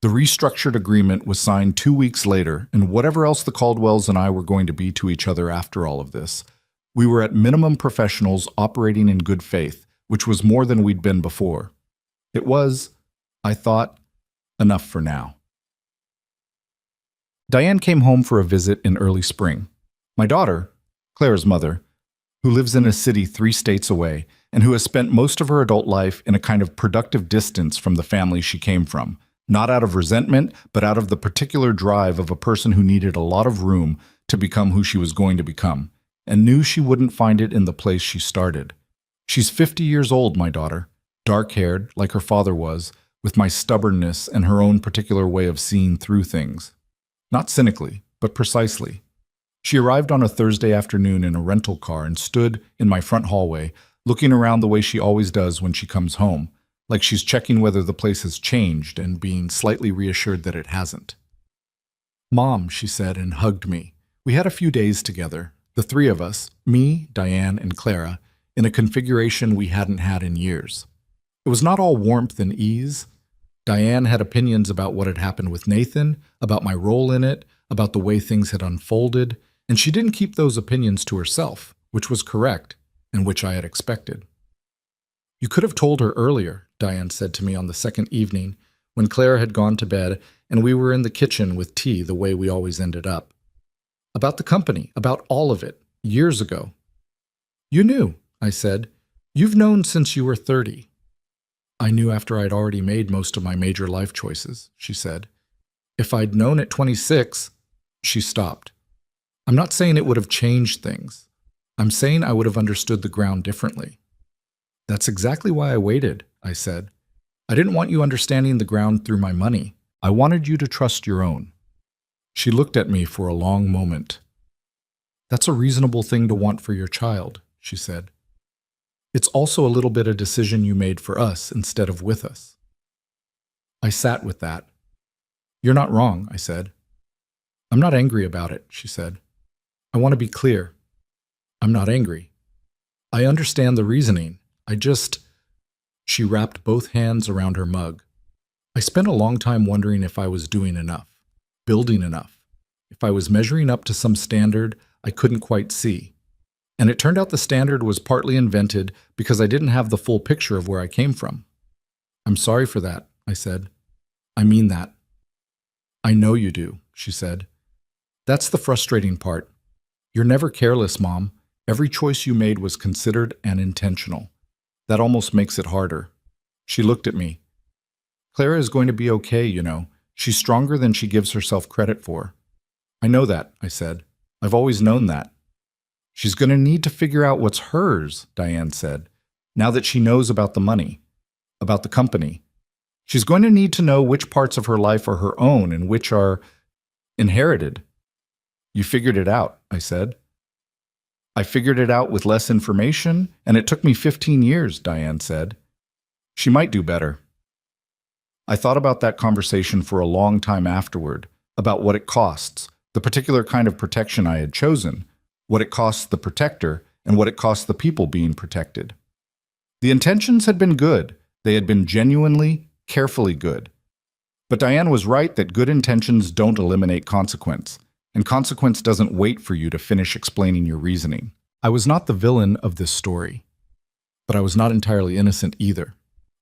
The restructured agreement was signed 2 weeks later, and whatever else the Caldwells and I were going to be to each other after all of this, we were at minimum professionals operating in good faith, which was more than we'd been before. It was, I thought, enough for now. Diane came home for a visit in early spring. My daughter, Claire's mother, who lives in a city 3 states away and who has spent most of her adult life in a kind of productive distance from the family she came from, not out of resentment, but out of the particular drive of a person who needed a lot of room to become who she was going to become, and knew she wouldn't find it in the place she started. She's 50 years old, my daughter, dark-haired, like her father was, with my stubbornness and her own particular way of seeing through things. Not cynically, but precisely. She arrived on a Thursday afternoon in a rental car and stood in my front hallway, looking around the way she always does when she comes home, like she's checking whether the place has changed and being slightly reassured that it hasn't. "Mom," she said and hugged me. We had a few days together, the three of us, me, Diane, and Clara, in a configuration we hadn't had in years. It was not all warmth and ease. Diane had opinions about what had happened with Nathan, about my role in it, about the way things had unfolded, and she didn't keep those opinions to herself, which was correct, and which I had expected. "You could have told her earlier," Diane said to me on the second evening, when Clara had gone to bed and we were in the kitchen with tea the way we always ended up. "About the company, about all of it, years ago." "You knew," I said. "You've known since you were 30. "I knew after I'd already made most of my major life choices," she said. "If I'd known at 26, she stopped. "I'm not saying it would have changed things. I'm saying I would have understood the ground differently." "That's exactly why I waited," I said. "I didn't want you understanding the ground through my money. I wanted you to trust your own." She looked at me for a long moment. "That's a reasonable thing to want for your child," she said. "It's also a little bit a decision you made for us instead of with us." I sat with that. "You're not wrong," I said. "I'm not angry about it," she said. "I want to be clear. I'm not angry. I understand the reasoning. I just—" She wrapped both hands around her mug. "I spent a long time wondering if I was doing enough, building enough, if I was measuring up to some standard I couldn't quite see. And it turned out the standard was partly invented because I didn't have the full picture of where I came from. I'm sorry for that," I said. "I mean that." "I know you do," she said. "That's the frustrating part. You're never careless, Mom. Every choice you made was considered and intentional. That almost makes it harder." She looked at me. "Clara is going to be okay, you know. She's stronger than she gives herself credit for." "I know that," I said. "I've always known that." "She's going to need to figure out what's hers," Diane said, "now that she knows about the money, about the company. She's going to need to know which parts of her life are her own and which are inherited." "You figured it out," I said. "I figured it out with less information, and it took me 15 years, Diane said. "She might do better." I thought about that conversation for a long time afterward, about what it costs, the particular kind of protection I had chosen, what it costs the protector, and what it costs the people being protected. The intentions had been good. They had been genuinely, carefully good. But Diane was right that good intentions don't eliminate consequence, and consequence doesn't wait for you to finish explaining your reasoning. I was not the villain of this story, but I was not entirely innocent either.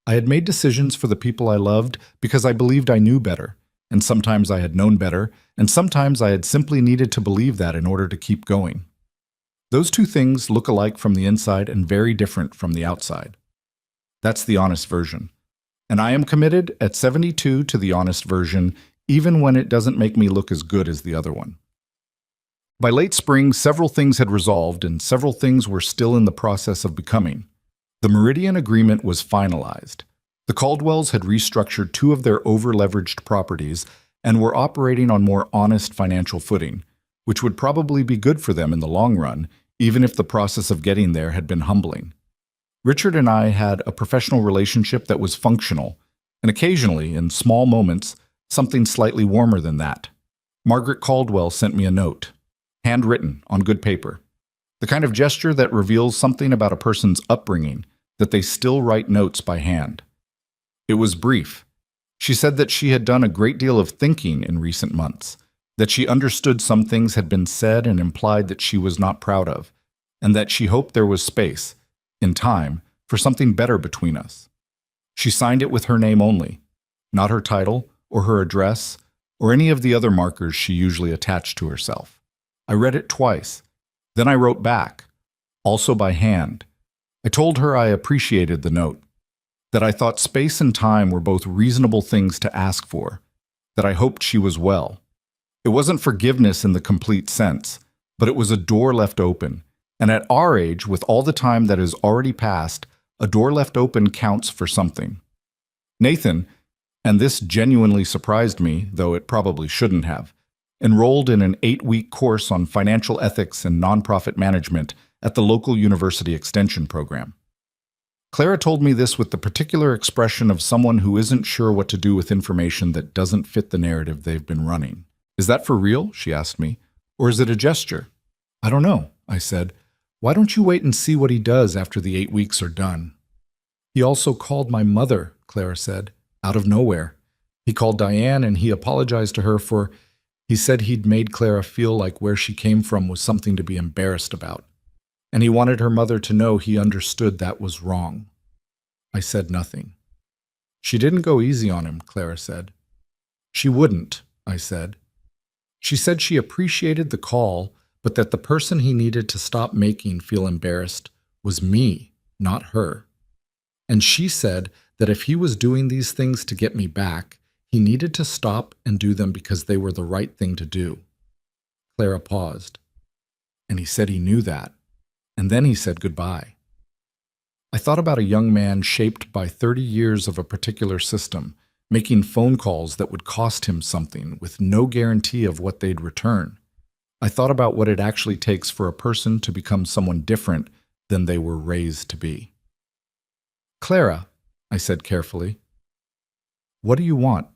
I had made decisions for the people I loved because I believed I knew better, and sometimes I had known better, and sometimes I had simply needed to believe that in order to keep going. Those two things look alike from the inside and very different from the outside. That's the honest version. And I am committed at 72 to the honest version, even when it doesn't make me look as good as the other one. By late spring, several things had resolved and several things were still in the process of becoming. The Meridian Agreement was finalized. The Caldwells had restructured two of their over-leveraged properties and were operating on more honest financial footing, which would probably be good for them in the long run, even if the process of getting there had been humbling. Richard and I had a professional relationship that was functional, and occasionally, in small moments, something slightly warmer than that. Margaret Caldwell sent me a note, handwritten on good paper, the kind of gesture that reveals something about a person's upbringing, that they still write notes by hand. It was brief. She said that she had done a great deal of thinking in recent months, that she understood some things had been said and implied that she was not proud of, and that she hoped there was space, in time, for something better between us. She signed it with her name only, not her title or her address or any of the other markers she usually attached to herself. I read it twice. Then I wrote back, also by hand. I told her I appreciated the note, that I thought space and time were both reasonable things to ask for, that I hoped she was well. It wasn't forgiveness in the complete sense, but it was a door left open, And at our age, with all the time that has already passed, a door left open counts for something. Nathan, and this genuinely surprised me, though it probably shouldn't have, enrolled in an 8-week course on financial ethics and nonprofit management at the local university extension program. Clara told me this with the particular expression of someone who isn't sure what to do with information that doesn't fit the narrative they've been running. "Is that for real?" she asked me. "Or is it a gesture?" "I don't know," I said. "Why don't you wait and see what he does after the 8 weeks are done?" "He also called my mother," Clara said, "out of nowhere. He called Diane and he apologized to her for... He said he'd made Clara feel like where she came from was something to be embarrassed about. And he wanted her mother to know he understood that was wrong." I said nothing. "She didn't go easy on him," Clara said. "She wouldn't," I said. "She said she appreciated the call, but that the person he needed to stop making feel embarrassed was me, not her. And she said that if he was doing these things to get me back, he needed to stop and do them because they were the right thing to do." Clara paused. "And he said he knew that. And then he said goodbye." I thought about a young man shaped by 30 years of a particular system, making phone calls that would cost him something with no guarantee of what they'd return. I thought about what it actually takes for a person to become someone different than they were raised to be. "Clara," I said carefully, "what do you want?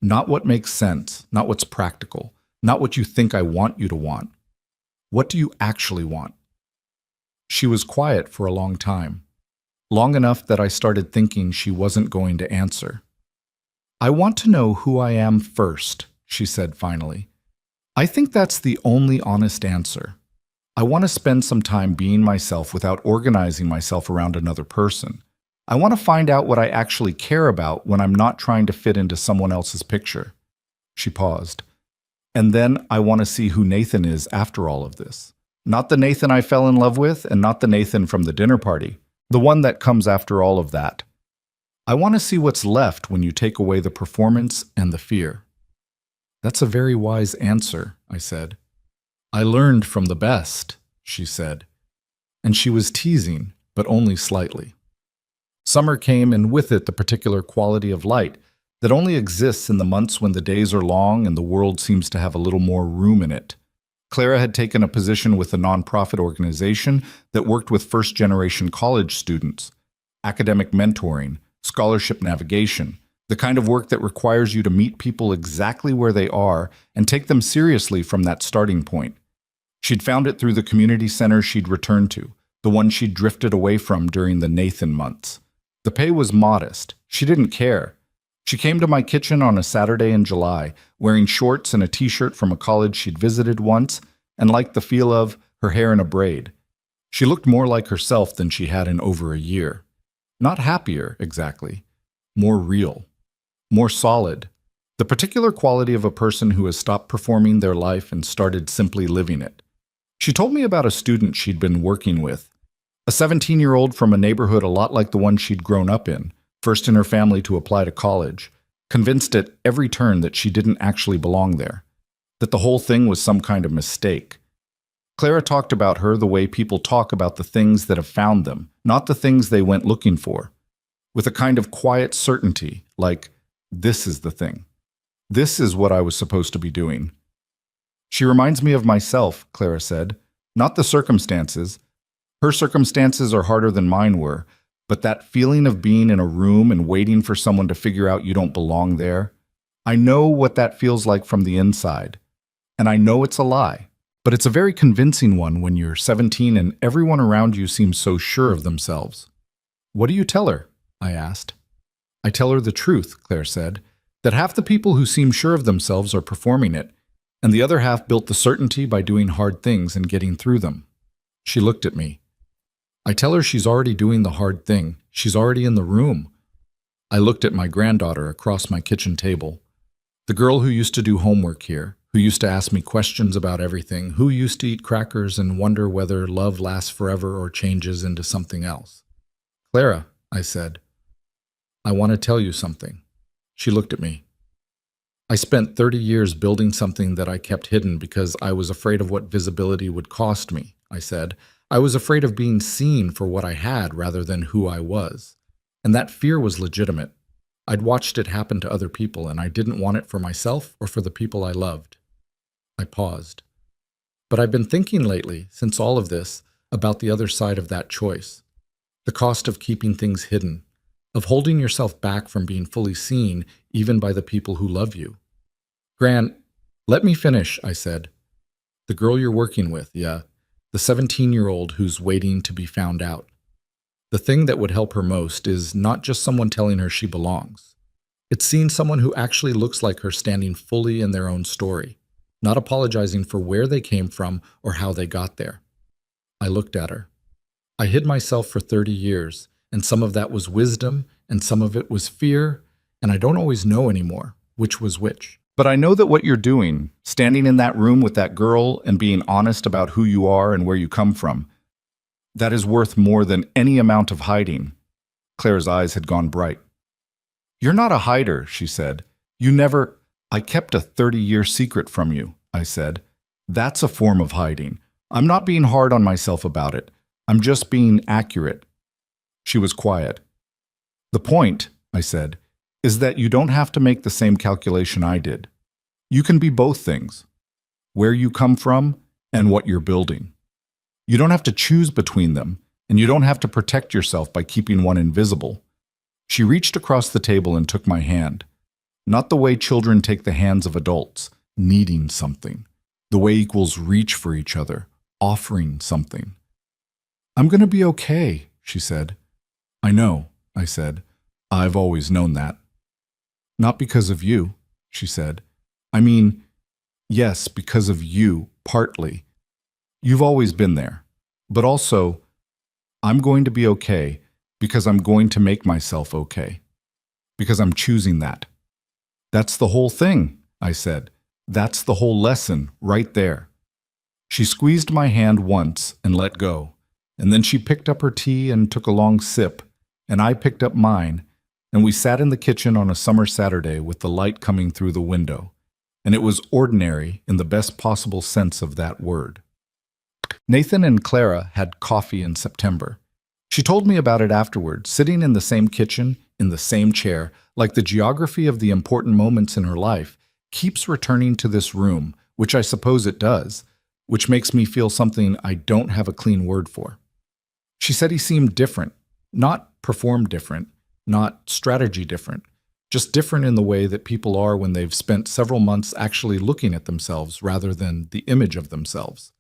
Not what makes sense, not what's practical, not what you think I want you to want. What do you actually want?" She was quiet for a long time, long enough that I started thinking she wasn't going to answer. "I want to know who I am first," she said finally. "I think that's the only honest answer. I want to spend some time being myself without organizing myself around another person. I want to find out what I actually care about when I'm not trying to fit into someone else's picture." She paused. "And then I want to see who Nathan is after all of this. Not the Nathan I fell in love with, and not the Nathan from the dinner party. The one that comes after all of that. I want to see what's left when you take away the performance and the fear." "That's a very wise answer," I said. "I learned from the best," she said. And she was teasing, but only slightly. Summer came, and with it the particular quality of light that only exists in the months when the days are long and the world seems to have a little more room in it. Clara had taken a position with a nonprofit organization that worked with first-generation college students, academic mentoring, scholarship navigation, the kind of work that requires you to meet people exactly where they are and take them seriously from that starting point. She'd found it through the community center she'd returned to, the one she'd drifted away from during the Nathan months. The pay was modest. She didn't care. She came to my kitchen on a Saturday in July, wearing shorts and a t-shirt from a college she'd visited once, and liked the feel of her hair in a braid. She looked more like herself than she had in over a year. Not happier, exactly. More real. More solid. The particular quality of a person who has stopped performing their life and started simply living it. She told me about a student she'd been working with, a 17-year-old from a neighborhood a lot like the one she'd grown up in, first in her family to apply to college, convinced at every turn that she didn't actually belong there, that the whole thing was some kind of mistake. Clara talked about her the way people talk about the things that have found them, not the things they went looking for, with a kind of quiet certainty, like, this is the thing. This is what I was supposed to be doing. She reminds me of myself, Clara said, not the circumstances. Her circumstances are harder than mine were, but that feeling of being in a room and waiting for someone to figure out you don't belong there. I know what that feels like from the inside, and I know it's a lie, but it's a very convincing one when you're 17 and everyone around you seems so sure of themselves. What do you tell her? I asked. I tell her the truth, Claire said, that half the people who seem sure of themselves are performing it, and the other half built the certainty by doing hard things and getting through them. She looked at me. I tell her she's already doing the hard thing. She's already in the room. I looked at my granddaughter across my kitchen table, the girl who used to do homework here, who used to ask me questions about everything, who used to eat crackers and wonder whether love lasts forever or changes into something else. Clara, I said, I want to tell you something. She looked at me. I spent 30 years building something that I kept hidden because I was afraid of what visibility would cost me, I said. I was afraid of being seen for what I had rather than who I was. And that fear was legitimate. I'd watched it happen to other people, and I didn't want it for myself or for the people I loved. I paused. But I've been thinking lately, since all of this, about the other side of that choice. The cost of keeping things hidden, of holding yourself back from being fully seen, even by the people who love you. Grant, let me finish, I said. The girl you're working with, yeah. The 17-year-old who's waiting to be found out. The thing that would help her most is not just someone telling her she belongs. It's seeing someone who actually looks like her standing fully in their own story, not apologizing for where they came from or how they got there. I looked at her. I hid myself for 30 years, and some of that was wisdom, and some of it was fear, and I don't always know anymore which was which. But I know that what you're doing, standing in that room with that girl and being honest about who you are and where you come from, that is worth more than any amount of hiding. Claire's eyes had gone bright. You're not a hider, she said. I kept a 30-year secret from you, I said. That's a form of hiding. I'm not being hard on myself about it. I'm just being accurate. She was quiet. The point, I said, is that you don't have to make the same calculation I did. You can be both things, where you come from and what you're building. You don't have to choose between them, and you don't have to protect yourself by keeping one invisible. She reached across the table and took my hand. Not the way children take the hands of adults, needing something. The way equals reach for each other, offering something. I'm going to be okay, she said. I know, I said. I've always known that. Not because of you, she said. I mean, yes, because of you, partly. You've always been there. But also, I'm going to be okay because I'm going to make myself okay. Because I'm choosing that. That's the whole thing, I said. That's the whole lesson right there. She squeezed my hand once and let go, and then she picked up her tea and took a long sip, and I picked up mine, and we sat in the kitchen on a summer Saturday with the light coming through the window, and it was ordinary in the best possible sense of that word. Nathan and Clara had coffee in September. She told me about it afterward, sitting in the same kitchen, in the same chair, like the geography of the important moments in her life keeps returning to this room, which I suppose it does, which makes me feel something I don't have a clean word for. She said he seemed different, not performed different, not strategy different, just different in the way that people are when they've spent several months actually looking at themselves rather than the image of themselves.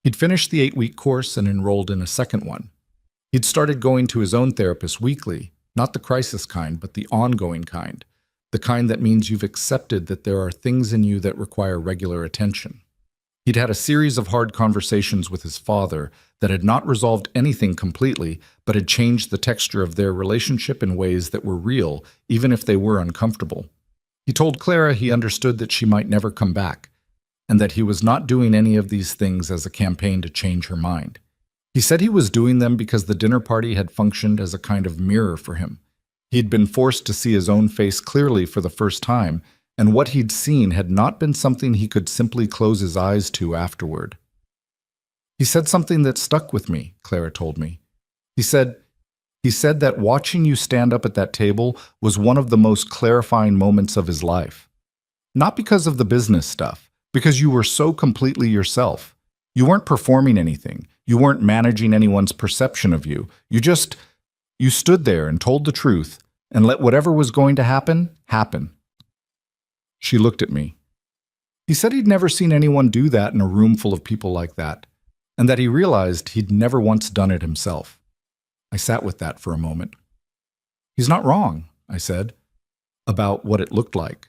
He'd finished the 8-week course and enrolled in a second one. He'd started going to his own therapist weekly, not the crisis kind, but the ongoing kind, the kind that means you've accepted that there are things in you that require regular attention. He'd had a series of hard conversations with his father that had not resolved anything completely, but had changed the texture of their relationship in ways that were real, even if they were uncomfortable. He told Clara he understood that she might never come back, and that he was not doing any of these things as a campaign to change her mind. He said he was doing them because the dinner party had functioned as a kind of mirror for him. He'd been forced to see his own face clearly for the first time, and what he'd seen had not been something he could simply close his eyes to afterward. He said something that stuck with me, Clara told me. He said that watching you stand up at that table was one of the most clarifying moments of his life. Not because of the business stuff, because you were so completely yourself. You weren't performing anything. You weren't managing anyone's perception of you. You stood there and told the truth and let whatever was going to happen, happen. She looked at me. He said he'd never seen anyone do that in a room full of people like that, and that he realized he'd never once done it himself. I sat with that for a moment. He's not wrong, I said, about what it looked like,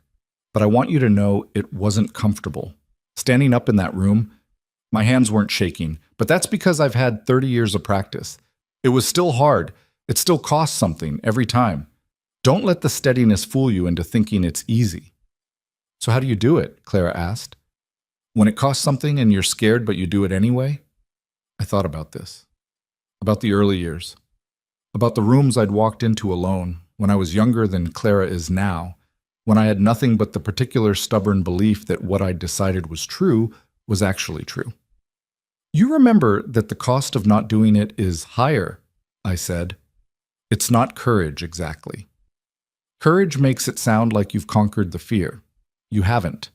but I want you to know it wasn't comfortable. Standing up in that room, my hands weren't shaking, but that's because I've had 30 years of practice. It was still hard. It still costs something every time. Don't let the steadiness fool you into thinking it's easy. So how do you do it? Clara asked. When it costs something and you're scared but you do it anyway? I thought about this. About the early years. About the rooms I'd walked into alone when I was younger than Clara is now, when I had nothing but the particular stubborn belief that what I'd decided was true was actually true. You remember that the cost of not doing it is higher, I said. It's not courage, exactly. Courage makes it sound like you've conquered the fear. You haven't.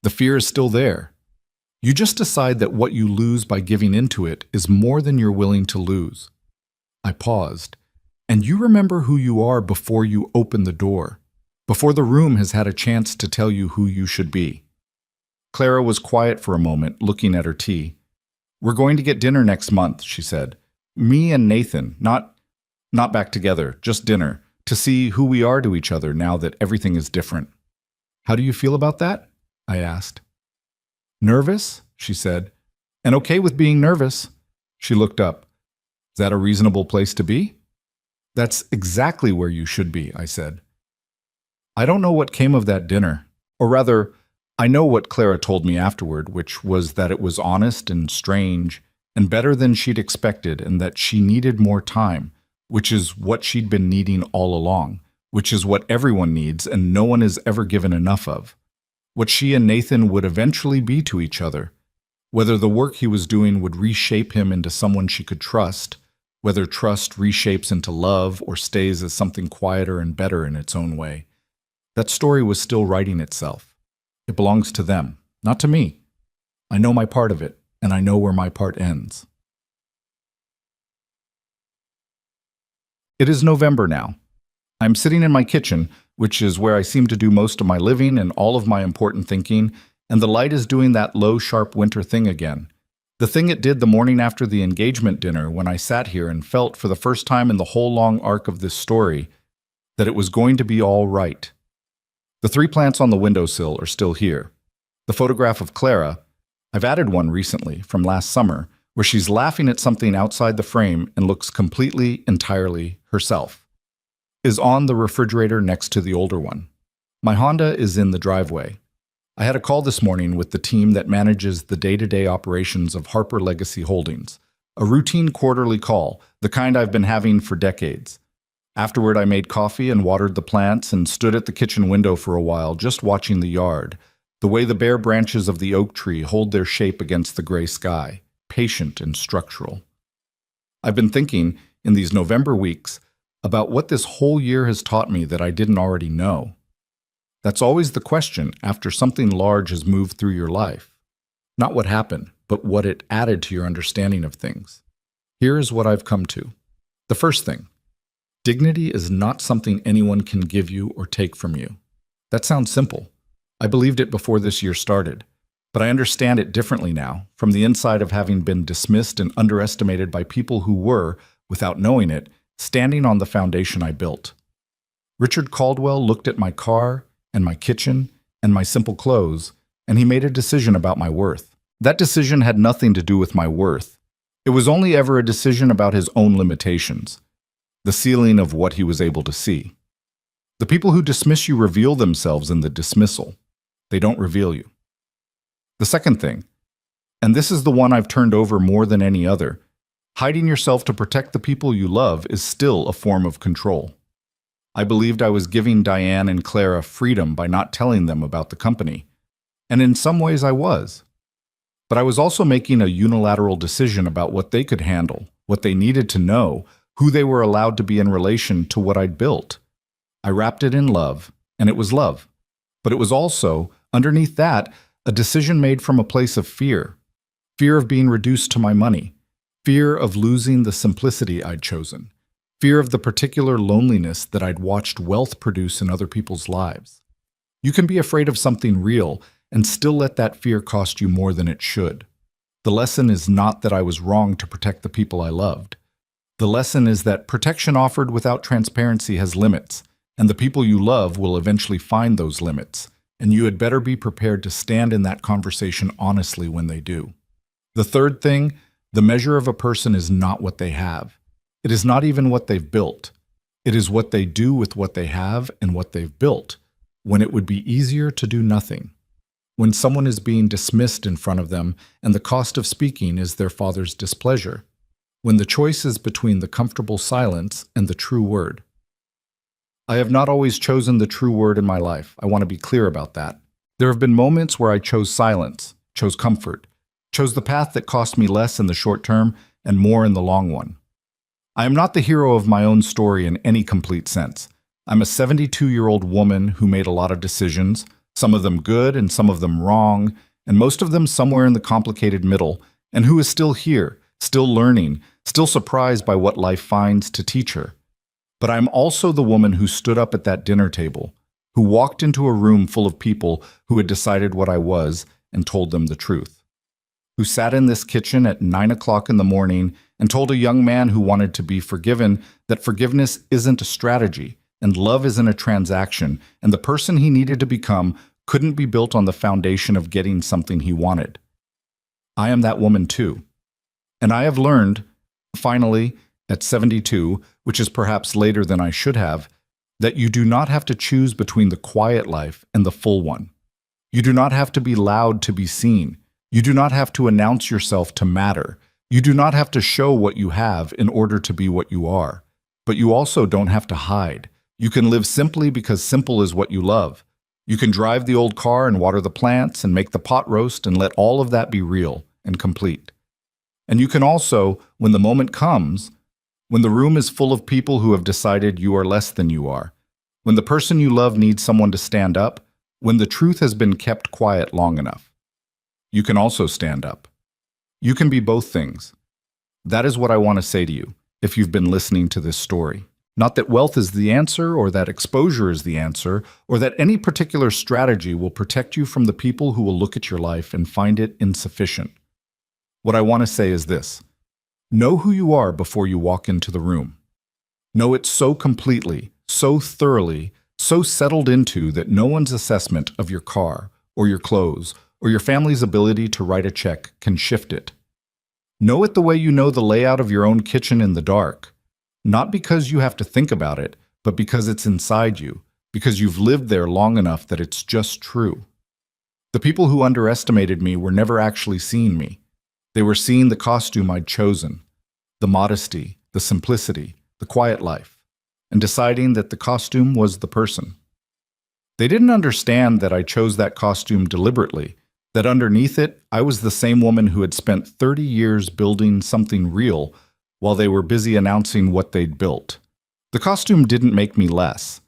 The fear is still there. You just decide that what you lose by giving into it is more than you're willing to lose. I paused. And you remember who you are before you open the door, before the room has had a chance to tell you who you should be. Clara was quiet for a moment, looking at her tea. We're going to get dinner next month, she said. Me and Nathan, not back together, just dinner, to see who we are to each other now that everything is different. How do you feel about that? I asked. Nervous, she said, and okay with being nervous. She looked up. Is that a reasonable place to be? That's exactly where you should be, I said. I don't know what came of that dinner. Or rather, I know what Clara told me afterward, which was that it was honest and strange and better than she'd expected, and that she needed more time, which is what she'd been needing all along, which is what everyone needs and no one is ever given enough of. What she and Nathan would eventually be to each other, whether the work he was doing would reshape him into someone she could trust, whether trust reshapes into love or stays as something quieter and better in its own way. That story was still writing itself. It belongs to them, not to me. I know my part of it, and I know where my part ends. It is November now. I'm sitting in my kitchen, which is where I seem to do most of my living and all of my important thinking, and the light is doing that low, sharp winter thing again. The thing it did the morning after the engagement dinner when I sat here and felt for the first time in the whole long arc of this story that it was going to be all right. The 3 plants on the windowsill are still here. The photograph of Clara, I've added one recently from last summer, where she's laughing at something outside the frame and looks completely, entirely herself, is on the refrigerator next to the older one. My Honda is in the driveway. I had a call this morning with the team that manages the day-to-day operations of Harper Legacy Holdings, a routine quarterly call, the kind I've been having for decades. Afterward, I made coffee and watered the plants and stood at the kitchen window for a while, just watching the yard, the way the bare branches of the oak tree hold their shape against the gray sky, patient and structural. I've been thinking, in these November weeks, about what this whole year has taught me that I didn't already know. That's always the question after something large has moved through your life. Not what happened, but what it added to your understanding of things. Here is what I've come to. The first thing. Dignity is not something anyone can give you or take from you. That sounds simple. I believed it before this year started, but I understand it differently now, from the inside of having been dismissed and underestimated by people who were, without knowing it, standing on the foundation I built. Richard Caldwell looked at my car and my kitchen and my simple clothes, and he made a decision about my worth. That decision had nothing to do with my worth. It was only ever a decision about his own limitations, the ceiling of what he was able to see. The people who dismiss you reveal themselves in the dismissal. They don't reveal you. The second thing, and this is the one I've turned over more than any other, hiding yourself to protect the people you love is still a form of control. I believed I was giving Diane and Clara freedom by not telling them about the company, and in some ways I was. But I was also making a unilateral decision about what they could handle, what they needed to know, who they were allowed to be in relation to what I'd built. I wrapped it in love, and it was love. But it was also, underneath that, a decision made from a place of fear. Fear of being reduced to my money. Fear of losing the simplicity I'd chosen. Fear of the particular loneliness that I'd watched wealth produce in other people's lives. You can be afraid of something real and still let that fear cost you more than it should. The lesson is not that I was wrong to protect the people I loved. The lesson is that protection offered without transparency has limits, and the people you love will eventually find those limits, and you had better be prepared to stand in that conversation honestly when they do. The third thing, the measure of a person is not what they have. It is not even what they've built. It is what they do with what they have and what they've built, when it would be easier to do nothing. When someone is being dismissed in front of them and the cost of speaking is their father's displeasure. When the choice is between the comfortable silence and the true word. I have not always chosen the true word in my life. I want to be clear about that. There have been moments where I chose silence, chose comfort, chose the path that cost me less in the short term and more in the long one. I am not the hero of my own story in any complete sense. I'm a 72-year-old woman who made a lot of decisions, some of them good and some of them wrong, and most of them somewhere in the complicated middle, and who is still here, still learning, still surprised by what life finds to teach her. But I'm also the woman who stood up at that dinner table, who walked into a room full of people who had decided what I was and told them the truth, who sat in this kitchen at 9 o'clock in the morning and told a young man who wanted to be forgiven that forgiveness isn't a strategy and love isn't a transaction, and the person he needed to become couldn't be built on the foundation of getting something he wanted. I am that woman too. And I have learned, finally, at 72, which is perhaps later than I should have, that you do not have to choose between the quiet life and the full one. You do not have to be loud to be seen. You do not have to announce yourself to matter. You do not have to show what you have in order to be what you are. But you also don't have to hide. You can live simply because simple is what you love. You can drive the old car and water the plants and make the pot roast and let all of that be real and complete. And you can also, when the moment comes, when the room is full of people who have decided you are less than you are, when the person you love needs someone to stand up, when the truth has been kept quiet long enough, you can also stand up. You can be both things. That is what I want to say to you, if you've been listening to this story. Not that wealth is the answer, or that exposure is the answer, or that any particular strategy will protect you from the people who will look at your life and find it insufficient. What I want to say is this: know who you are before you walk into the room. Know it so completely, so thoroughly, so settled into that no one's assessment of your car, or your clothes, or your family's ability to write a check can shift it. Know it the way you know the layout of your own kitchen in the dark. Not because you have to think about it, but because it's inside you, because you've lived there long enough that it's just true. The people who underestimated me were never actually seeing me. They were seeing the costume I'd chosen, the modesty, the simplicity, the quiet life, and deciding that the costume was the person. They didn't understand that I chose that costume deliberately, that underneath it, I was the same woman who had spent 30 years building something real while they were busy announcing what they'd built. The costume didn't make me less.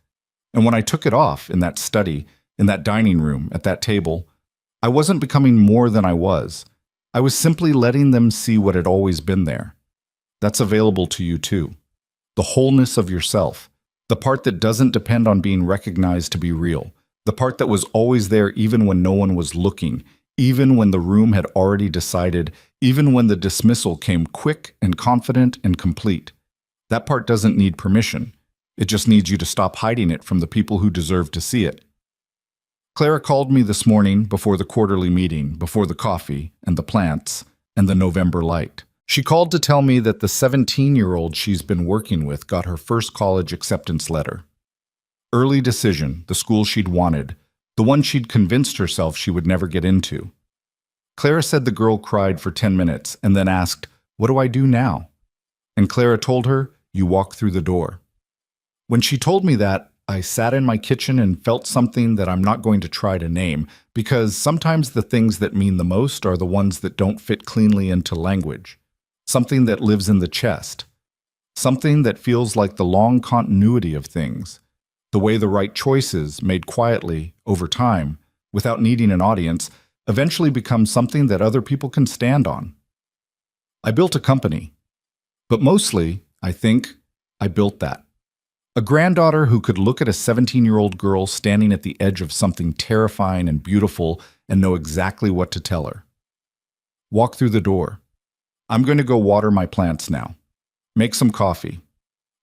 And when I took it off in that study, in that dining room, at that table, I wasn't becoming more than I was. I was simply letting them see what had always been there. That's available to you too. The wholeness of yourself, the part that doesn't depend on being recognized to be real, the part that was always there even when no one was looking, even when the room had already decided, even when the dismissal came quick and confident and complete. That part doesn't need permission. It just needs you to stop hiding it from the people who deserve to see it. Clara called me this morning before the quarterly meeting, before the coffee and the plants and the November light. She called to tell me that the 17-year-old she's been working with got her first college acceptance letter. Early decision, the school she'd wanted, the one she'd convinced herself she would never get into. Clara said the girl cried for 10 minutes and then asked, "What do I do now?" And Clara told her, "You walk through the door." When she told me that, I sat in my kitchen and felt something that I'm not going to try to name, because sometimes the things that mean the most are the ones that don't fit cleanly into language. Something that lives in the chest. Something that feels like the long continuity of things. The way the right choices, made quietly, over time, without needing an audience, eventually become something that other people can stand on. I built a company. But mostly, I think, I built that. A granddaughter who could look at a 17-year-old girl standing at the edge of something terrifying and beautiful and know exactly what to tell her. Walk through the door. I'm going to go water my plants now. Make some coffee.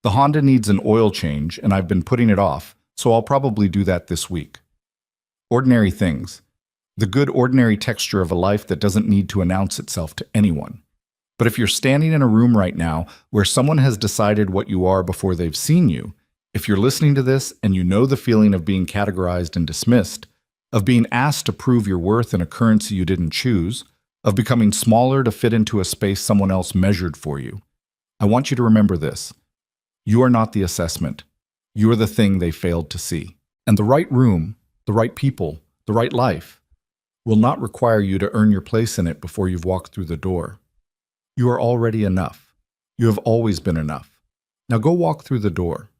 The Honda needs an oil change, and I've been putting it off, so I'll probably do that this week. Ordinary things. The good ordinary texture of a life that doesn't need to announce itself to anyone. But if you're standing in a room right now where someone has decided what you are before they've seen you, if you're listening to this and you know the feeling of being categorized and dismissed, of being asked to prove your worth in a currency you didn't choose, of becoming smaller to fit into a space someone else measured for you, I want you to remember this. You are not the assessment. You are the thing they failed to see. And the right room, the right people, the right life will not require you to earn your place in it before you've walked through the door. You are already enough. You have always been enough. Now go walk through the door.